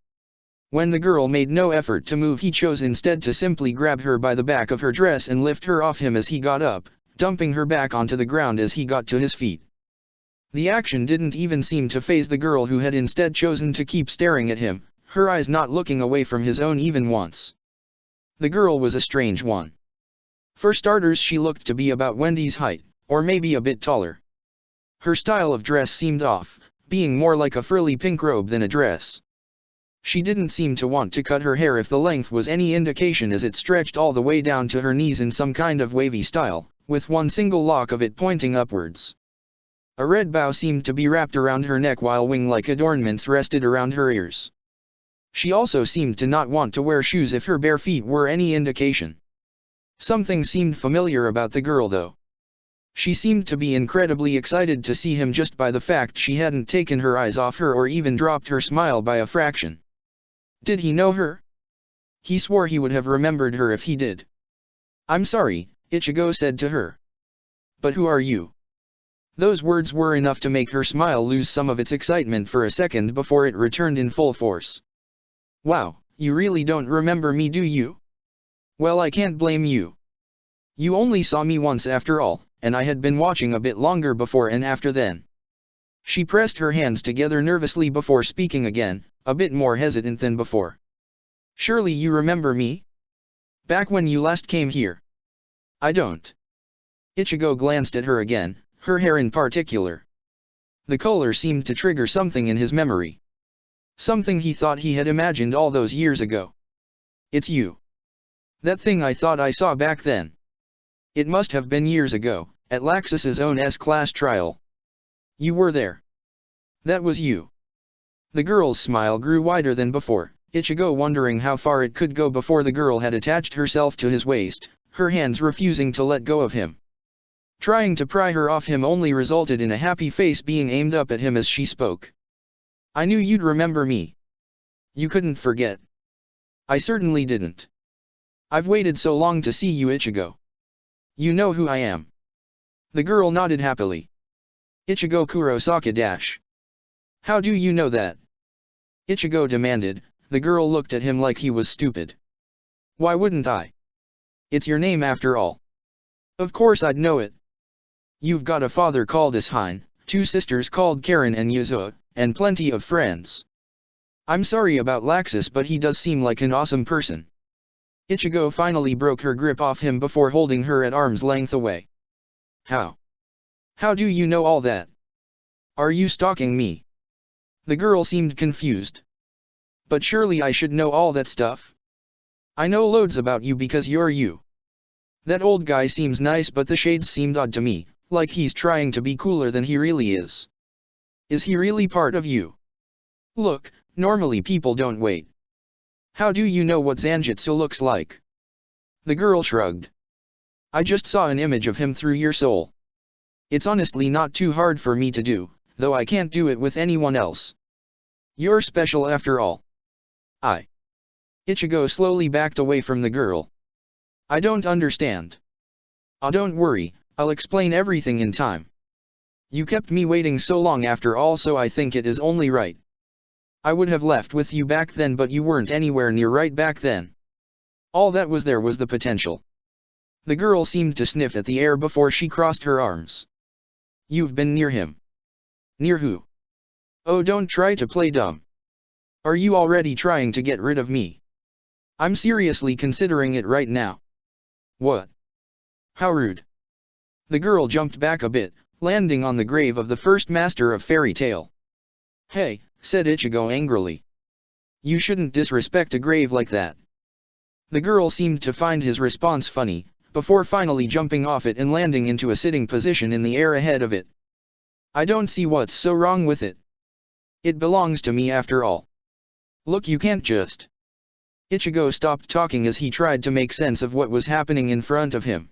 When the girl made no effort to move, he chose instead to simply grab her by the back of her dress and lift her off him as he got up, dumping her back onto the ground as he got to his feet. The action didn't even seem to faze the girl, who had instead chosen to keep staring at him, her eyes not looking away from his own even once. The girl was a strange one. For starters, she looked to be about Wendy's height, or maybe a bit taller. Her style of dress seemed off, being more like a frilly pink robe than a dress. She didn't seem to want to cut her hair if the length was any indication, as it stretched all the way down to her knees in some kind of wavy style, with one single lock of it pointing upwards. A red bow seemed to be wrapped around her neck while wing-like adornments rested around her ears. She also seemed to not want to wear shoes if her bare feet were any indication. Something seemed familiar about the girl though. She seemed to be incredibly excited to see him just by the fact she hadn't taken her eyes off her or even dropped her smile by a fraction. Did he know her? He swore he would have remembered her if he did. I'm sorry, Ichigo said to her. But who are you? Those words were enough to make her smile lose some of its excitement for a second before it returned in full force. Wow, you really don't remember me, do you? Well, I can't blame you. You only saw me once after all, and I had been watching a bit longer before and after then. She pressed her hands together nervously before speaking again, a bit more hesitant than before. Surely you remember me? Back when you last came here. I don't. Ichigo glanced at her again, her hair in particular. The color seemed to trigger something in his memory. Something he thought he had imagined all those years ago. It's you. That thing I thought I saw back then. It must have been years ago, at Laxus's own S-class trial. You were there. That was you. The girl's smile grew wider than before, Ichigo wondering how far it could go before the girl had attached herself to his waist, her hands refusing to let go of him. Trying to pry her off him only resulted in a happy face being aimed up at him as she spoke. I knew you'd remember me. You couldn't forget. I certainly didn't. I've waited so long to see you, Ichigo. You know who I am. The girl nodded happily. Ichigo Kurosaka dash. How do you know that? Ichigo demanded. The girl looked at him like he was stupid. Why wouldn't I? It's your name after all. Of course I'd know it. You've got a father called Ishine, 2 sisters called Karen and Yuzo, and plenty of friends. I'm sorry about Laxus, but he does seem like an awesome person. Ichigo finally broke her grip off him before holding her at arm's length away. How? How do you know all that? Are you stalking me? The girl seemed confused. But surely I should know all that stuff. I know loads about you because you're you. That old guy seems nice, but the shades seemed odd to me, like he's trying to be cooler than he really is. Is he really part of you? Look, normally people don't wait. How do you know what Zanjitsu looks like? The girl shrugged. I just saw an image of him through your soul. It's honestly not too hard for me to do, though I can't do it with anyone else. You're special after all. Ichigo slowly backed away from the girl. I don't understand. Oh, don't worry, I'll explain everything in time. You kept me waiting so long after all, so I think it is only right. I would have left with you back then, but you weren't anywhere near right back then. All that was there was the potential. The girl seemed to sniff at the air before she crossed her arms. You've been near him. Near who? Oh, don't try to play dumb. Are you already trying to get rid of me? I'm seriously considering it right now. What? How rude. The girl jumped back a bit, landing on the grave of the first master of fairy tale. Hey, said Ichigo angrily. You shouldn't disrespect a grave like that. The girl seemed to find his response funny, before finally jumping off it and landing into a sitting position in the air ahead of it. I don't see what's so wrong with it. It belongs to me after all. Look, you can't just... Ichigo stopped talking as he tried to make sense of what was happening in front of him.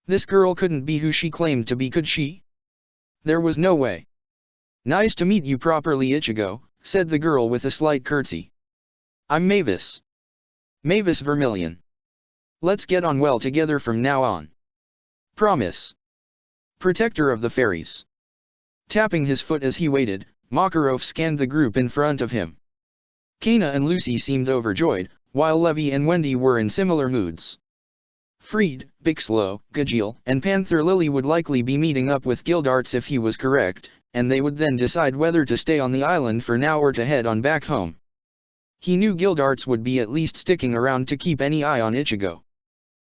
This girl couldn't be who she claimed to be, could she? There was no way. Nice to meet you properly, Ichigo, said the girl with a slight curtsy. I'm Mavis. Mavis Vermilion. Let's get on well together from now on. Promise. Protector of the fairies. Tapping his foot as he waited, Makarov scanned the group in front of him. Kana and Lucy seemed overjoyed, while Levi and Wendy were in similar moods. Freed, Bixlow, Gajeel, and Panther Lily would likely be meeting up with Gildarts if he was correct, and they would then decide whether to stay on the island for now or to head on back home. He knew Gildarts would be at least sticking around to keep any eye on Ichigo.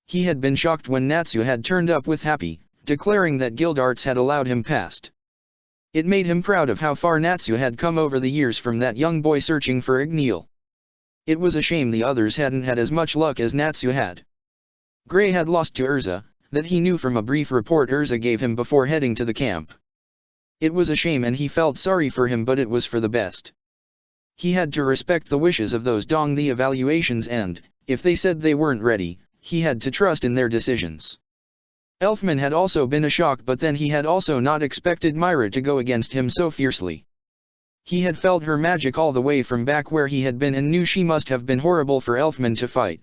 He had been shocked when Natsu had turned up with Happy, declaring that Gildarts had allowed him past. It made him proud of how far Natsu had come over the years from that young boy searching for Igneel. It was a shame the others hadn't had as much luck as Natsu had. Gray had lost to Urza, that he knew from a brief report Urza gave him before heading to the camp. It was a shame and he felt sorry for him, but it was for the best. He had to respect the wishes of those doing the evaluations and, if they said they weren't ready, he had to trust in their decisions. Elfman had also been a shock, but then he had also not expected Myra to go against him so fiercely. He had felt her magic all the way from back where he had been and knew she must have been horrible for Elfman to fight.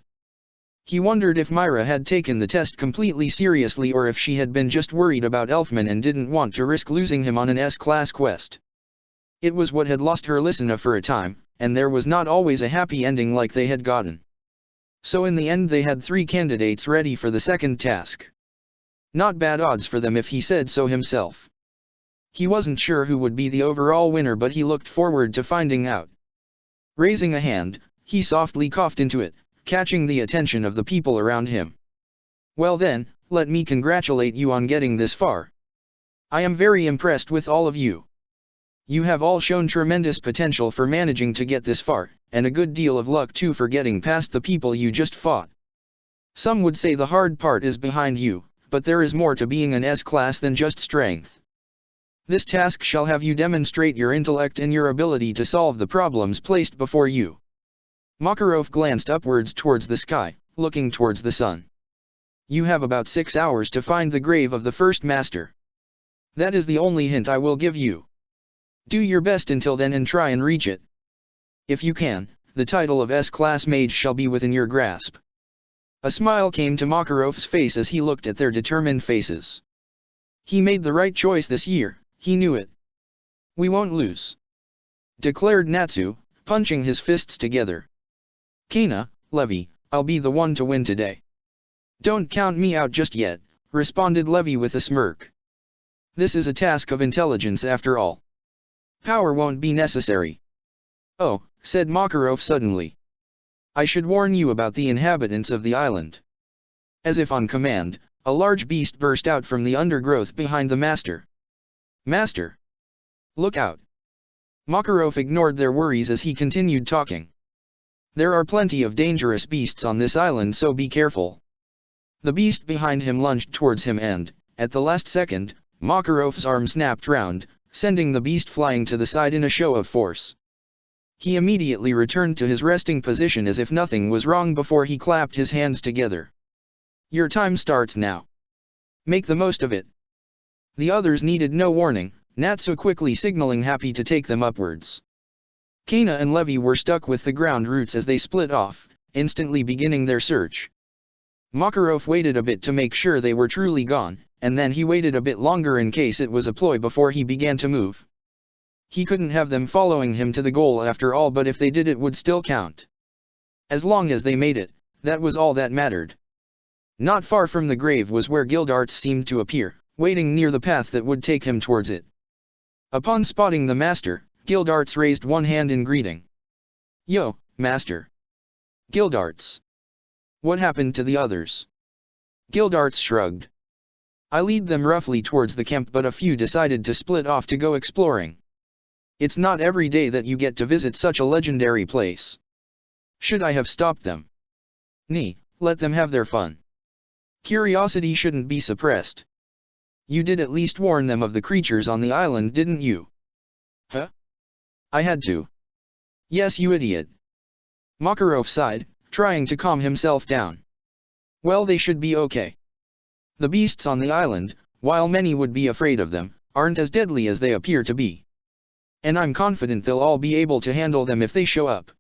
He wondered if Myra had taken the test completely seriously or if she had been just worried about Elfman and didn't want to risk losing him on an S-class quest. It was what had lost her Lysina for a time, and there was not always a happy ending like they had gotten. So in the end they had 3 candidates ready for the second task. Not bad odds for them if he said so himself. He wasn't sure who would be the overall winner, but he looked forward to finding out. Raising a hand, he softly coughed into it, catching the attention of the people around him. Well then, let me congratulate you on getting this far. I am very impressed with all of you. You have all shown tremendous potential for managing to get this far, and a good deal of luck too for getting past the people you just fought. Some would say the hard part is behind you, but there is more to being an S-class than just strength. This task shall have you demonstrate your intellect and your ability to solve the problems placed before you. Makarov glanced upwards towards the sky, looking towards the sun. You have about 6 hours to find the grave of the first master. That is the only hint I will give you. Do your best until then and try and reach it. If you can, the title of S-class mage shall be within your grasp. A smile came to Makarov's face as he looked at their determined faces. He made the right choice this year, he knew it. We won't lose, declared Natsu, punching his fists together. Kana, Levi, I'll be the one to win today. Don't count me out just yet, responded Levi with a smirk. This is a task of intelligence after all. Power won't be necessary. Oh, said Makarov suddenly. I should warn you about the inhabitants of the island. As if on command, a large beast burst out from the undergrowth behind the master. Master! Look out! Makarov ignored their worries as he continued talking. There are plenty of dangerous beasts on this island, so be careful. The beast behind him lunged towards him and, at the last second, Makarov's arm snapped round, sending the beast flying to the side in a show of force. He immediately returned to his resting position as if nothing was wrong before he clapped his hands together. Your time starts now. Make the most of it. The others needed no warning, Natsu quickly signaling Happy to take them upwards. Kana and Levi were stuck with the ground roots as they split off, instantly beginning their search. Makarov waited a bit to make sure they were truly gone, and then he waited a bit longer in case it was a ploy before he began to move. He couldn't have them following him to the goal after all, but if they did it would still count. As long as they made it, that was all that mattered. Not far from the grave was where Gildarts seemed to appear, waiting near the path that would take him towards it. Upon spotting the master, Gildarts raised one hand in greeting. "Yo, master." "Gildarts. What happened to the others?" Gildarts shrugged. "I lead them roughly towards the camp, but a few decided to split off to go exploring. It's not every day that you get to visit such a legendary place. Should I have stopped them? Nah, let them have their fun. Curiosity shouldn't be suppressed. You did at least warn them of the creatures on the island, didn't you?" "Huh? I had to." "Yes, you idiot." Makarov sighed, trying to calm himself down. "Well, they should be okay. The beasts on the island, while many would be afraid of them, aren't as deadly as they appear to be. And I'm confident they'll all be able to handle them if they show up."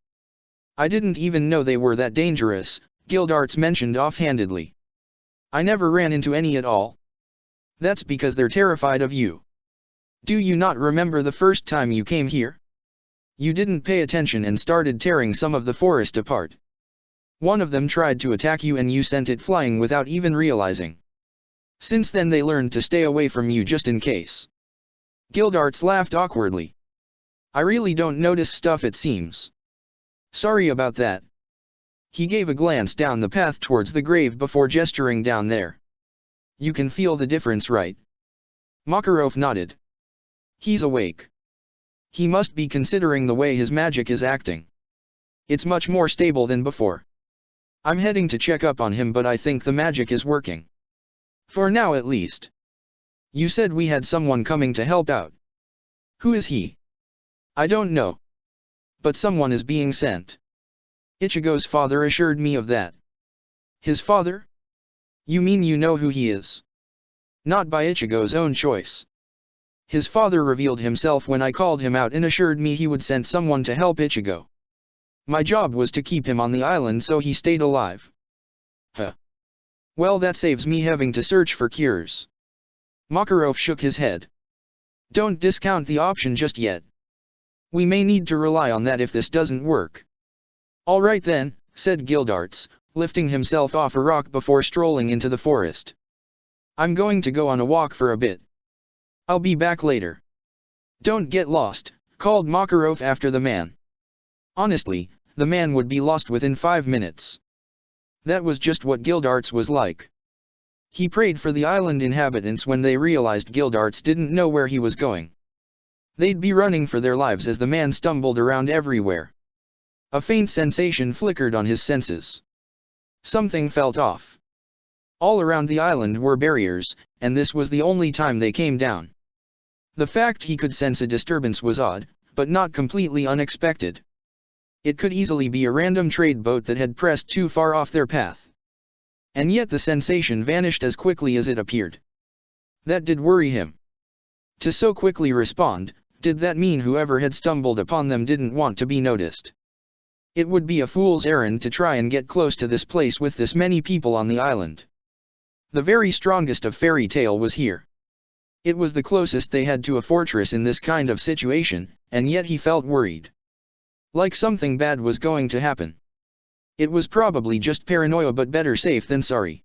"I didn't even know they were that dangerous," Gildarts mentioned offhandedly. "I never ran into any at all." "That's because they're terrified of you. Do you not remember the first time you came here? You didn't pay attention and started tearing some of the forest apart. One of them tried to attack you and you sent it flying without even realizing. Since then they learned to stay away from you just in case." Gildarts laughed awkwardly. "I really don't notice stuff, it seems. Sorry about that." He gave a glance down the path towards the grave before gesturing down there. "You can feel the difference, right?" Makarov nodded. "He's awake. He must be, considering the way his magic is acting. It's much more stable than before. I'm heading to check up on him, but I think the magic is working. For now at least. You said we had someone coming to help out. Who is he?" "I don't know. But someone is being sent. Ichigo's father assured me of that." "His father? You mean you know who he is?" "Not by Ichigo's own choice. His father revealed himself when I called him out and assured me he would send someone to help Ichigo. My job was to keep him on the island so he stayed alive." "Huh. Well, that saves me having to search for cures." Makarov shook his head. "Don't discount the option just yet. We may need to rely on that if this doesn't work." "All right then," said Gildarts, lifting himself off a rock before strolling into the forest. "I'm going to go on a walk for a bit. I'll be back later." "Don't get lost," called Makarov after the man. Honestly, the man would be lost within 5 minutes. That was just what Gildarts was like. He prayed for the island inhabitants when they realized Gildarts didn't know where he was going. They'd be running for their lives as the man stumbled around everywhere. A faint sensation flickered on his senses. Something felt off. All around the island were barriers, and this was the only time they came down. The fact he could sense a disturbance was odd, but not completely unexpected. It could easily be a random trade boat that had pressed too far off their path. And yet the sensation vanished as quickly as it appeared. That did worry him. To so quickly respond, did that mean whoever had stumbled upon them didn't want to be noticed? It would be a fool's errand to try and get close to this place with this many people on the island. The very strongest of Fairy Tail was here. It was the closest they had to a fortress in this kind of situation, and yet he felt worried. Like something bad was going to happen. It was probably just paranoia, but better safe than sorry.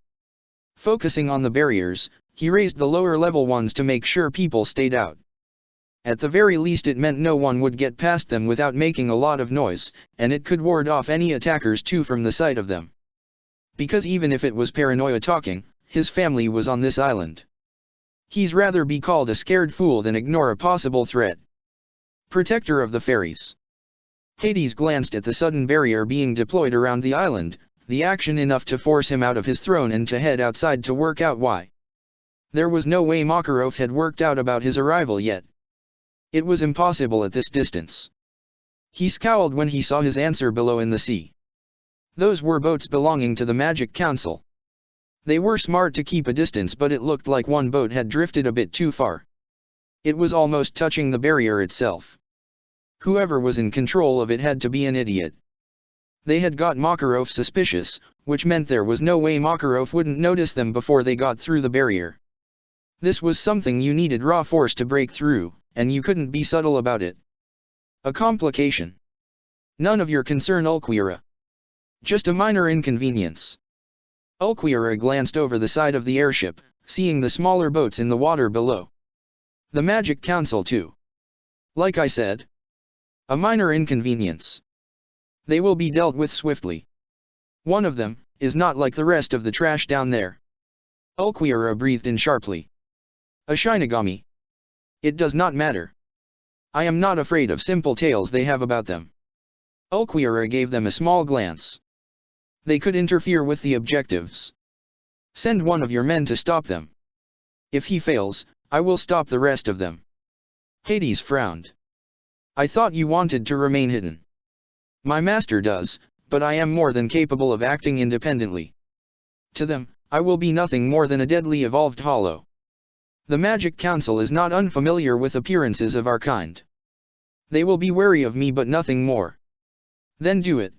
Focusing on the barriers, he raised the lower level ones to make sure people stayed out. At the very least it meant no one would get past them without making a lot of noise, and it could ward off any attackers too from the sight of them. Because even if it was paranoia talking, his family was on this island. He's rather be called a scared fool than ignore a possible threat. Protector of the Fairies. Hades glanced at the sudden barrier being deployed around the island, the action enough to force him out of his throne and to head outside to work out why. There was no way Makarov had worked out about his arrival yet. It was impossible at this distance. He scowled when he saw his answer below in the sea. Those were boats belonging to the Magic Council. They were smart to keep a distance, but it looked like one boat had drifted a bit too far. It was almost touching the barrier itself. Whoever was in control of it had to be an idiot. They had got Makarov suspicious, which meant there was no way Makarov wouldn't notice them before they got through the barrier. This was something you needed raw force to break through, and you couldn't be subtle about it. A complication. None of your concern, Ulquira. Just a minor inconvenience. Ulquira glanced over the side of the airship, seeing the smaller boats in the water below. The Magic Council too. Like I said. A minor inconvenience. They will be dealt with swiftly. One of them is not like the rest of the trash down there. Ulquira breathed in sharply. A Shinigami. It does not matter. I am not afraid of simple tales they have about them. Ulquira gave them a small glance. They could interfere with the objectives. Send one of your men to stop them. If he fails, I will stop the rest of them. Hades frowned. I thought you wanted to remain hidden. My master does, but I am more than capable of acting independently. To them, I will be nothing more than a deadly evolved hollow. The Magic Council is not unfamiliar with appearances of our kind. They will be wary of me but nothing more. Then do it.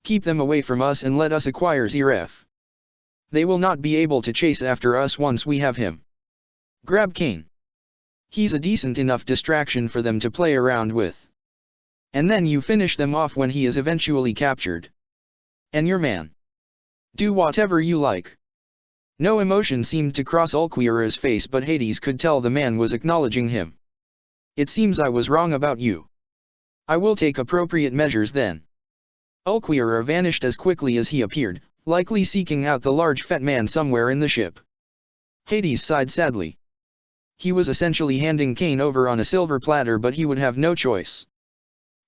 Keep them away from us and let us acquire Zeref. They will not be able to chase after us once we have him. Grab Kane. He's a decent enough distraction for them to play around with. And then you finish them off when he is eventually captured. And your man. Do whatever you like. No emotion seemed to cross Ulquira's face, but Hades could tell the man was acknowledging him. It seems I was wrong about you. I will take appropriate measures then. Ulquira vanished as quickly as he appeared, likely seeking out the large fat man somewhere in the ship. Hades sighed sadly. He was essentially handing Kane over on a silver platter, but he would have no choice.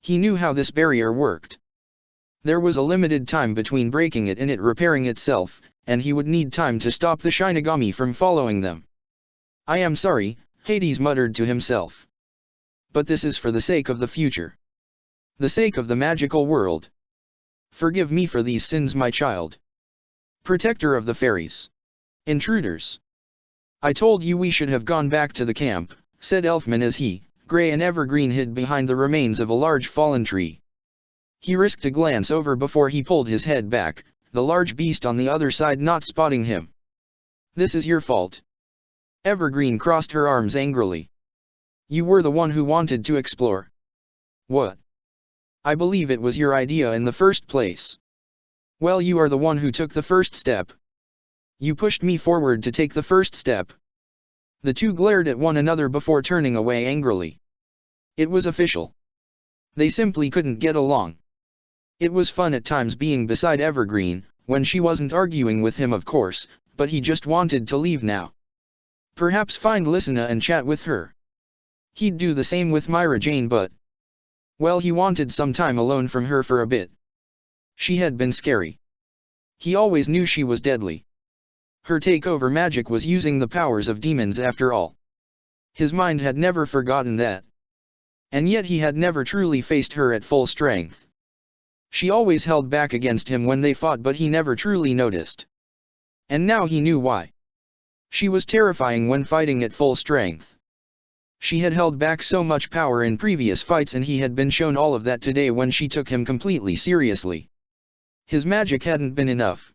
He knew how this barrier worked. There was a limited time between breaking it and it repairing itself, and he would need time to stop the Shinigami from following them. I am sorry, Hades muttered to himself. But this is for the sake of the future. The sake of the magical world. Forgive me for these sins, my child. Protector of the fairies. Intruders. I told you we should have gone back to the camp, said Elfman as he, Gray and Evergreen hid behind the remains of a large fallen tree. He risked a glance over before he pulled his head back, the large beast on the other side not spotting him. This is your fault. Evergreen crossed her arms angrily. You were the one who wanted to explore. What? I believe it was your idea in the first place. Well, you are the one who took the first step. You pushed me forward to take the first step. The two glared at one another before turning away angrily. It was official. They simply couldn't get along. It was fun at times being beside Evergreen, when she wasn't arguing with him of course, but he just wanted to leave now. Perhaps find Lysina and chat with her. He'd do the same with Myra Jane, but... well, he wanted some time alone from her for a bit. She had been scary. He always knew she was deadly. Her takeover magic was using the powers of demons after all. His mind had never forgotten that. And yet he had never truly faced her at full strength. She always held back against him when they fought, but he never truly noticed. And now he knew why. She was terrifying when fighting at full strength. She had held back so much power in previous fights, and he had been shown all of that today when she took him completely seriously. His magic hadn't been enough.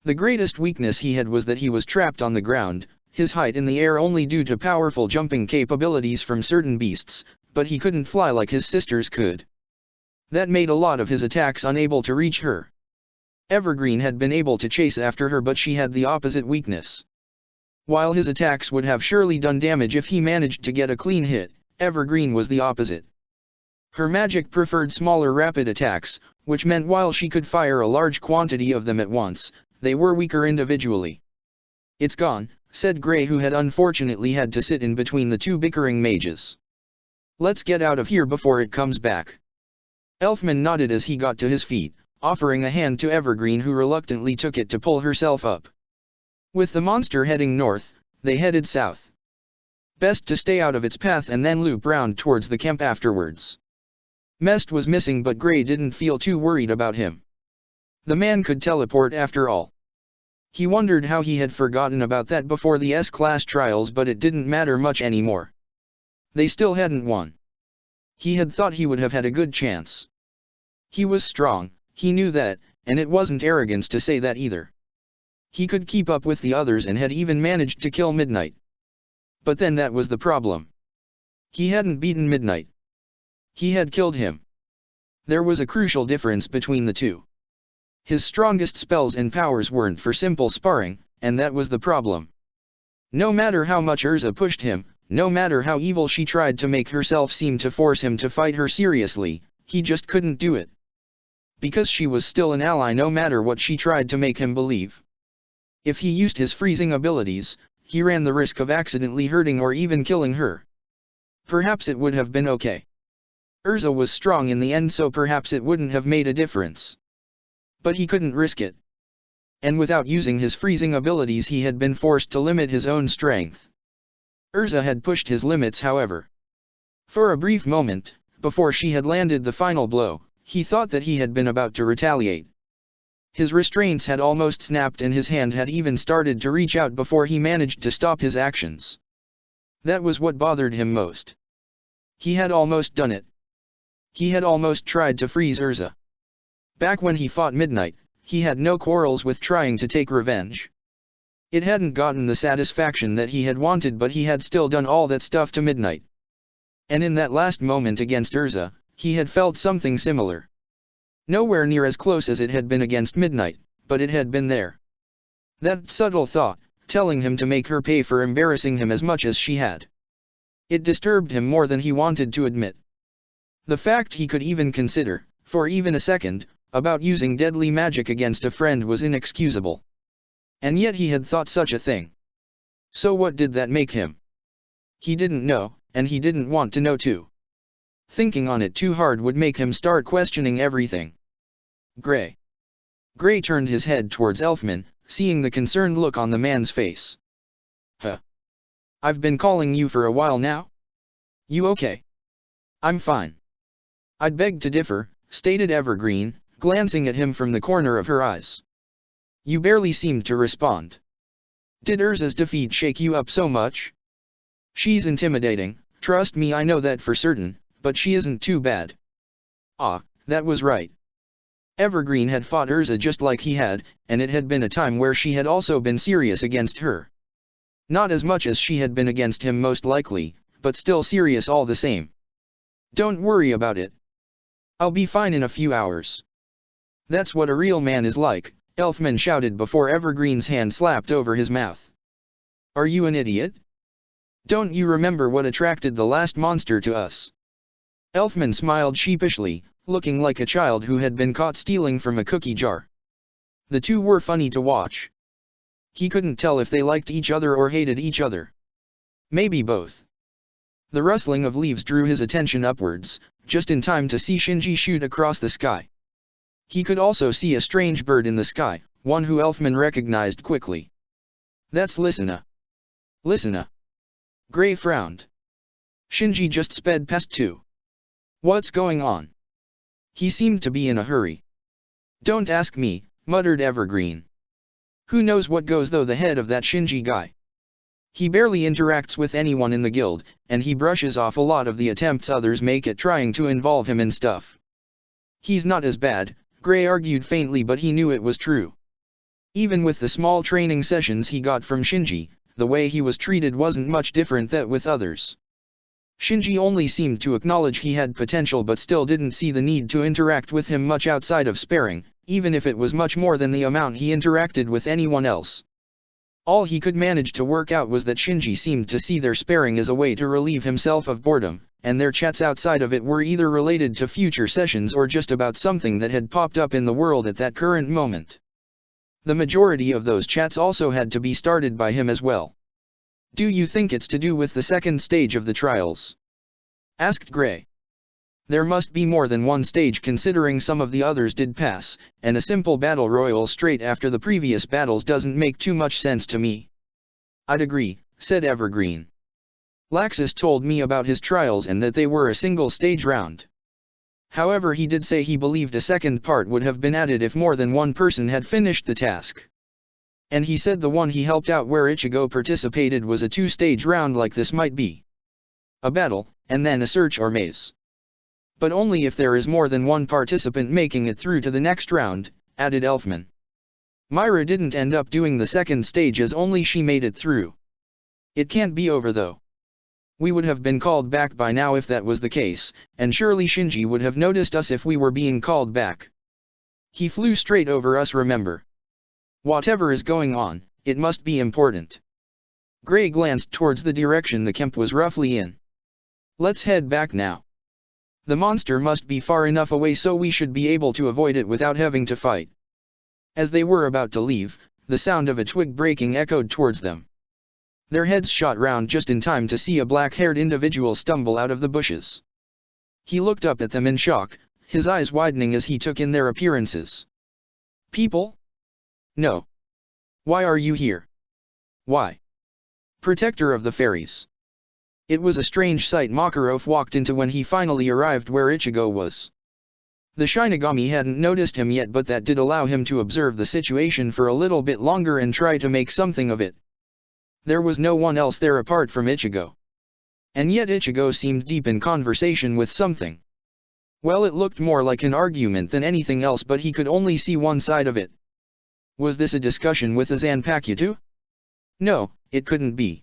The greatest weakness he had was that he was trapped on the ground, his height in the air only due to powerful jumping capabilities from certain beasts, but he couldn't fly like his sisters could. That made a lot of his attacks unable to reach her. Evergreen had been able to chase after her, but she had the opposite weakness. While his attacks would have surely done damage if he managed to get a clean hit, Evergreen was the opposite. Her magic preferred smaller rapid attacks, which meant while she could fire a large quantity of them at once, they were weaker individually. It's gone, said Gray, who had unfortunately had to sit in between the two bickering mages. Let's get out of here before it comes back. Elfman nodded as he got to his feet, offering a hand to Evergreen, who reluctantly took it to pull herself up. With the monster heading north, they headed south. Best to stay out of its path and then loop round towards the camp afterwards. Mest was missing, but Gray didn't feel too worried about him. The man could teleport after all. He wondered how he had forgotten about that before the S-class trials, but it didn't matter much anymore. They still hadn't won. He had thought he would have had a good chance. He was strong, he knew that, and it wasn't arrogance to say that either. He could keep up with the others and had even managed to kill Midnight. But then that was the problem. He hadn't beaten Midnight. He had killed him. There was a crucial difference between the two. His strongest spells and powers weren't for simple sparring, and that was the problem. No matter how much Urza pushed him, no matter how evil she tried to make herself seem to force him to fight her seriously, he just couldn't do it. Because she was still an ally no matter what she tried to make him believe. If he used his freezing abilities, he ran the risk of accidentally hurting or even killing her. Perhaps it would have been okay. Urza was strong in the end, so perhaps it wouldn't have made a difference. But he couldn't risk it. And without using his freezing abilities he had been forced to limit his own strength. Urza had pushed his limits, however. For a brief moment, before she had landed the final blow, he thought that he had been about to retaliate. His restraints had almost snapped and his hand had even started to reach out before he managed to stop his actions. That was what bothered him most. He had almost done it. He had almost tried to freeze Urza. Back when he fought Midnight, he had no quarrels with trying to take revenge. It hadn't gotten the satisfaction that he had wanted, but he had still done all that stuff to Midnight. And in that last moment against Urza, he had felt something similar. Nowhere near as close as it had been against Midnight, but it had been there. That subtle thought, telling him to make her pay for embarrassing him as much as she had. It disturbed him more than he wanted to admit. The fact he could even consider, for even a second, about using deadly magic against a friend was inexcusable. And yet he had thought such a thing. So what did that make him? He didn't know, and he didn't want to know too. Thinking on it too hard would make him start questioning everything. Gray. Gray turned his head towards Elfman, seeing the concerned look on the man's face. Huh. I've been calling you for a while now? You okay? I'm fine. I'd beg to differ, stated Evergreen, glancing at him from the corner of her eyes. You barely seemed to respond. Did Urza's defeat shake you up so much? She's intimidating, trust me, I know that for certain, but she isn't too bad. Ah, that was right. Evergreen had fought Urza just like he had, and it had been a time where she had also been serious against her. Not as much as she had been against him most likely, but still serious all the same. Don't worry about it. I'll be fine in a few hours. That's what a real man is like, Elfman shouted before Evergreen's hand slapped over his mouth. Are you an idiot? Don't you remember what attracted the last monster to us? Elfman smiled sheepishly, looking like a child who had been caught stealing from a cookie jar. The two were funny to watch. He couldn't tell if they liked each other or hated each other. Maybe both. The rustling of leaves drew his attention upwards, just in time to see Shinji shoot across the sky. He could also see a strange bird in the sky, one who Elfman recognized quickly. That's Lysina. Lysina. Gray frowned. Shinji just sped past too. What's going on? He seemed to be in a hurry. Don't ask me, muttered Evergreen. Who knows what goes through the head of that Shinji guy. He barely interacts with anyone in the guild, and he brushes off a lot of the attempts others make at trying to involve him in stuff. He's not as bad, Gray argued faintly, but he knew it was true. Even with the small training sessions he got from Shinji, the way he was treated wasn't much different than with others. Shinji only seemed to acknowledge he had potential but still didn't see the need to interact with him much outside of sparring, even if it was much more than the amount he interacted with anyone else. All he could manage to work out was that Shinji seemed to see their sparring as a way to relieve himself of boredom, and their chats outside of it were either related to future sessions or just about something that had popped up in the world at that current moment. The majority of those chats also had to be started by him as well. Do you think it's to do with the second stage of the trials? Asked Gray. There must be more than one stage considering some of the others did pass, and a simple battle royal straight after the previous battles doesn't make too much sense to me. I'd agree, said Evergreen. Laxus told me about his trials and that they were a single stage round. However, he did say he believed a second part would have been added if more than one person had finished the task. And he said the one he helped out where Ichigo participated was a two-stage round like this might be. A battle, and then a search or maze. But only if there is more than one participant making it through to the next round, added Elfman. Myra didn't end up doing the second stage as only she made it through. It can't be over though. We would have been called back by now if that was the case, and surely Shinji would have noticed us if we were being called back. He flew straight over us, remember. Whatever is going on, it must be important. Gray glanced towards the direction the camp was roughly in. Let's head back now. The monster must be far enough away so we should be able to avoid it without having to fight. As they were about to leave, the sound of a twig breaking echoed towards them. Their heads shot round just in time to see a black-haired individual stumble out of the bushes. He looked up at them in shock, his eyes widening as he took in their appearances. People? No. Why are you here? Why? Protector of the fairies. It was a strange sight Makarov walked into when he finally arrived where Ichigo was. The Shinigami hadn't noticed him yet, but that did allow him to observe the situation for a little bit longer and try to make something of it. There was no one else there apart from Ichigo. And yet Ichigo seemed deep in conversation with something. Well, it looked more like an argument than anything else, but he could only see one side of it. Was this a discussion with a Zanpakuto? No, it couldn't be.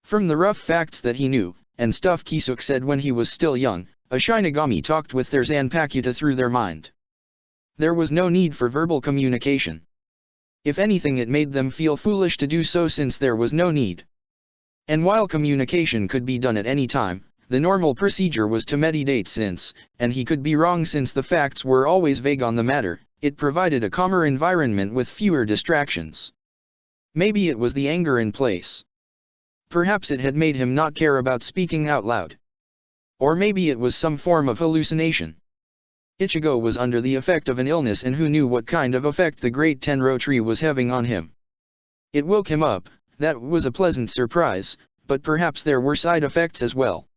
From the rough facts that he knew, and stuff Kisuk said when he was still young, a Shinigami talked with their Zanpakuto through their mind. There was no need for verbal communication. If anything, it made them feel foolish to do so since there was no need. And while communication could be done at any time, the normal procedure was to meditate since, and he could be wrong since the facts were always vague on the matter, it provided a calmer environment with fewer distractions. Maybe it was the anger in place. Perhaps it had made him not care about speaking out loud. Or maybe it was some form of hallucination. Ichigo was under the effect of an illness, and who knew what kind of effect the great Tenro tree was having on him. It woke him up, that was a pleasant surprise, but perhaps there were side effects as well.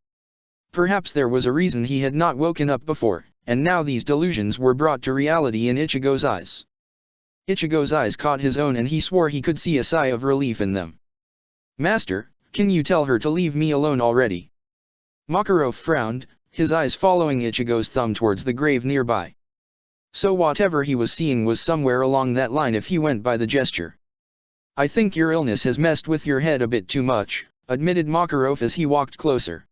Perhaps there was a reason he had not woken up before, and now these delusions were brought to reality in Ichigo's eyes. Ichigo's eyes caught his own and he swore he could see a sigh of relief in them. Master, can you tell her to leave me alone already? Makarov frowned, his eyes following Ichigo's thumb towards the grave nearby. So whatever he was seeing was somewhere along that line if he went by the gesture. I think your illness has messed with your head a bit too much, admitted Makarov as he walked closer.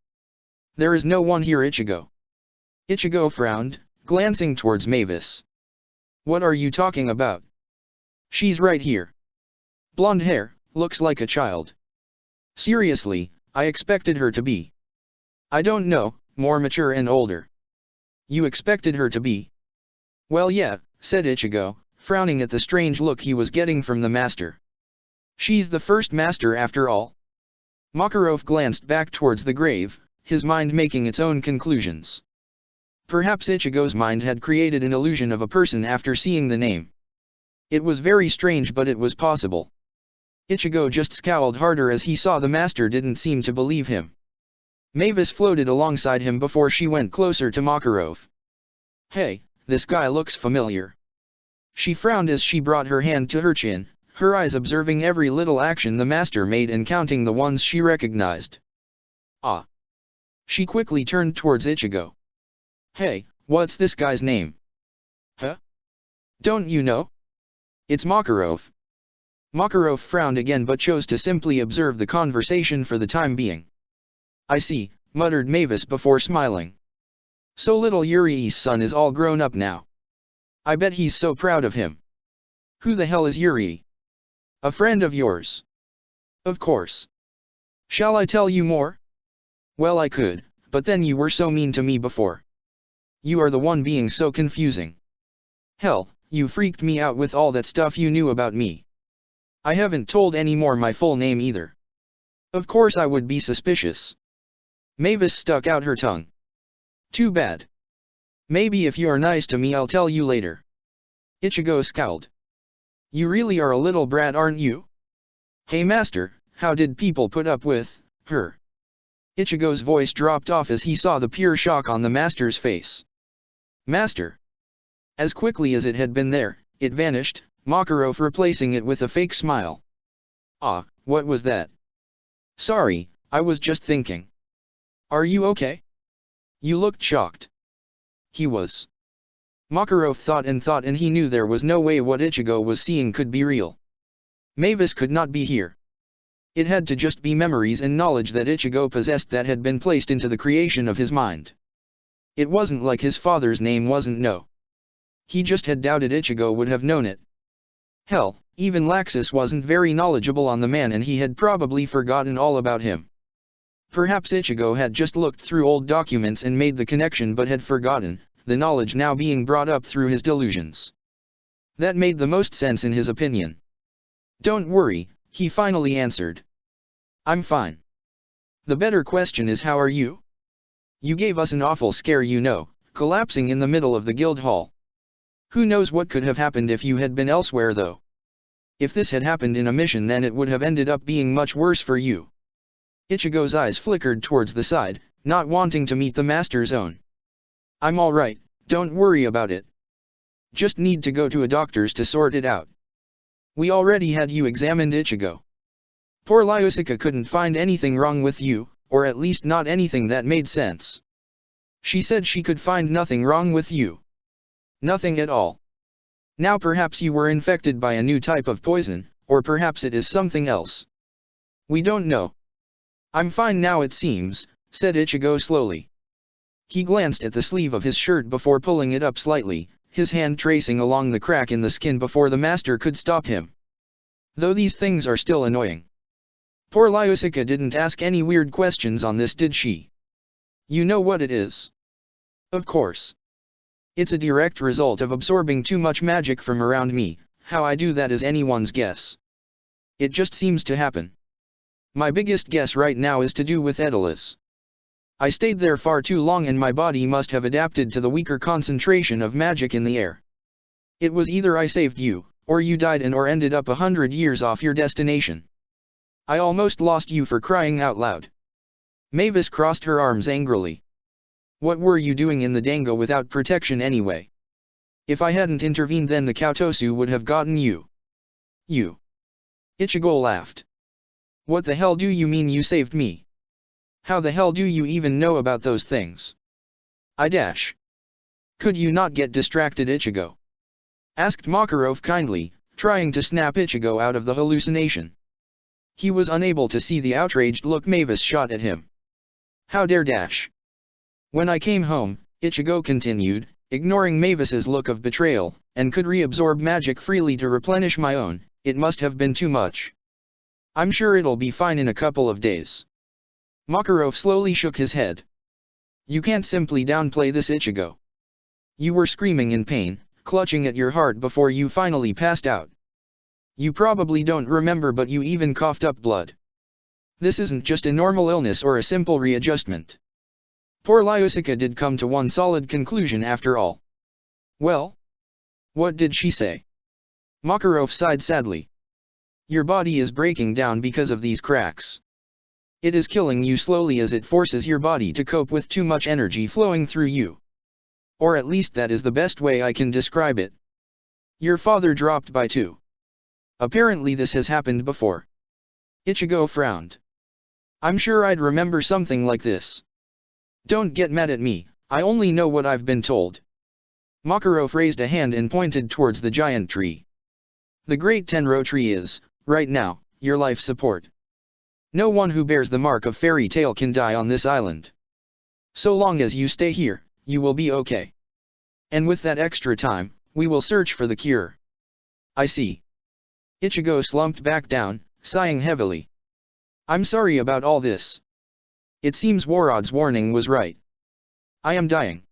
There is no one here, Ichigo. Ichigo frowned, glancing towards Mavis. What are you talking about? She's right here. Blonde hair, looks like a child. Seriously, I expected her to be. I don't know, more mature and older. You expected her to be? Well, yeah, said Ichigo, frowning at the strange look he was getting from the master. She's the first master after all. Makarov glanced back towards the grave, his mind making its own conclusions. Perhaps Ichigo's mind had created an illusion of a person after seeing the name. It was very strange, but it was possible. Ichigo just scowled harder as he saw the master didn't seem to believe him. Mavis floated alongside him before she went closer to Makarov. Hey, this guy looks familiar. She frowned as she brought her hand to her chin, her eyes observing every little action the master made and counting the ones she recognized. Ah. She quickly turned towards Ichigo. Hey, what's this guy's name? Huh? Don't you know? It's Makarov. Makarov frowned again but chose to simply observe the conversation for the time being. I see, muttered Mavis before smiling. So little Yuri's son is all grown up now. I bet he's so proud of him. Who the hell is Yuri? A friend of yours? Of course. Shall I tell you more? Well, I could, but then you were so mean to me before. You are the one being so confusing. Hell, you freaked me out with all that stuff you knew about me. I haven't told any more my full name either. Of course I would be suspicious. Mavis stuck out her tongue. Too bad. Maybe if you're nice to me I'll tell you later. Ichigo scowled. You really are a little brat, aren't you? Hey master, how did people put up with her? Ichigo's voice dropped off as he saw the pure shock on the master's face. Master. As quickly as it had been there, it vanished, Makarov replacing it with a fake smile. Ah, what was that? Sorry, I was just thinking. Are you okay? You looked shocked. He was. Makarov thought and he knew there was no way what Ichigo was seeing could be real. Mavis could not be here. It had to just be memories and knowledge that Ichigo possessed that had been placed into the creation of his mind. It wasn't like his father's name wasn't no. He just had doubted Ichigo would have known it. Hell, even Laxus wasn't very knowledgeable on the man and he had probably forgotten all about him. Perhaps Ichigo had just looked through old documents and made the connection but had forgotten, the knowledge now being brought up through his delusions. That made the most sense in his opinion. Don't worry, he finally answered. I'm fine. The better question is how are you? You gave us an awful scare collapsing in the middle of the guild hall. Who knows what could have happened if you had been elsewhere though. If this had happened in a mission then it would have ended up being much worse for you. Ichigo's eyes flickered towards the side, not wanting to meet the master's own. I'm alright, don't worry about it. Just need to go to a doctor's to sort it out. We already had you examined Ichigo. Poor Lyusica couldn't find anything wrong with you, or at least not anything that made sense. She said she could find nothing wrong with you. Nothing at all. Now perhaps you were infected by a new type of poison, or perhaps it is something else. We don't know. I'm fine now it seems, said Ichigo slowly. He glanced at the sleeve of his shirt before pulling it up slightly, his hand tracing along the crack in the skin before the master could stop him. Though these things are still annoying. Poor Lyusica didn't ask any weird questions on this, did she? You know what it is. Of course. It's a direct result of absorbing too much magic from around me. How I do that is anyone's guess. It just seems to happen. My biggest guess right now is to do with Daedalus. I stayed there far too long and my body must have adapted to the weaker concentration of magic in the air. It was either I saved you, or you died and or ended up 100 years off your destination. I almost lost you for crying out loud. Mavis crossed her arms angrily. What were you doing in the dango without protection anyway? If I hadn't intervened then the Kautosu would have gotten you. You. Ichigo laughed. What the hell do you mean you saved me? How the hell do you even know about those things? Could you not get distracted, Ichigo? Asked Makarov kindly, trying to snap Ichigo out of the hallucination. He was unable to see the outraged look Mavis shot at him. How dare dash? When I came home, Ichigo continued, ignoring Mavis's look of betrayal, and could reabsorb magic freely to replenish my own, it must have been too much. I'm sure it'll be fine in a couple of days. Makarov slowly shook his head. You can't simply downplay this, Ichigo. You were screaming in pain, clutching at your heart before you finally passed out. You probably don't remember but you even coughed up blood. This isn't just a normal illness or a simple readjustment. Poor Lyusica did come to one solid conclusion after all. Well? What did she say? Makarov sighed sadly. Your body is breaking down because of these cracks. It is killing you slowly as it forces your body to cope with too much energy flowing through you. Or at least that is the best way I can describe it. Your father dropped by 2. Apparently this has happened before. Ichigo frowned. I'm sure I'd remember something like this. Don't get mad at me, I only know what I've been told. Makarov raised a hand and pointed towards the giant tree. The great Tenro tree is, right now, your life support. No one who bears the mark of fairy tale can die on this island. So long as you stay here, you will be okay. And with that extra time, we will search for the cure. I see. Ichigo slumped back down, sighing heavily. I'm sorry about all this. It seems Warod's warning was right. I am dying.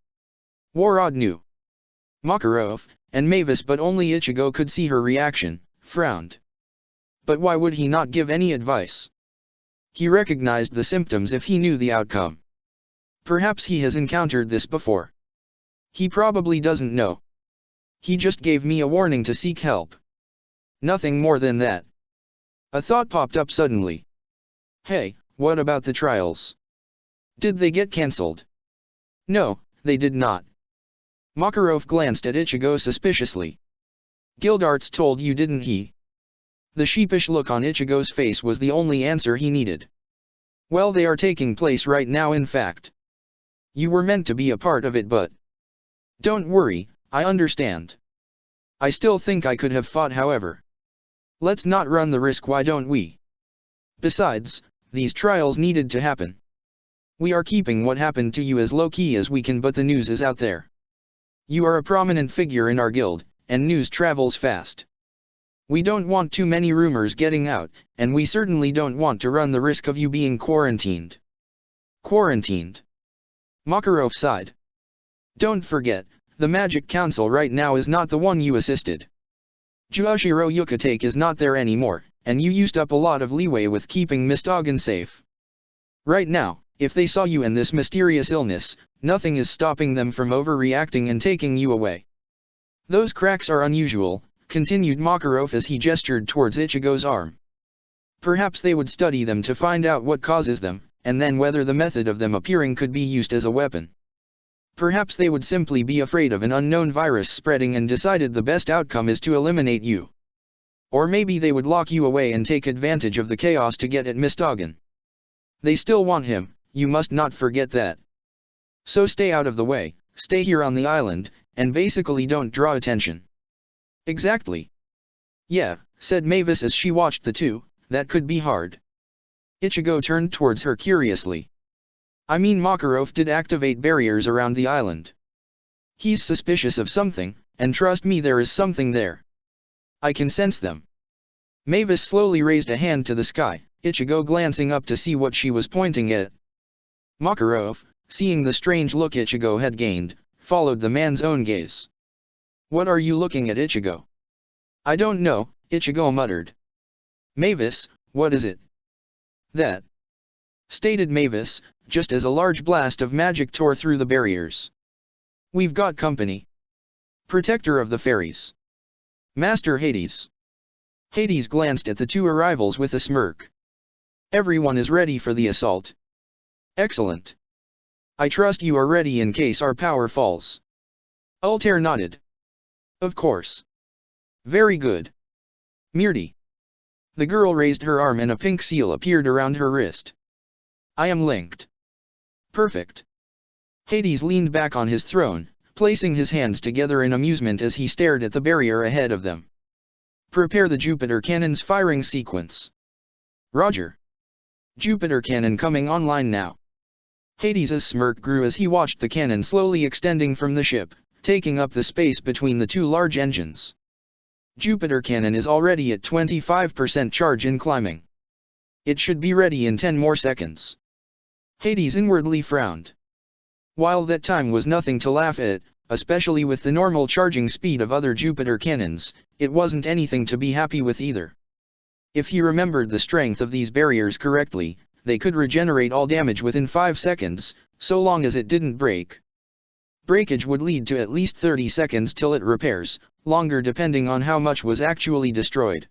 Warod knew. Makarov, and Mavis but only Ichigo could see her reaction, frowned. But why would he not give any advice? He recognized the symptoms if he knew the outcome. Perhaps he has encountered this before. He probably doesn't know. He just gave me a warning to seek help. Nothing more than that. A thought popped up suddenly. Hey, what about the trials? Did they get cancelled? No, they did not. Makarov glanced at Ichigo suspiciously. Gildarts told you, didn't he? The sheepish look on Ichigo's face was the only answer he needed. Well, they are taking place right now, in fact. You were meant to be a part of it, but... Don't worry, I understand. I still think I could have fought, however. Let's not run the risk, why don't we? Besides, these trials needed to happen. We are keeping what happened to you as low-key as we can, but the news is out there. You are a prominent figure in our guild, and news travels fast. We don't want too many rumors getting out, and we certainly don't want to run the risk of you being quarantined. Quarantined? Makarov sighed. Don't forget, the Magic Council right now is not the one you assisted. Juoshiro Yukatake is not there anymore, and you used up a lot of leeway with keeping Mistogan safe. Right now, if they saw you in this mysterious illness, nothing is stopping them from overreacting and taking you away. Those cracks are unusual, continued Makarov as he gestured towards Ichigo's arm. Perhaps they would study them to find out what causes them, and then whether the method of them appearing could be used as a weapon. Perhaps they would simply be afraid of an unknown virus spreading and decided the best outcome is to eliminate you. Or maybe they would lock you away and take advantage of the chaos to get at Mistogan. They still want him, you must not forget that. So stay out of the way, stay here on the island, and basically don't draw attention. Exactly. Yeah, said Mavis as she watched the two, that could be hard. Ichigo turned towards her curiously. I mean, Makarov did activate barriers around the island. He's suspicious of something, and trust me, there is something there. I can sense them. Mavis slowly raised a hand to the sky, Ichigo glancing up to see what she was pointing at. Makarov, seeing the strange look Ichigo had gained, followed the man's own gaze. What are you looking at, Ichigo? I don't know, Ichigo muttered. Mavis, what is it? That, stated Mavis, just as a large blast of magic tore through the barriers. We've got company. Protector of the Fairies. Master Hades. Hades glanced at the two arrivals with a smirk. Everyone is ready for the assault. Excellent. I trust you are ready in case our power falls. Altair nodded. Of course. Very good. Mirti. The girl raised her arm and a pink seal appeared around her wrist. I am linked. Perfect. Hades leaned back on his throne, placing his hands together in amusement as he stared at the barrier ahead of them. Prepare the Jupiter cannon's firing sequence. Roger. Jupiter cannon coming online now. Hades's smirk grew as he watched the cannon slowly extending from the ship, taking up the space between the two large engines. Jupiter cannon is already at 25% charge in climbing. It should be ready in 10 more seconds. Hades inwardly frowned. While that time was nothing to laugh at, especially with the normal charging speed of other Jupiter cannons, it wasn't anything to be happy with either. If he remembered the strength of these barriers correctly, they could regenerate all damage within 5 seconds, so long as it didn't break. Breakage would lead to at least 30 seconds till it repairs, longer depending on how much was actually destroyed.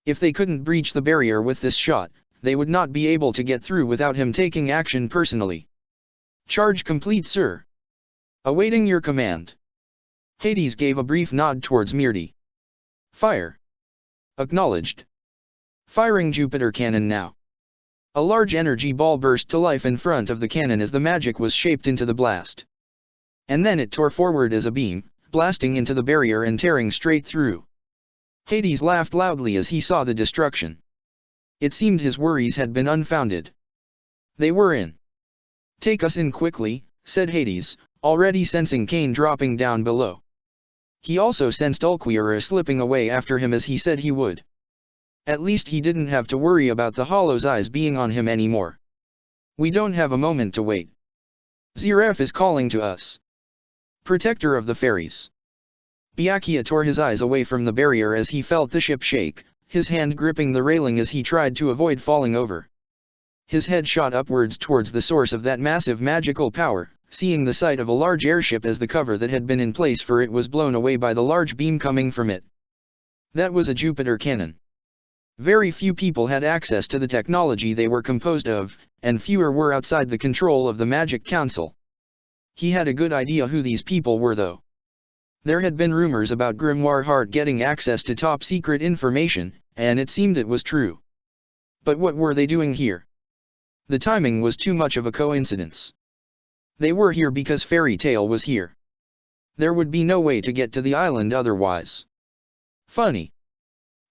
If they couldn't breach the barrier with this shot, they would not be able to get through without him taking action personally. Charge complete, sir. Awaiting your command. Hades gave a brief nod towards Mirti. Fire. Acknowledged. Firing Jupiter cannon now. A large energy ball burst to life in front of the cannon as the magic was shaped into the blast. And then it tore forward as a beam, blasting into the barrier and tearing straight through. Hades laughed loudly as he saw the destruction. It seemed his worries had been unfounded. They were in. Take us in quickly, said Hades, already sensing Cain dropping down below. He also sensed Ulquiorra slipping away after him as he said he would. At least he didn't have to worry about the Hollow's eyes being on him anymore. We don't have a moment to wait. Zeref is calling to us. Protector of the Fairies. Byakuya tore his eyes away from the barrier as he felt the ship shake, his hand gripping the railing as he tried to avoid falling over. His head shot upwards towards the source of that massive magical power, seeing the sight of a large airship as the cover that had been in place for it was blown away by the large beam coming from it. That was a Jupiter cannon. Very few people had access to the technology they were composed of, and fewer were outside the control of the Magic Council. He had a good idea who these people were though. There had been rumors about Grimoire Heart getting access to top-secret information, and it seemed it was true. But what were they doing here? The timing was too much of a coincidence. They were here because Fairy Tail was here. There would be no way to get to the island otherwise. Funny.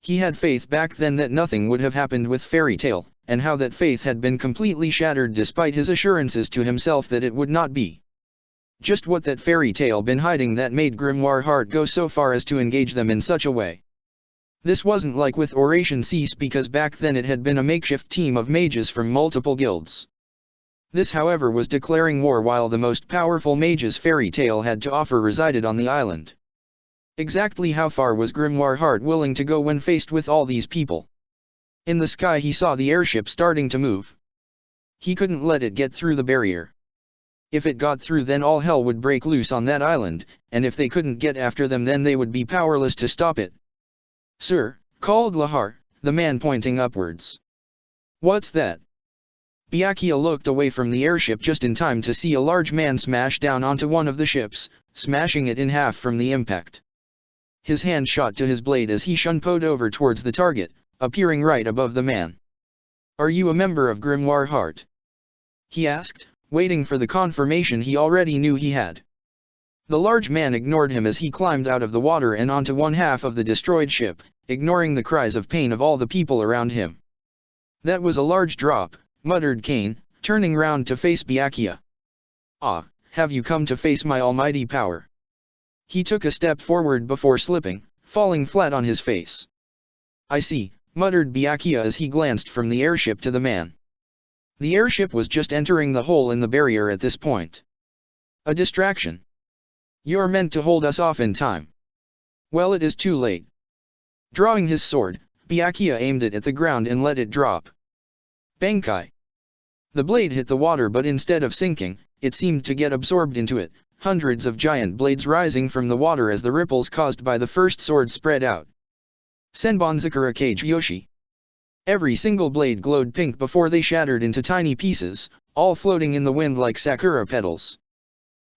He had faith back then that nothing would have happened with Fairy Tail, and how that faith had been completely shattered despite his assurances to himself that it would not be. Just what that Fairy Tail been hiding that made Grimoire Heart go so far as to engage them in such a way. This wasn't like with Oration Cease because back then it had been a makeshift team of mages from multiple guilds. This however was declaring war while the most powerful mages Fairy Tail had to offer resided on the island. Exactly how far was Grimoire Heart willing to go when faced with all these people? In the sky he saw the airship starting to move. He couldn't let it get through the barrier. If it got through then all hell would break loose on that island, and if they couldn't get after them then they would be powerless to stop it. "Sir," called Lahar, the man pointing upwards. "What's that?" Byakuya looked away from the airship just in time to see a large man smash down onto one of the ships, smashing it in half from the impact. His hand shot to his blade as he shunpoed over towards the target, appearing right above the man. "Are you a member of Grimoire Heart?" he asked, waiting for the confirmation he already knew he had. The large man ignored him as he climbed out of the water and onto one half of the destroyed ship, ignoring the cries of pain of all the people around him. "That was a large drop," muttered Kane, turning round to face Byakuya. "Ah, have you come to face my almighty power?" He took a step forward before slipping, falling flat on his face. "I see," muttered Byakuya as he glanced from the airship to the man. The airship was just entering the hole in the barrier at this point. "A distraction. You're meant to hold us off in time. Well, it is too late." Drawing his sword, Byakuya aimed it at the ground and let it drop. Bankai. The blade hit the water, but instead of sinking, it seemed to get absorbed into it, hundreds of giant blades rising from the water as the ripples caused by the first sword spread out. Senbonzakura Kage Yoshi. Every single blade glowed pink before they shattered into tiny pieces, all floating in the wind like sakura petals.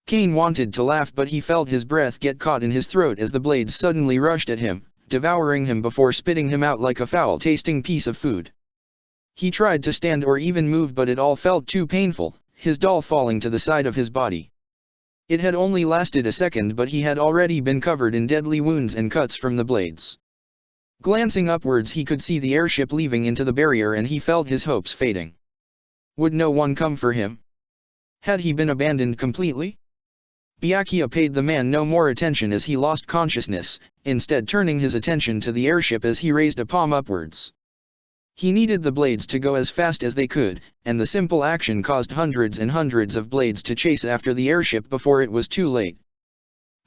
Kane wanted to laugh, but he felt his breath get caught in his throat as the blades suddenly rushed at him, devouring him before spitting him out like a foul-tasting piece of food. He tried to stand or even move, but it all felt too painful, his doll falling to the side of his body. It had only lasted a second, but he had already been covered in deadly wounds and cuts from the blades. Glancing upwards he could see the airship leaving into the barrier and he felt his hopes fading. Would no one come for him? Had he been abandoned completely? Byakuya paid the man no more attention as he lost consciousness, instead turning his attention to the airship as he raised a palm upwards. He needed the blades to go as fast as they could, and the simple action caused hundreds and hundreds of blades to chase after the airship before it was too late.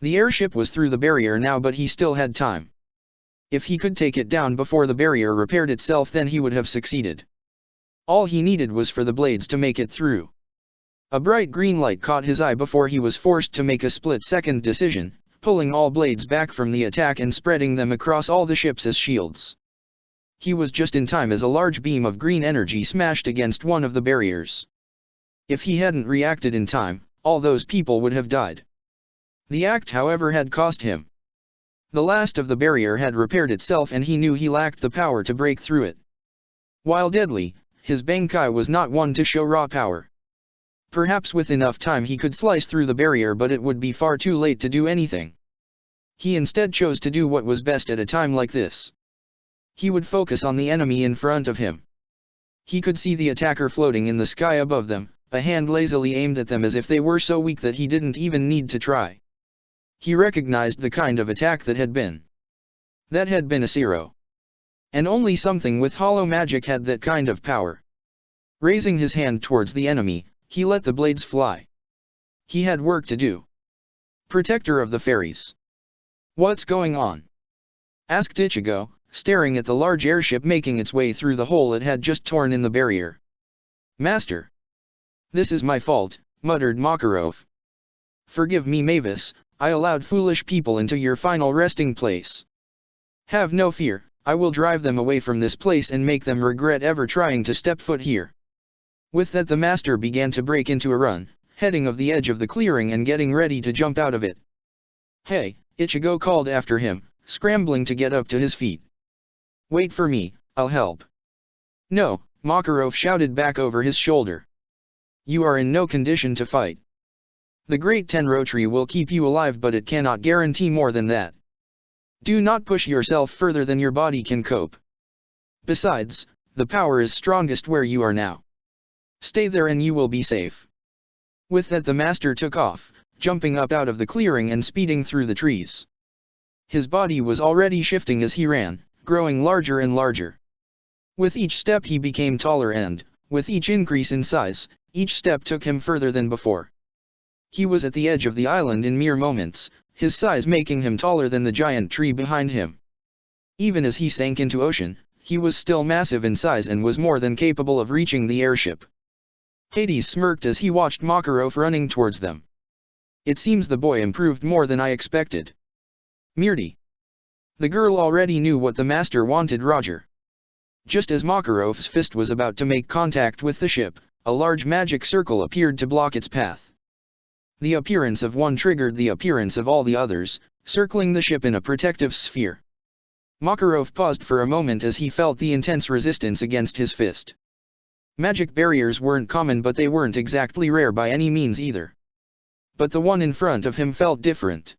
The airship was through the barrier now, but he still had time. If he could take it down before the barrier repaired itself, then he would have succeeded. All he needed was for the blades to make it through. A bright green light caught his eye before he was forced to make a split-second decision, pulling all blades back from the attack and spreading them across all the ships as shields. He was just in time as a large beam of green energy smashed against one of the barriers. If he hadn't reacted in time, all those people would have died. The act, however, had cost him. The last of the barrier had repaired itself and he knew he lacked the power to break through it. While deadly, his Bankai was not one to show raw power. Perhaps with enough time he could slice through the barrier, but it would be far too late to do anything. He instead chose to do what was best at a time like this. He would focus on the enemy in front of him. He could see the attacker floating in the sky above them, a hand lazily aimed at them as if they were so weak that he didn't even need to try. He recognized the kind of attack that had been. That had been a zero. And only something with hollow magic had that kind of power. Raising his hand towards the enemy, he let the blades fly. He had work to do. Protector of the Fairies. What's going on? Asked Ichigo, staring at the large airship making its way through the hole it had just torn in the barrier. Master. This is my fault, muttered Makarov. Forgive me, Mavis, I allowed foolish people into your final resting place. Have no fear, I will drive them away from this place and make them regret ever trying to step foot here. With that the master began to break into a run, heading of the edge of the clearing and getting ready to jump out of it. Hey, Ichigo called after him, scrambling to get up to his feet. "Wait for me, I'll help." "No," Makarov shouted back over his shoulder. "You are in no condition to fight. The Great Tenro Tree will keep you alive, but it cannot guarantee more than that. Do not push yourself further than your body can cope. Besides, the power is strongest where you are now. Stay there and you will be safe." With that the master took off, jumping up out of the clearing and speeding through the trees. His body was already shifting as he ran, growing larger and larger. With each step he became taller and, with each increase in size, each step took him further than before. He was at the edge of the island in mere moments, his size making him taller than the giant tree behind him. Even as he sank into ocean, he was still massive in size and was more than capable of reaching the airship. Hades smirked as he watched Makarov running towards them. "It seems the boy improved more than I expected." Mirti. The girl already knew what the master wanted Roger. Just as Makarov's fist was about to make contact with the ship, a large magic circle appeared to block its path. The appearance of one triggered the appearance of all the others, circling the ship in a protective sphere. Makarov paused for a moment as he felt the intense resistance against his fist. Magic barriers weren't common, but they weren't exactly rare by any means either. But the one in front of him felt different.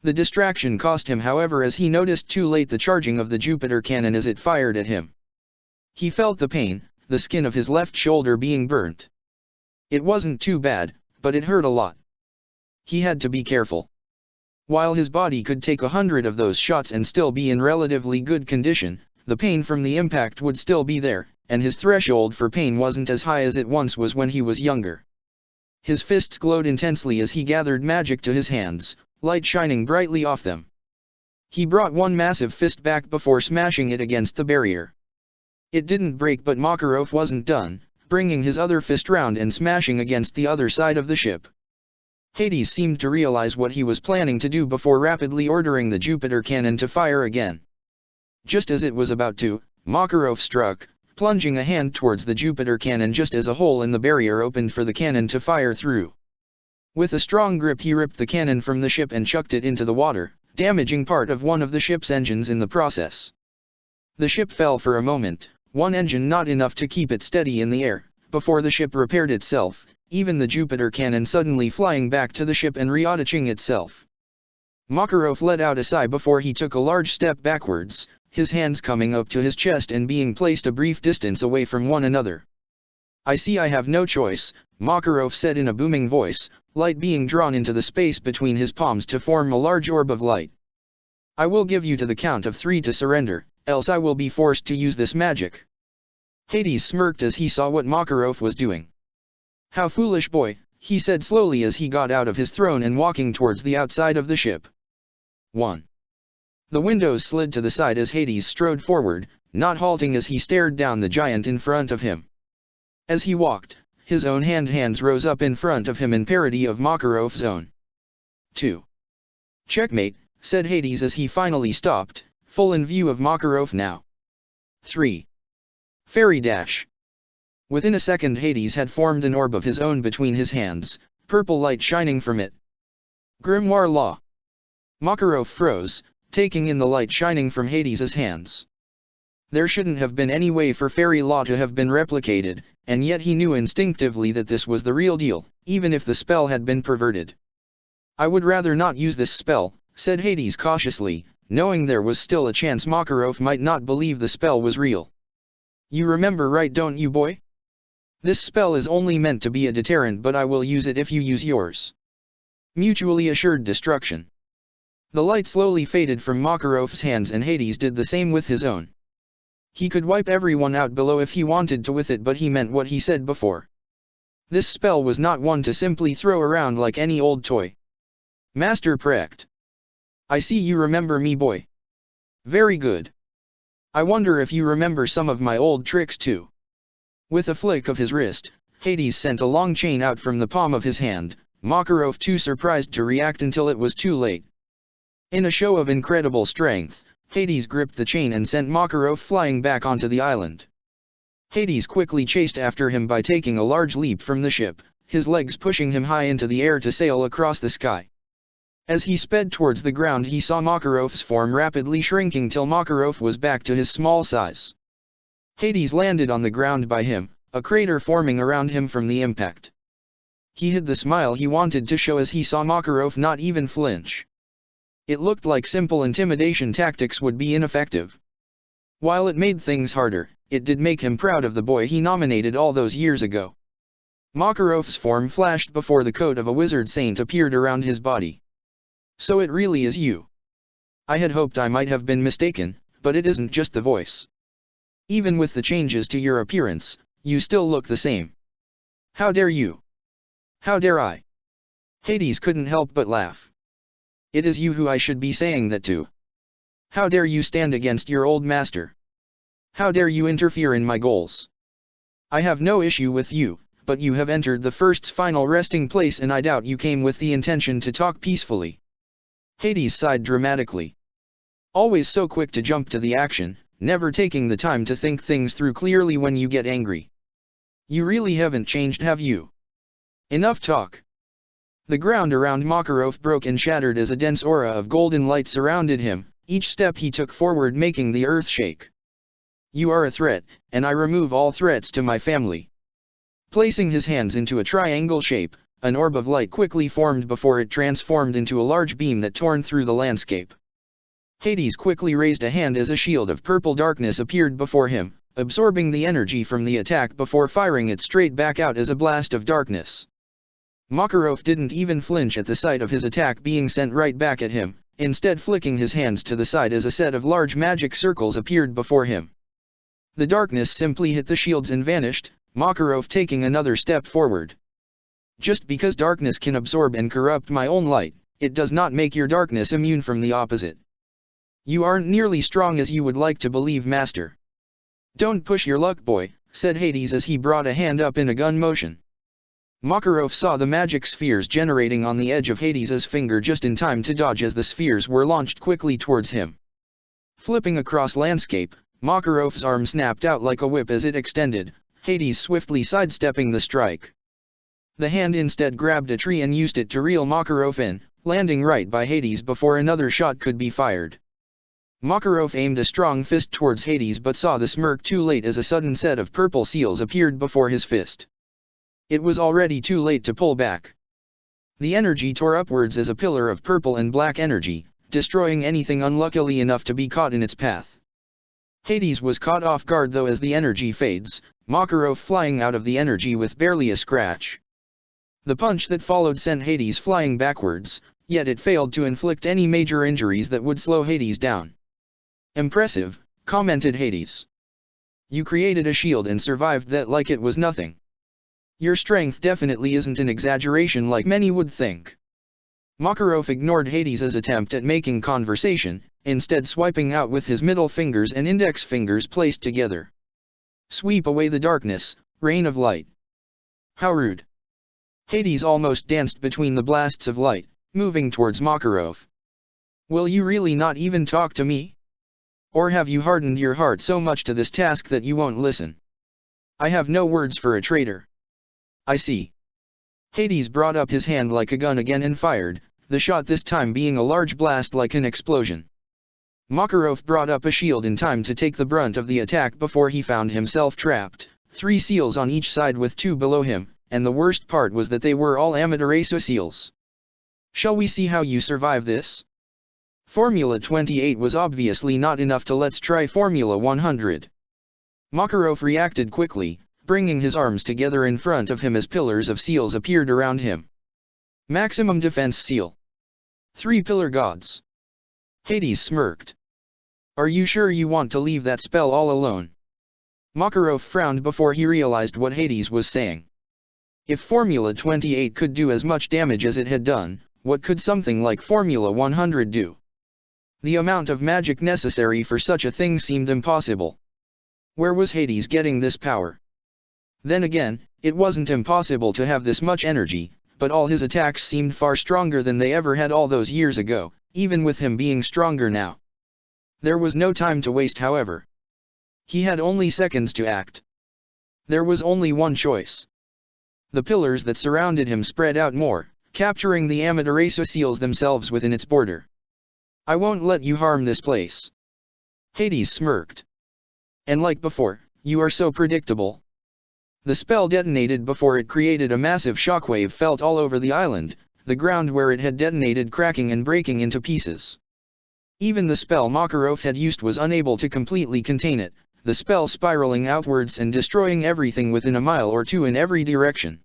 The distraction cost him, however, as he noticed too late the charging of the Jupiter cannon as it fired at him. He felt the pain, the skin of his left shoulder being burnt. It wasn't too bad, but it hurt a lot. He had to be careful. While his body could take 100 of those shots and still be in relatively good condition, the pain from the impact would still be there, and his threshold for pain wasn't as high as it once was when he was younger. His fists glowed intensely as he gathered magic to his hands, light shining brightly off them. He brought one massive fist back before smashing it against the barrier. It didn't break, but Makarov wasn't done, bringing his other fist round and smashing against the other side of the ship. Hades seemed to realize what he was planning to do before rapidly ordering the Jupiter cannon to fire again. Just as it was about to, Makarov struck, plunging a hand towards the Jupiter cannon just as a hole in the barrier opened for the cannon to fire through. With a strong grip he ripped the cannon from the ship and chucked it into the water, damaging part of one of the ship's engines in the process. The ship fell for a moment, one engine not enough to keep it steady in the air, before the ship repaired itself, even the Jupiter cannon suddenly flying back to the ship and reattaching itself. Makarov let out a sigh before he took a large step backwards, his hands coming up to his chest and being placed a brief distance away from one another. "I see I have no choice," Makarov said in a booming voice, light being drawn into the space between his palms to form a large orb of light. "I will give you to the count of 3 to surrender, else I will be forced to use this magic." Hades smirked as he saw what Makarov was doing. "How foolish boy," he said slowly as he got out of his throne and walking towards the outside of the ship. 1. The windows slid to the side as Hades strode forward, not halting as he stared down the giant in front of him. As he walked, his own hands rose up in front of him in parody of Makarov's own. 2. "Checkmate," said Hades as he finally stopped, full in view of Makarov now. 3. Fairy dash. Within a second Hades had formed an orb of his own between his hands, purple light shining from it. Grimoire law. Makarov froze, taking in the light shining from Hades's hands. There shouldn't have been any way for fairy law to have been replicated, and yet he knew instinctively that this was the real deal, even if the spell had been perverted. "I would rather not use this spell," said Hades cautiously, knowing there was still a chance Makarov might not believe the spell was real. "You remember, right, don't you, boy? This spell is only meant to be a deterrent, but I will use it if you use yours." Mutually assured destruction. The light slowly faded from Makarov's hands and Hades did the same with his own. He could wipe everyone out below if he wanted to with it, but he meant what he said before. This spell was not one to simply throw around like any old toy. Master Prect. "I see you remember me, boy. Very good. I wonder if you remember some of my old tricks too." With a flick of his wrist, Hades sent a long chain out from the palm of his hand, Makarov too surprised to react until it was too late. In a show of incredible strength, Hades gripped the chain and sent Makarov flying back onto the island. Hades quickly chased after him by taking a large leap from the ship, his legs pushing him high into the air to sail across the sky. As he sped towards the ground he saw Makarov's form rapidly shrinking till Makarov was back to his small size. Hades landed on the ground by him, a crater forming around him from the impact. He hid the smile he wanted to show as he saw Makarov not even flinch. It looked like simple intimidation tactics would be ineffective. While it made things harder, it did make him proud of the boy he nominated all those years ago. Makarov's form flashed before the coat of a wizard saint appeared around his body. So it really is you. I had hoped I might have been mistaken, but it isn't just the voice. Even with the changes to your appearance, you still look the same. How dare you? How dare I? Hades couldn't help but laugh. It is you who I should be saying that to. How dare you stand against your old master? How dare you interfere in my goals? I have no issue with you, but you have entered the first's final resting place and I doubt you came with the intention to talk peacefully. Hades sighed dramatically. Always so quick to jump to the action, never taking the time to think things through clearly when you get angry. You really haven't changed, have you? Enough talk. The ground around Makarov broke and shattered as a dense aura of golden light surrounded him, each step he took forward making the earth shake. You are a threat, and I remove all threats to my family. Placing his hands into a triangle shape, an orb of light quickly formed before it transformed into a large beam that torn through the landscape. Hades quickly raised a hand as a shield of purple darkness appeared before him, absorbing the energy from the attack before firing it straight back out as a blast of darkness. Makarov didn't even flinch at the sight of his attack being sent right back at him, instead flicking his hands to the side as a set of large magic circles appeared before him. The darkness simply hit the shields and vanished, Makarov taking another step forward. Just because darkness can absorb and corrupt my own light, it does not make your darkness immune from the opposite. You aren't nearly strong as you would like to believe, Master. Don't push your luck, boy, said Hades as he brought a hand up in a gun motion. Makarov saw the magic spheres generating on the edge of Hades' finger just in time to dodge as the spheres were launched quickly towards him. Flipping across landscape, Makarov's arm snapped out like a whip as it extended, Hades swiftly sidestepping the strike. The hand instead grabbed a tree and used it to reel Makarov in, landing right by Hades before another shot could be fired. Makarov aimed a strong fist towards Hades but saw the smirk too late as a sudden set of purple seals appeared before his fist. It was already too late to pull back. The energy tore upwards as a pillar of purple and black energy, destroying anything unluckily enough to be caught in its path. Hades was caught off guard though as the energy fades, Makarov flying out of the energy with barely a scratch. The punch that followed sent Hades flying backwards, yet it failed to inflict any major injuries that would slow Hades down. Impressive, commented Hades. You created a shield and survived that like it was nothing. Your strength definitely isn't an exaggeration like many would think. Makarov ignored Hades' attempt at making conversation, instead swiping out with his middle fingers and index fingers placed together. Sweep away the darkness, rain of light. How rude. Hades almost danced between the blasts of light, moving towards Makarov. Will you really not even talk to me? Or have you hardened your heart so much to this task that you won't listen? I have no words for a traitor. I see. Hades brought up his hand like a gun again and fired, the shot this time being a large blast like an explosion. Makarov brought up a shield in time to take the brunt of the attack before he found himself trapped, 3 seals on each side with 2 below him, and the worst part was that they were all Amaterasu seals. Shall we see how you survive this? Formula 28 was obviously not enough to let's try Formula 100. Makarov reacted quickly, bringing his arms together in front of him as pillars of seals appeared around him. Maximum defense seal. 3 pillar gods. Hades smirked. Are you sure you want to leave that spell all alone? Makarov frowned before he realized what Hades was saying. If Formula 28 could do as much damage as it had done, what could something like Formula 100 do? The amount of magic necessary for such a thing seemed impossible. Where was Hades getting this power? Then again, it wasn't impossible to have this much energy, but all his attacks seemed far stronger than they ever had all those years ago, even with him being stronger now. There was no time to waste, however. He had only seconds to act. There was only one choice. The pillars that surrounded him spread out more, capturing the Amaterasu seals themselves within its border. I won't let you harm this place. Hades smirked. And like before, you are so predictable. The spell detonated before it created a massive shockwave felt all over the island, the ground where it had detonated cracking and breaking into pieces. Even the spell Makarov had used was unable to completely contain it, the spell spiraling outwards and destroying everything within a mile or two in every direction.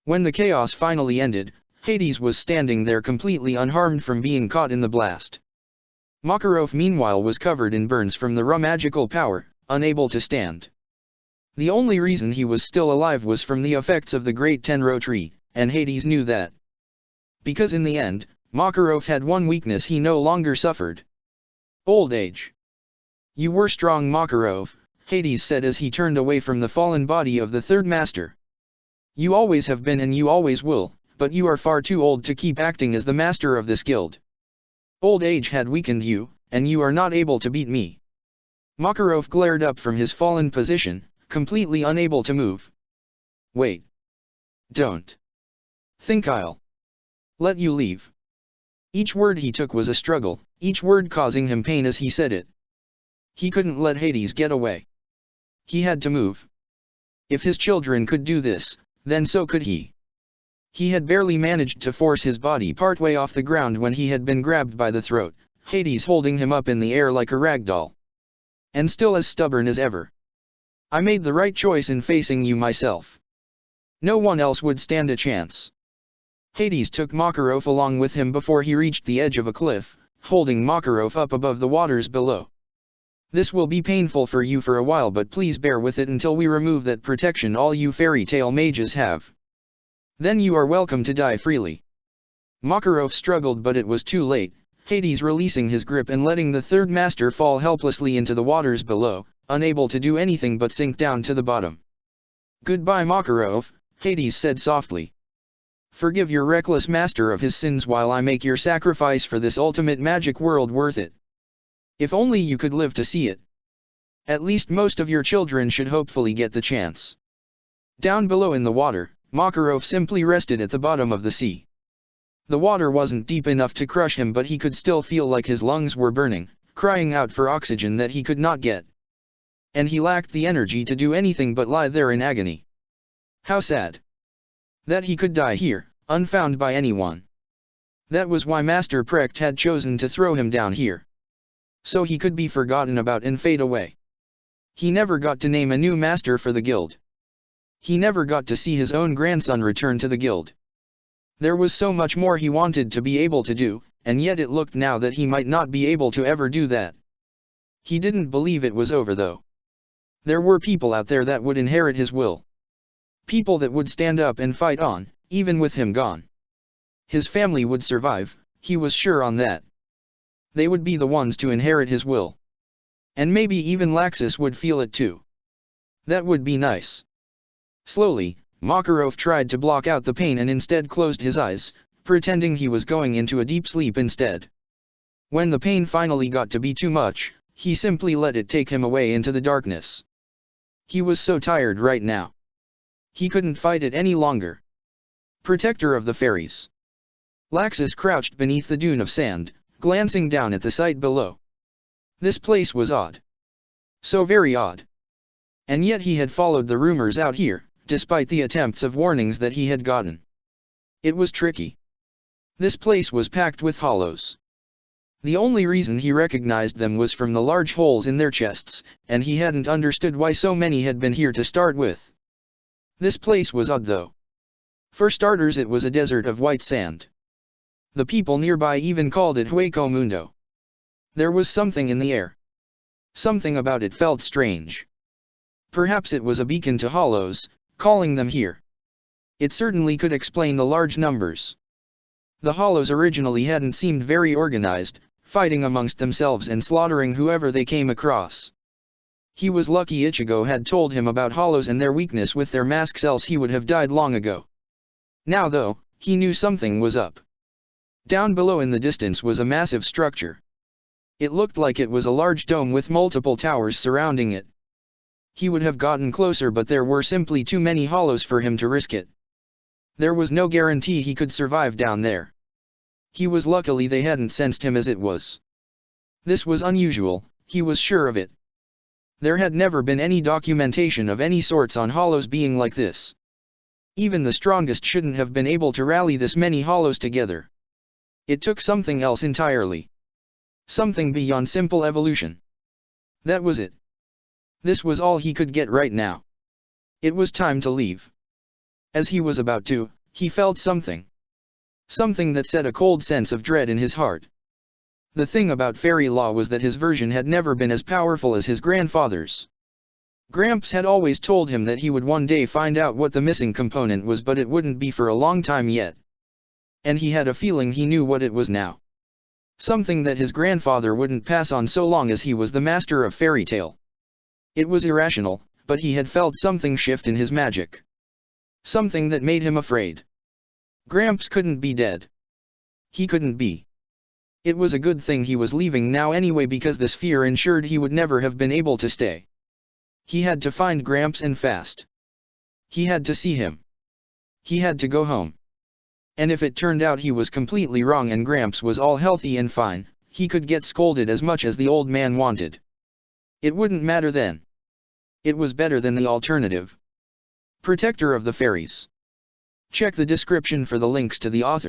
When the chaos finally ended, Hades was standing there completely unharmed from being caught in the blast. Makarov meanwhile was covered in burns from the raw magical power, unable to stand. The only reason he was still alive was from the effects of the great Tenro tree, and Hades knew that. Because in the end, Makarov had one weakness he no longer suffered. Old age. You were strong, Makarov, Hades said as he turned away from the fallen body of the third master. You always have been and you always will, but you are far too old to keep acting as the master of this guild. Old age had weakened you, and you are not able to beat me. Makarov glared up from his fallen position, completely unable to move. Wait. Don't. Think I'll let you leave. Each word he took was a struggle, each word causing him pain as he said it. He couldn't let Hades get away. He had to move. If his children could do this, then so could he. He had barely managed to force his body partway off the ground when he had been grabbed by the throat, Hades holding him up in the air like a rag doll. And still as stubborn as ever. I made the right choice in facing you myself. No one else would stand a chance. Hades took Makarov along with him before he reached the edge of a cliff, holding Makarov up above the waters below. This will be painful for you for a while, but please bear with it until we remove that protection all you fairy tale mages have. Then you are welcome to die freely. Makarov struggled, but it was too late, Hades releasing his grip and letting the third master fall helplessly into the waters below, unable to do anything but sink down to the bottom. Goodbye, Makarov, Hades said softly. Forgive your reckless master of his sins while I make your sacrifice for this ultimate magic world worth it. If only you could live to see it. At least most of your children should hopefully get the chance. Down below in the water, Makarov simply rested at the bottom of the sea. The water wasn't deep enough to crush him, but he could still feel like his lungs were burning, crying out for oxygen that he could not get. And he lacked the energy to do anything but lie there in agony. How sad. That he could die here, unfound by anyone. That was why Master Precht had chosen to throw him down here. So he could be forgotten about and fade away. He never got to name a new master for the guild. He never got to see his own grandson return to the guild. There was so much more he wanted to be able to do, and yet it looked now that he might not be able to ever do that. He didn't believe it was over though. There were people out there that would inherit his will. People that would stand up and fight on, even with him gone. His family would survive, he was sure on that. They would be the ones to inherit his will. And maybe even Laxus would feel it too. That would be nice. Slowly, Makarov tried to block out the pain and instead closed his eyes, pretending he was going into a deep sleep instead. When the pain finally got to be too much, he simply let it take him away into the darkness. He was so tired right now. He couldn't fight it any longer. Protector of the fairies. Laxus crouched beneath the dune of sand, glancing down at the sight below. This place was odd. So very odd. And yet he had followed the rumors out here, despite the attempts of warnings that he had gotten. It was tricky. This place was packed with hollows. The only reason he recognized them was from the large holes in their chests, and he hadn't understood why so many had been here to start with. This place was odd though. For starters, it was a desert of white sand. The people nearby even called it Hueco Mundo. There was something in the air. Something about it felt strange. Perhaps it was a beacon to hollows, calling them here. It certainly could explain the large numbers. The hollows originally hadn't seemed very organized, fighting amongst themselves and slaughtering whoever they came across. He was lucky Ichigo had told him about hollows and their weakness with their masks, else he would have died long ago. Now though, he knew something was up. Down below in the distance was a massive structure. It looked like it was a large dome with multiple towers surrounding it. He would have gotten closer, but there were simply too many hollows for him to risk it. There was no guarantee he could survive down there. He was lucky they hadn't sensed him as it was. This was unusual, he was sure of it. There had never been any documentation of any sorts on hollows being like this. Even the strongest shouldn't have been able to rally this many hollows together. It took something else entirely. Something beyond simple evolution. That was it. This was all he could get right now. It was time to leave. As he was about to, he felt something. Something that set a cold sense of dread in his heart. The thing about fairy law was that his version had never been as powerful as his grandfather's. Gramps had always told him that he would one day find out what the missing component was, but it wouldn't be for a long time yet. And he had a feeling he knew what it was now. Something that his grandfather wouldn't pass on so long as he was the master of fairy tale. It was irrational, but he had felt something shift in his magic. Something that made him afraid. Gramps couldn't be dead. He couldn't be. It was a good thing he was leaving now anyway, because this fear ensured he would never have been able to stay. He had to find Gramps and fast. He had to see him. He had to go home. And if it turned out he was completely wrong and Gramps was all healthy and fine, he could get scolded as much as the old man wanted. It wouldn't matter then. It was better than the alternative. Protector of the Fairies. Check the description for the links to the author.